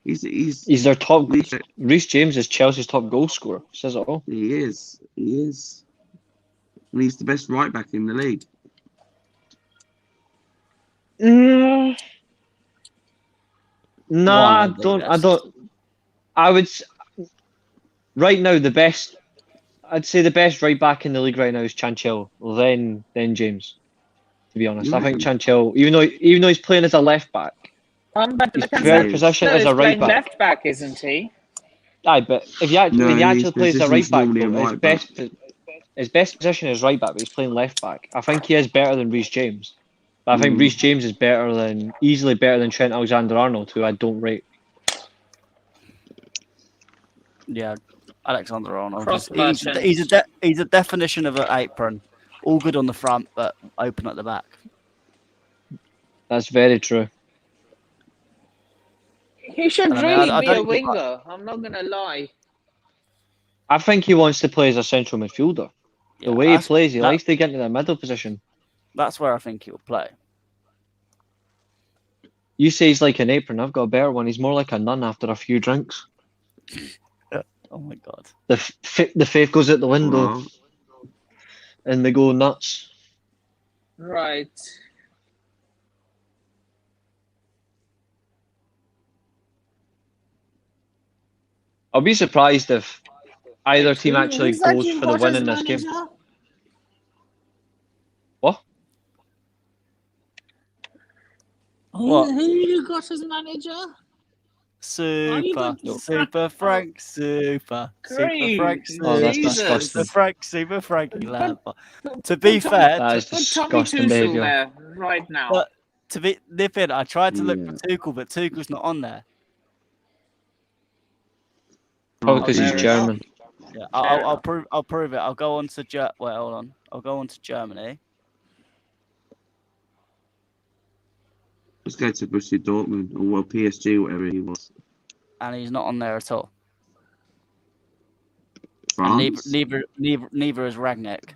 He's their top. Reece James is Chelsea's top goal scorer. Says it all. He is. And he's the best right back in the league. No, I don't. I would. Right now, I'd say the best right back in the league right now is Chanchel, then James. To be honest, I think Chanchel, even though he's playing as a left back, his preferred position is a right back. Left back, isn't he? Aye, but when he actually plays a right back, though, his best position is right back, but he's playing left back. I think he is better than Reece James. But I think Reece James is easily better than Trent Alexander-Arnold, who I don't rate. Yeah, Alexander-Arnold. Cross-merchant. He's a definition of an apron. All good on the front, but open at the back. That's very true. He should really be a winger. I'm not going to lie. I think he wants to play as a central midfielder. Yeah, the way he plays, he likes to get into the middle position. That's where I think he'll play. You say he's like an apron. I've got a better one. He's more like a nun after a few drinks. Oh my god. The faith goes out the window, and they go nuts. Right. I'll be surprised if either team actually goes for the win in this game. What? Who you got as manager? Super Frank, Super Frank, oh, that's disgusting. Super Frankie Lampard. To be fair, that is disgusting behaviour. There right now. But to be nipping, I tried to look for Tuchel, but Tuchel's not on there. Probably because he's German. Yeah, I'll prove it. I'll go on to hold on. I'll go on to Germany. Let's go to Borussia Dortmund or PSG, whatever he was. And he's not on there at all. France? Neither is Rangnick.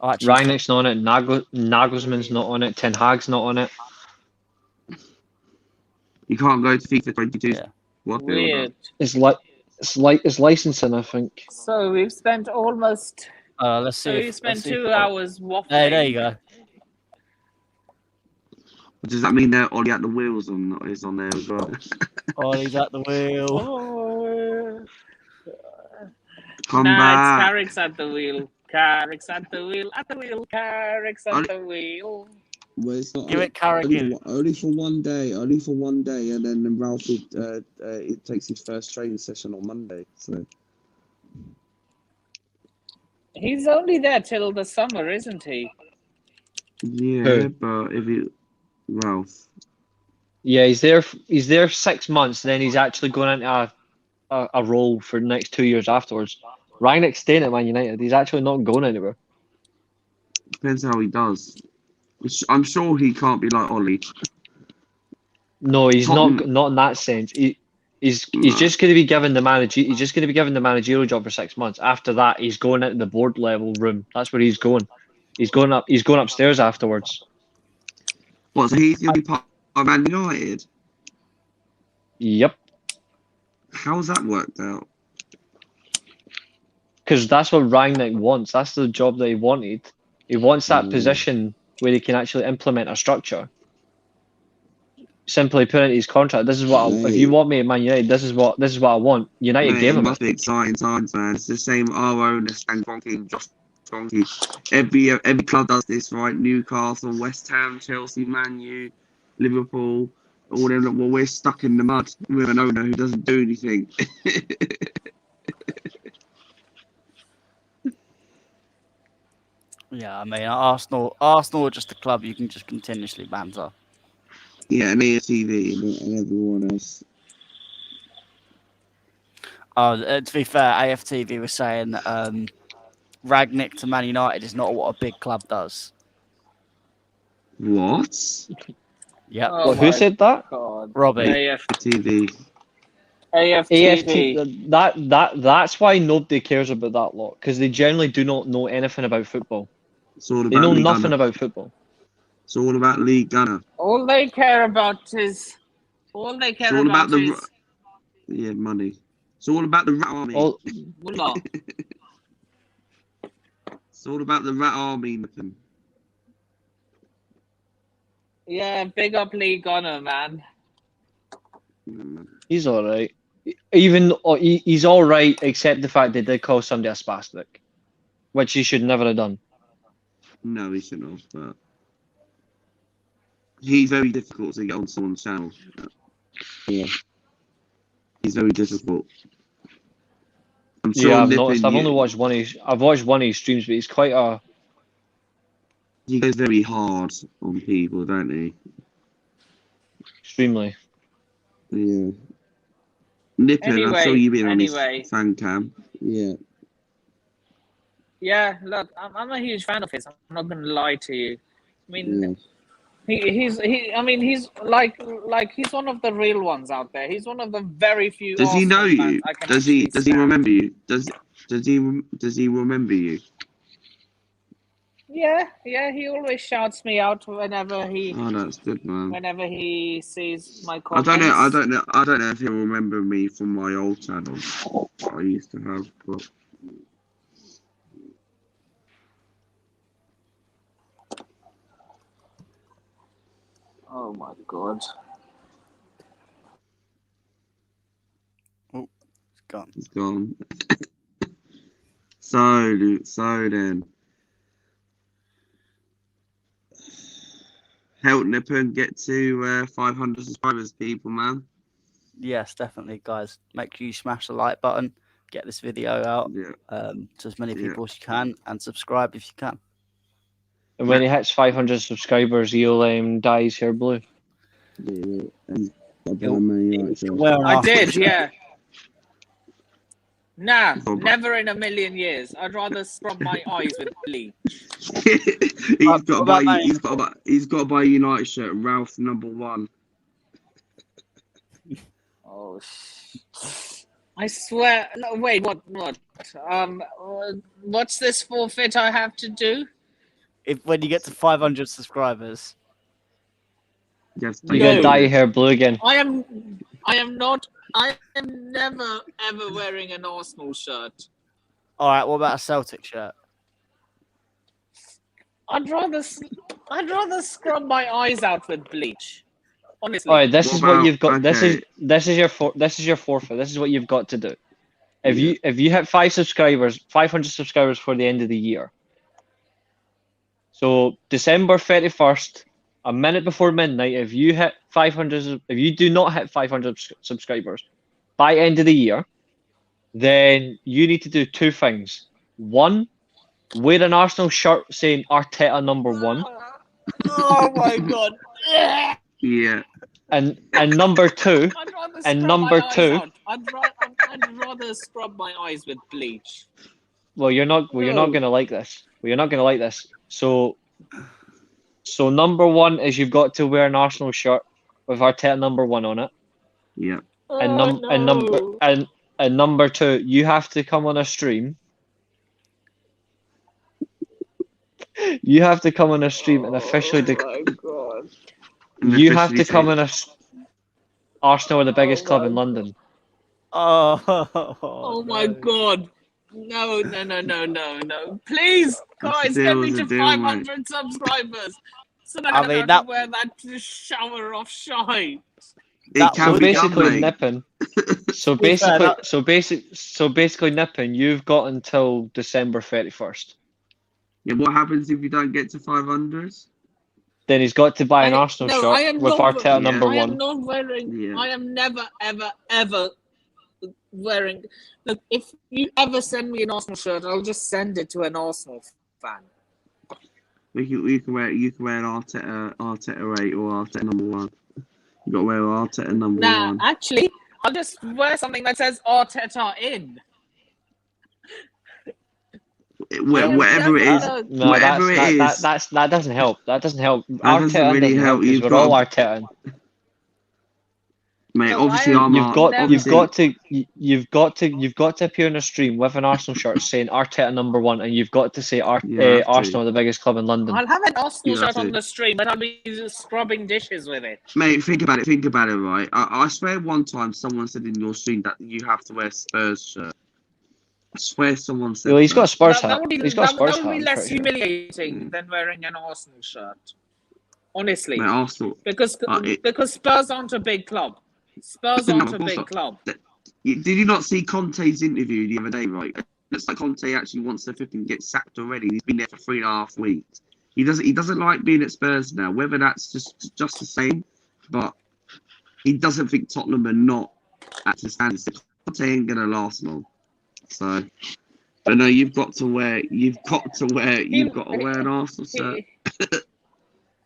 Oh, actually, Rangnick's not on it. Nagelsmann's not on it. Ten Hag's not on it. You can't go to FIFA 22. Yeah. What? Weird. It's licensing, I think. So we've spent almost. Let's see. So we spent 2 hours waffling. Hey, there you go. Does that mean that Ollie at the wheels is on there as well? Ollie's at the wheel. Oh. Come It's back. Carrick's at the wheel. Carrick's at the wheel. At the wheel. Carrick's at the wheel. Well, it's not Give it Carrick in. only for one day, and then Ralph it takes his first training session on Monday. So He's only there till the summer, isn't he? Yeah, Who? but if you Ralph. Yeah, he's there 6 months, then he's actually going into a role for the next 2 years afterwards. Rangnick's staying at Man United. He's actually not going anywhere. Depends how he does. I'm sure he can't be like Ollie. No, he's not in that sense. He's just going to be given the managerial job for 6 months. After that, he's going into the board level room. That's where he's going. He's going upstairs afterwards. What? So he's going to be part of Man United? Yep. How's that worked out? Because that's what Rangnick wants. That's the job that he wanted. He wants that position where he can actually implement a structure. Simply put into his contract. This is what if you want me at Man United, this is what I want. United gave him. It must be exciting times, man. It's the same. Our owner, Stan Kroenke, Josh Kroenke. Every club does this, right? Newcastle, West Ham, Chelsea, Man U, Liverpool, all them. Well, we're stuck in the mud with an owner who doesn't do anything. Yeah, I mean, Arsenal are just a club you can just continuously banter. yeah, and AFTV and everyone else. Oh, to be fair, AFTV was saying Rangnick to Man United is not what a big club does. What? Yep. Oh Who said that? God. Robbie. AF. TV. AFTV. That's why nobody cares about that lot, because they generally do not know anything about football. It's all They about know League nothing Gunner. about football. It's all about League Gunner. All they care about is. It's all about yeah, money. It's all about the Rat Army. Mullah. It's all about the Rat Army, Nathan. Yeah, big up Lee Gunner, man. He's all right. He's all right, except the fact they did call somebody a spastic, which he should never have done. No, he shouldn't have. But he's very difficult to get on someone's channel. Yeah, he's very difficult. I'm sure I've noticed. I've only watched one of his streams, but he's quite a. He goes very hard on people, don't he? Extremely. Yeah. Nippin, I saw you being on his fan cam. Yeah. Yeah, look, I'm a huge fan of his. I'm not going to lie to you. I mean, he's like he's one of the real ones out there. He's one of the very few. Does he know you? Does he remember you? Does he remember you? Yeah, he always shouts me out whenever he. Oh, that's good, man. Whenever he sees my comments. I don't know if he'll remember me from my old channel that I used to have, but. Oh my god. Oh, it's gone. It's gone. So then. Help Nippon get to 500 subscribers, people, man. Yes, definitely, guys. Make sure you smash the like button, get this video out to as many people as you can, and subscribe if you can. And when he hits 500 subscribers, he'll dye his hair blue. Yeah, I did, yeah. Nah, never in a million years. I'd rather scrub my eyes with bleach. He's got to buy a United shirt, Ralph #1. Oh, I swear. No, wait, what? What's this forfeit I have to do? When you get to 500 subscribers, Yes, you gotta dye your hair blue again. I am never ever wearing an Arsenal shirt. All right, what about a Celtic shirt? I'd rather scrub my eyes out with bleach. Honestly. All right, this is what you've got. Okay. This is your forfeit. This is what you've got to do. If you hit 500 subscribers for the end of the year. So December 31st, a minute before midnight, if you do not hit 500 subscribers by end of the year, then you need to do two things. One, wear an Arsenal shirt saying Arteta #1. Oh my god. Yeah. And number two, I'd rather scrub my eyes with bleach. Well, you're not gonna like this. So number one is you've got to wear an Arsenal shirt with Arteta #1 on it. Yeah. And number two, you have to come on a stream. You have to come on a stream and officially my God. You have to come on a Arsenal are the biggest club in London. Oh my God. No. Please, guys, get me to 500 subscribers. So that I don't have to wear that shower of shite. So basically, Nippon. So basically, Nippon. You've got until December 31st. Yeah. What happens if you don't get to 500? Then he's got to buy an Arsenal shirt with Arteta #1. I am not wearing. Yeah. I am never, ever wearing. Look, if you ever send me an Arsenal shirt, I'll just send it to an Arsenal fan. You can wear an Arteta 8 or Arteta #1. You got to wear Arteta #1. Nah, actually, I'll just wear something that says Arteta in. Whatever it is, that doesn't help. That doesn't help. That doesn't really help. We're all Arteta. Mate, No, obviously I am- I'm You've got to appear in a stream with an Arsenal shirt saying Arteta number 1, and you've got to say You have to. Arsenal are the biggest club in London. I'll have an Arsenal You have shirt on to. the stream, but I'll be scrubbing dishes with it. Mate, think about it, right? I swear one time someone said in your stream that you have to wear Spurs shirt. I swear someone said Well, he's got a that. Spurs That hat. would be, He's got a that Spurs would hat. be I'm less pretty sure. humiliating than wearing an Arsenal shirt. Honestly. Mate, Arsenal. Because Spurs aren't a big club. Spurs No, aren't of a course big not. club. Did you not see Conte's interview the other day, right? It's like Conte actually wants to flipping get sacked already. He's been there for 3.5 weeks. He doesn't like being at Spurs now. Whether that's just the same, but he doesn't think Tottenham are not at the standard. Conte ain't gonna last long. So, but no, you've got to wear an Arsenal shirt.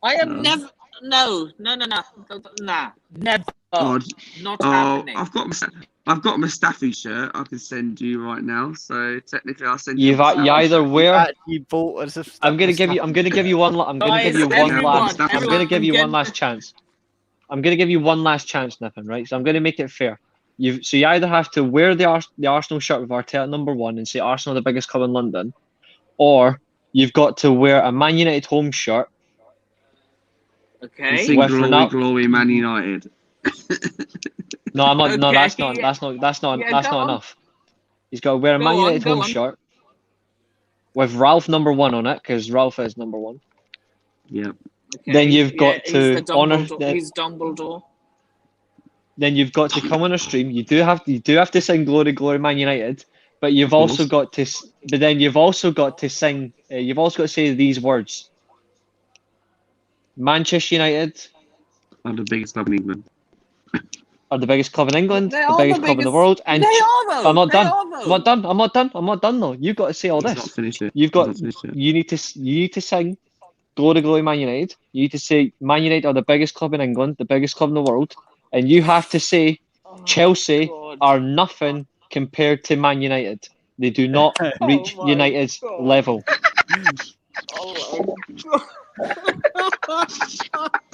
I am never. No. Never. God. Not happening. I've got my Staffy shirt. I can send you right now. So technically, I'll send you. You either wear. You bought us a I'm gonna give you one. I'm gonna give you one last. everyone, I'm gonna give you I'm one last chance. I'm gonna give you one last chance, Nippon. Right? So I'm gonna make it fair. You either have to wear the Arsenal shirt with Arteta number 1 and say Arsenal are the biggest club in London, or you've got to wear a Man United home shirt. Okay. Sing With glory, Man United. No, I'm not. No, Okay. that's not enough. He's got to wear a Man United home shirt with Ralph number 1 on it, because Ralph is number 1. Yep. Okay. Then you've got he's to the honour. He's Dumbledore. Then you've got to come on a stream. You do have to sing "Glory, Glory, Man United," but you've also got to. But then you've also got to sing. You've also got to say these words: Manchester United I'm the biggest club in England. are the biggest club in England, They the are biggest the club in the biggest- world, and They are though. I'm not They done. are, though. I'm not done though. You've got to say all Let's this. not finish it. You've got. Let's not finish it. You need to sing "Glory, Glory, Man United." You need to say Man United are the biggest club in England, the biggest club in the world, and you have to say Chelsea God. are nothing compared to Man United. They do not reach my United's God. level.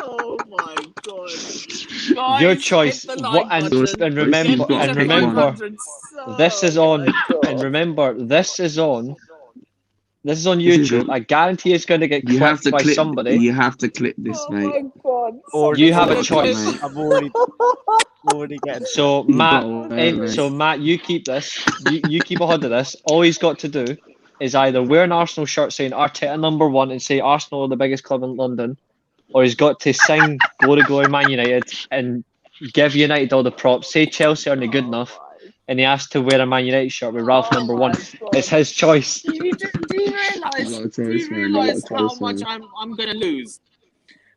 Oh my God. Guys, Your choice. hit the What, like and, button. and remember, You've got to and pick remember, one. 500 this is on. subs. And remember, this is on. This is on This is YouTube. on- I guarantee it's going to get You have clipped to by clip. somebody. You have to clip this, Oh mate. my God. Or You have a Somebody's gonna choice. clip- I'm already getting. So You've Matt, got to wear it, mate. so Matt, you keep this. You keep a hold of this. All he's got to do is either wear an Arsenal shirt saying Arteta number 1 and say Arsenal are the biggest club in London, or he's got to sing "Glory, Glory, Man United" and give United all the props. Say Chelsea aren't good enough, and he has to wear a Man United shirt with Ralph number 1. It's his choice. Do you realise how much I'm gonna lose?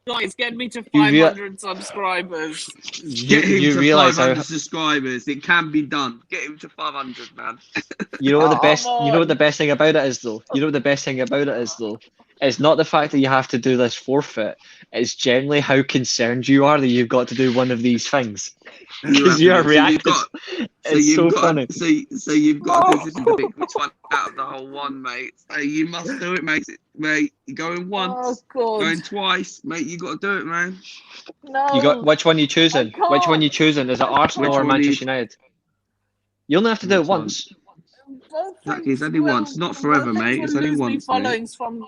Guys, get me to 500 subscribers. Get him You to realise 500 how subscribers. It can be done. Get him to 500, man. you know what the best Come you know what the on. best thing about it is though. You know what the best thing about it is though. It's not the fact that you have to do this forfeit. It's generally how concerned you are that you've got to do one of these things. Because you are reacting. It's so funny. So you've got to pick which one out of the whole one, mate. So you must do it, mate. Mate, you're going Oh once, God. going twice, mate. You got to do it, man. No. You got which one you choosing? I Which one can't. you choosing? Is it Arsenal Which or one Manchester United? You only have to do it Which one? once. Both Exactly, it's things only will- once, not forever, both things mate. will It's only lose me once, mate. followings from.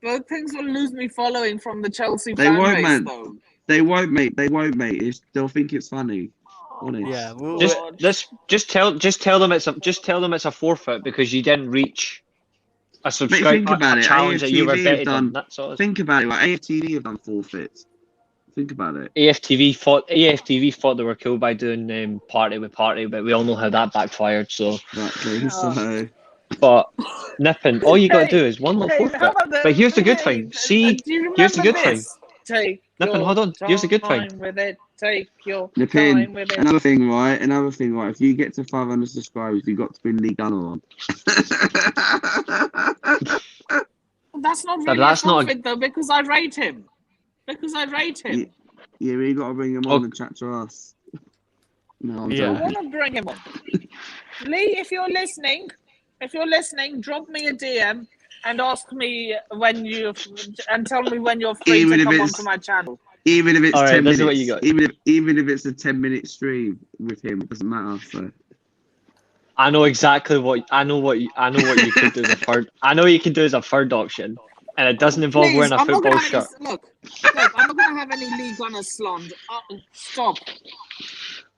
Both things will lose me following from the Chelsea They fan won't, base, man. though. They won't, mate. They'll think it's funny. Honest. Yeah, Just tell them it's a forfeit because you didn't reach a subscribe think about a it. challenge that you were AFTV have betted done- on. That's all. Think about it. Like AFTV have done forfeits. Think about it. AFTV thought they were cool by doing party with party, but we all know how that backfired. So, Exactly. So but Nippon, all you got to do is one little Hey, forfeit. how about the- But here's the good hey, thing. See, do you here's the remember good thing. this? Take Nippon, your hold on. Here's the good thing. time with it. Take your the time pin. with it. Another thing, right? If you get to 500 subscribers, you got to bring Lee Gunner on. That's not But really that's a not a- forfeit, though, because I rate him. Yeah, we got to bring him on and chat to us. No, I'm Yeah. I joking. want to bring him on. Lee, if you're listening, drop me a DM and ask me and tell me when you're free Even to if come it's- onto my channel. Even if it's All right, 10 this is minutes, what you got. even if it's a 10-minute stream with him, it doesn't matter. So I know exactly what I know. What you could do as a third. I know you can do as a third option, and it doesn't involve Please, wearing a I'm not football gonna have shirt. any, look, I'm not gonna have any league on a slander. Stop.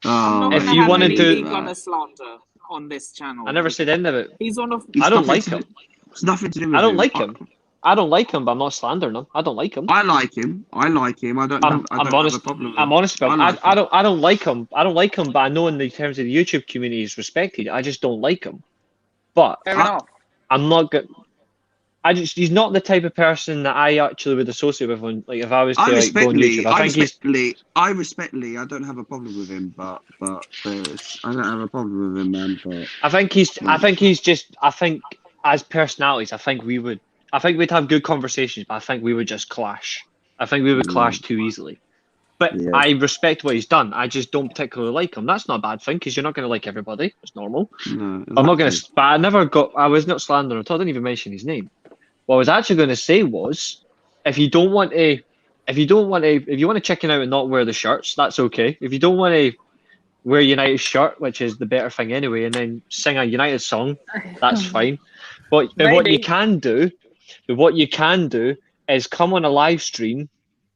I'm not If gonna you have wanna any do- league on a slander on this channel. I never said any of it. He's one of. I don't like him. It's nothing to do with I don't him. like him. I don't like him, but I'm not slandering him. I don't like him. I like him. I don't I'm have honest. a problem with I'm him. honest about him. like I don't like him. I don't like him, but I know in the terms of the YouTube community, he's respected. I just don't like him. But Fair enough. I'm not good. He's not the type of person that I actually would associate with. When, like, if I was to like, go on YouTube, I respectfully, I don't have a problem with him, but I don't have a problem with him, man. But I think as personalities, I think we'd have good conversations, but I think we would just clash. I think we would clash too easily. But Yeah. I respect what he's done. I just don't particularly like him. That's not a bad thing because you're not going to like everybody. It's normal. no, I'm not going to. But I was not slandering at all. I didn't even mention his name. What I was actually going to say was, if you want to chicken out and not wear the shirts, that's okay. If you don't want to wear a United shirt, which is the better thing anyway, and then sing a United song, that's fine. But what you can do is come on a live stream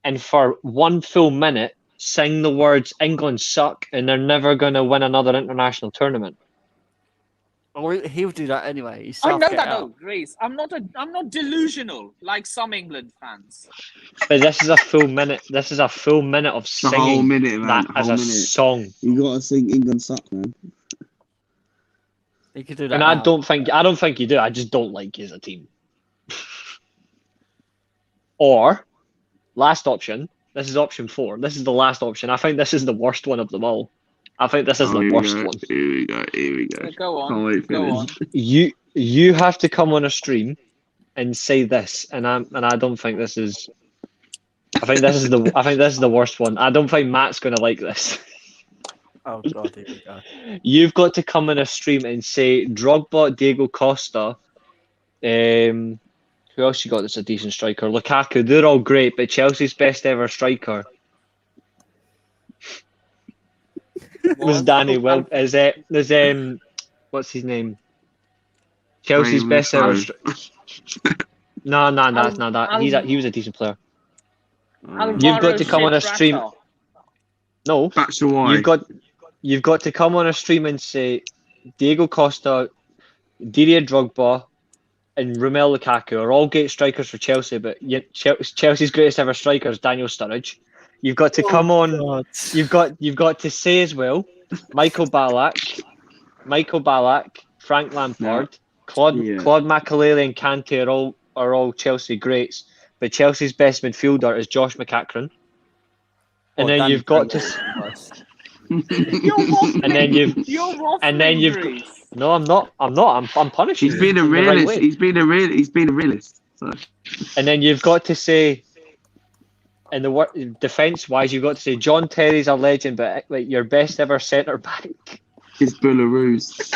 and for 1 full minute sing the words "England suck" and they're never going to win another international tournament. Well, he'll do that anyway. He's I know Southgate that out. though, Grace. I'm not delusional like some England fans. But this is a full minute. This is a full minute of the whole singing minute, man. that as a Whole minute. song. You gotta sing England suck, man. He could do that. And now. I don't think you do. I just don't like you as a team. Or, last option. This is option 4. This is the last option. I think this is the worst one of them all. I think this is the worst one. Here we go. Go on. Can't wait for Go this. on. You have to come on a stream and say this, and I don't think this is. I think this is the worst one. I don't think Matt's gonna like this. Oh God, here we go. You've got to come on a stream and say Drogba, Diego Costa, who else you got that's a decent striker? Lukaku. They're all great, but Chelsea's best ever striker was Danny. Well, what's his name? Chelsea's best ever. No, that's not that. He was a decent player. You've got to come on a stream. No, you've got to come on a stream and say Diego Costa, Didier Drogba, and Romelu Lukaku are all great strikers for Chelsea, but Chelsea's greatest ever striker is Daniel Sturridge. You've got to come on. God. You've got to say as well, Michael Ballack, Frank Lampard, Claude Makelele, and Kante are all Chelsea greats, but Chelsea's best midfielder is Josh McEachran. And then you've got to. No, I'm not. I'm punishing. He's been a realist. He's been a realist. So. And then you've got to say, in the defence-wise, you've got to say John Terry's a legend, but like your best ever centre back is Belarus.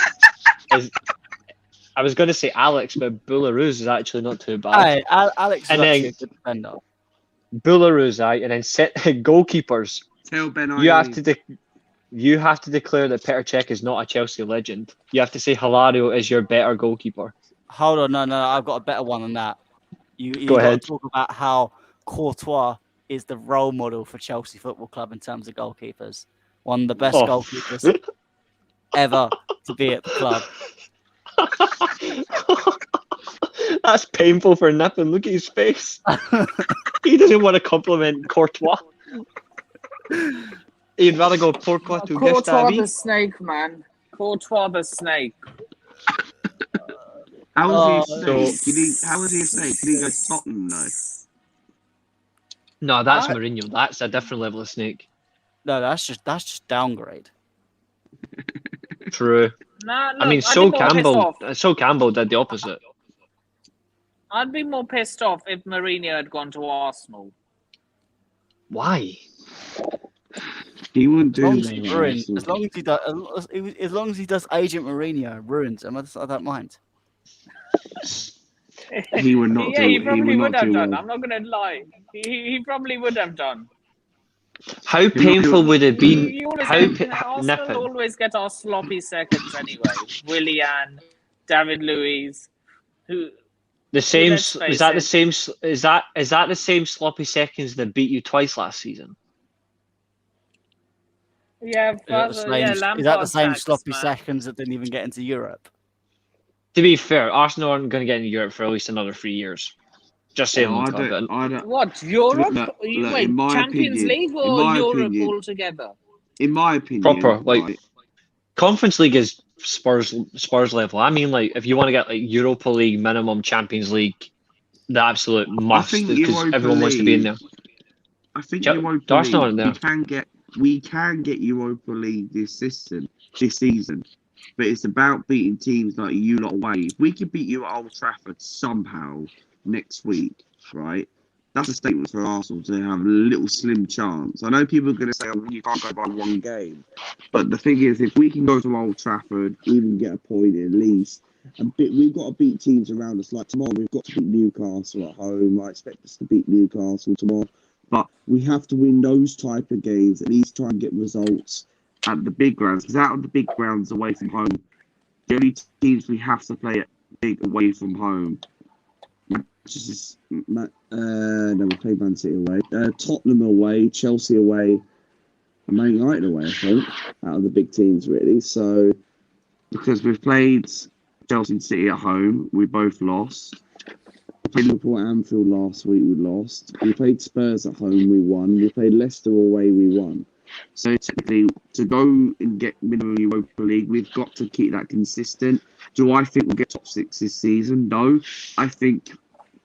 I was going to say Alex, but Belarus is actually not too bad. Aye, Alex is actually a good defender. Belarus, and then set goalkeepers. Tell Ben you have to declare that Petr Cech is not a Chelsea legend. You have to say Hilario is your better goalkeeper. Hold on, no, I've got a better one than that. You Go ahead. Talk about how Courtois is the role model for Chelsea Football Club in terms of goalkeepers. One of the best goalkeepers ever to be at the club. That's painful for Nippon. Look at his face. He doesn't want to compliment Courtois. He'd rather go Courtois to Courtois the snake, man. Courtois the snake. How is he a snake? How is he a snake? Can he go to Tottenham though? No, that's Mourinho. That's a different level of snake. No, that's just downgrade. True. Nah, look, I mean, Sol Campbell did the opposite. I'd be more pissed off if Mourinho had gone to Arsenal. Why? He wouldn't do that. As long as he does Agent Mourinho, ruins him. I don't mind. He would not. Yeah, he probably would have done. I'm not gonna lie. He probably would have done. How painful would it be? You always How Arsenal nipping? always get our sloppy seconds anyway. Willian, David Luiz, who The same let's is face that the it. same is that the same sloppy seconds that beat you twice last season? Yeah, Is that the same? Is that the Lampard same sacks, sloppy man. seconds that didn't even get into Europe? To be fair, Arsenal aren't going to get into Europe for at least another 3 years. Just saying, No, Luca, I don't. What, Europe? Look, Wait, in my Champions opinion, League or Europe altogether? in my opinion, proper like right, Conference League is Spurs level. I mean, like if you want to get like Europa League minimum, Champions League, the absolute must think because Europa everyone wants to be in League- there. I think Yep, Europa Arsenal League, aren't there. we can get Europa League this season, but it's about beating teams like you lot away. If we can beat you at Old Trafford somehow next week, right? That's a statement for Arsenal to have a little slim chance. I know people are going to say, "Oh, you can't go by one game," but the thing is, if we can go to Old Trafford, even get a point at least, we've got to beat teams around us. Like tomorrow, we've got to beat Newcastle at home. I expect us to beat Newcastle tomorrow. But we have to win those type of games, at least try and get results at the big grounds. Because out of the big grounds away from home, the only teams we have to play at big away from home. No, we played Man City away. Tottenham away, Chelsea away, and Man United away, I think, out of the big teams, really. So, because we've played Chelsea and City at home, we both lost. We played Liverpool at Anfield last week, we lost. We played Spurs at home, we won. We played Leicester away, we won. So technically, to go and get minimum Europa League, we've got to keep that consistent. Do I think we'll get top 6 this season? No. I think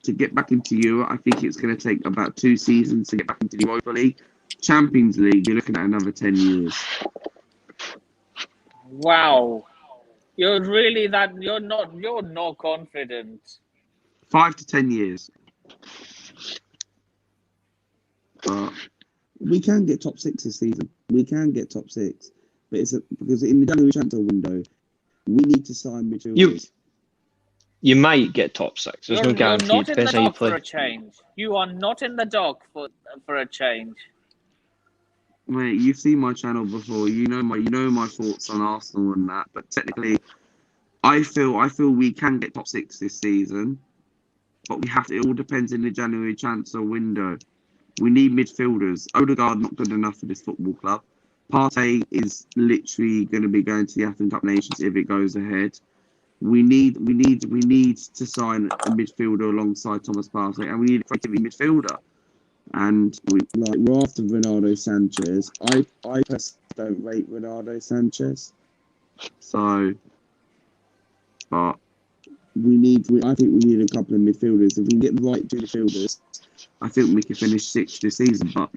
to get back into Europe, I think it's going to take about 2 seasons to get back into the Europa League. Champions League, you're looking at another 10 years. Wow. You're not confident. 5 to 10 years. But we can get top 6 this season. We can get top 6. But because in the January transfer window, we need to sign midfielders. You might get top 6. There's no guarantee. You're not in the Depends how you dock for play. a change. You are not in the dock for a change. Mate, you've seen my channel before. You know my thoughts on Arsenal and that. But technically, I feel we can get top 6 this season. But we have to. It all depends in the January transfer window. We need midfielders. Odegaard not good enough for this football club. Partey is literally going to be going to the African Cup Nations if it goes ahead. We need to sign a midfielder alongside Thomas Partey, and we need a creativity midfielder. And we're after Ronaldo Sanchez. I personally don't rate Ronaldo Sanchez. So, but I think we need a couple of midfielders. If we can get the right two midfielders, I think we can finish 6th this season. But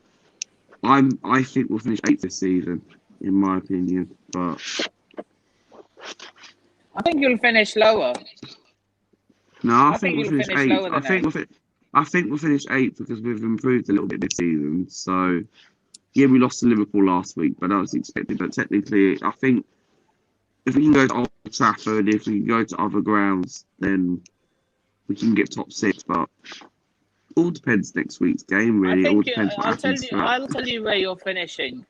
I think we'll finish 8th this season, in my opinion. But I think you'll finish lower. no, I think we'll you'll finish 8th. I think we'll finish 8th because we've improved a little bit this season. So yeah, we lost to Liverpool last week, but that was expected. But technically, I think if we can go to Old Trafford, if we can go to other grounds, then we can get top 6. But all depends next week's game, really. It all depends what happens. I'll tell you where you're finishing.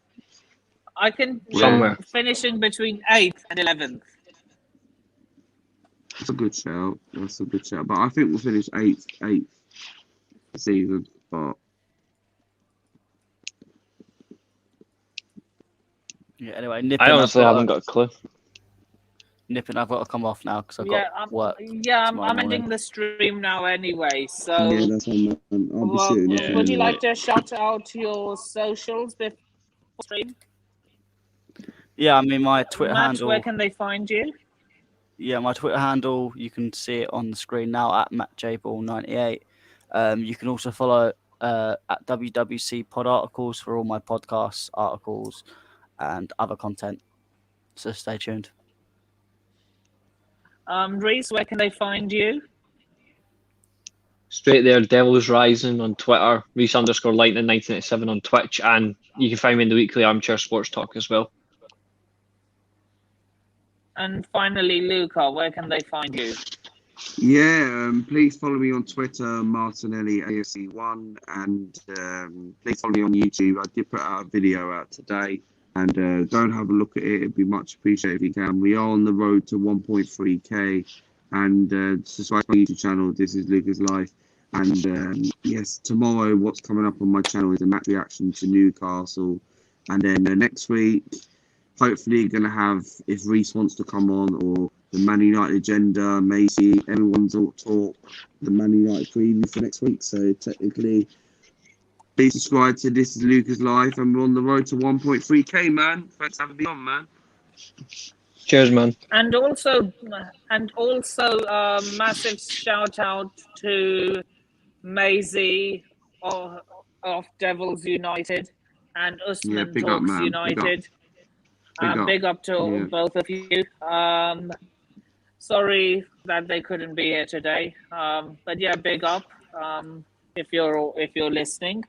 I can Somewhere. finishing between 8th and 11th. That's a good shout. But I think we'll finish 8th season. But yeah. Anyway, Nippin, I honestly haven't got a clue. Nippin, I've got to come off now because I've got work. I'm ending the stream now anyway. So yeah, that's one. I'll be sitting there. would you like to shout out your socials before stream? Yeah, I mean my Twitter Matt, handle. where can they find you? Yeah, my Twitter handle, you can see it on the screen now at MattJBall98. You can also follow at WWC Pod Articles for all my podcasts, articles, and other content. So stay tuned. Reese, where can they find you? Straight there, Devils Rising on Twitter, Reese_Lightning1987 on Twitch, and you can find me in the weekly Armchair Sports Talk as well. And finally, Luca, where can they find you? Yeah, please follow me on Twitter, Martinelli AFC1, and please follow me on YouTube. I did put out a video out today, and go and have a look at it. It'd be much appreciated if you can. We are on the road to 1.3k, and subscribe to my YouTube channel. This is Lucas Life, and yes, tomorrow what's coming up on my channel is a match reaction to Newcastle, and then next week, hopefully, going to have, if Reese wants to come on, or the Man United agenda, Maisy, everyone's all talk, the Man United preview for next week. So technically, please subscribe to This Is Lucas Life, and we're on the road to 1.3k, man. Thanks for having me on, man. Cheers, man. And also, massive shout out to Maisy of Devils United and Usman big up, Talks man. United. Big up. Big up to both of you. Sorry that they couldn't be here today, but yeah, big up if you're listening,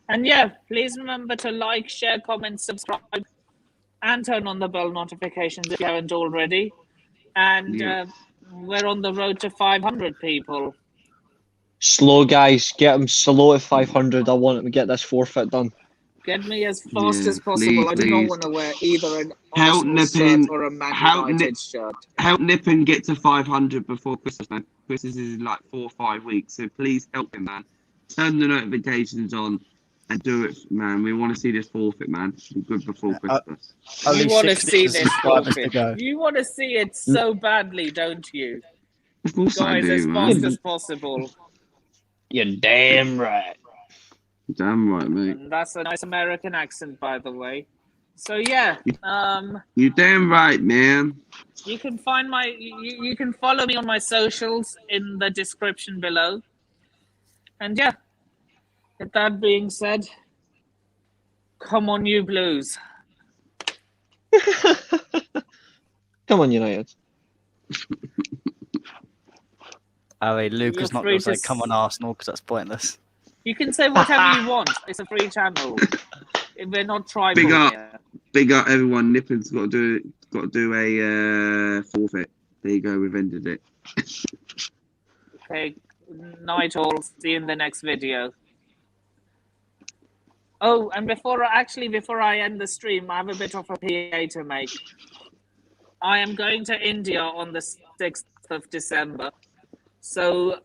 and yeah, please remember to like, share, comment, subscribe, and turn on the bell notifications if you haven't already. And we're on the road to 500 people. Slow, guys. Get them slow at 500. I want them to get this forfeit done. Get me as fast as possible. I do not want to wear either an Help Arsenal shirt or a Man United shirt. Help Nippon get to 500 before Christmas, man. Christmas is in like 4 or 5 weeks, so please help him, man. Turn the notifications on and do it, man. We want to see this forfeit, man. Be good before Christmas. You want to see this forfeit. You want to see it so badly, don't you? Of course Guys, I do, as man. fast as possible. You're damn right. Damn right, mate. And that's a nice American accent, by the way. So yeah, you damn right, man. You can find you can follow me on my socials in the description below. And yeah, with that being said, come on, you Blues. Come on, United. Oh, wait, Lucas not going to say, come on, Arsenal, because that's pointless. You can say whatever you want. It's a free channel. We're not tribal here. Big up, everyone. Nippon's got to do a forfeit. There you go. We've ended it. Okay. Night all. See you in the next video. Oh, and before I end the stream, I have a bit of a PA to make. I am going to India on the 6th of December. So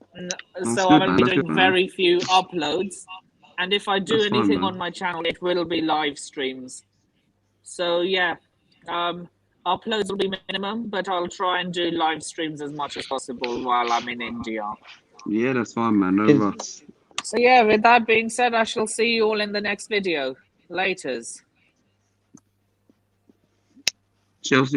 I will be doing very few uploads, and if I do anything on my channel, it will be live streams. So yeah, uploads will be minimum, but I'll try and do live streams as much as possible while I'm in India. Yeah, that's fine, man. No rush. So yeah, with that being said, I shall see you all in the next video. Laters. Chelsea.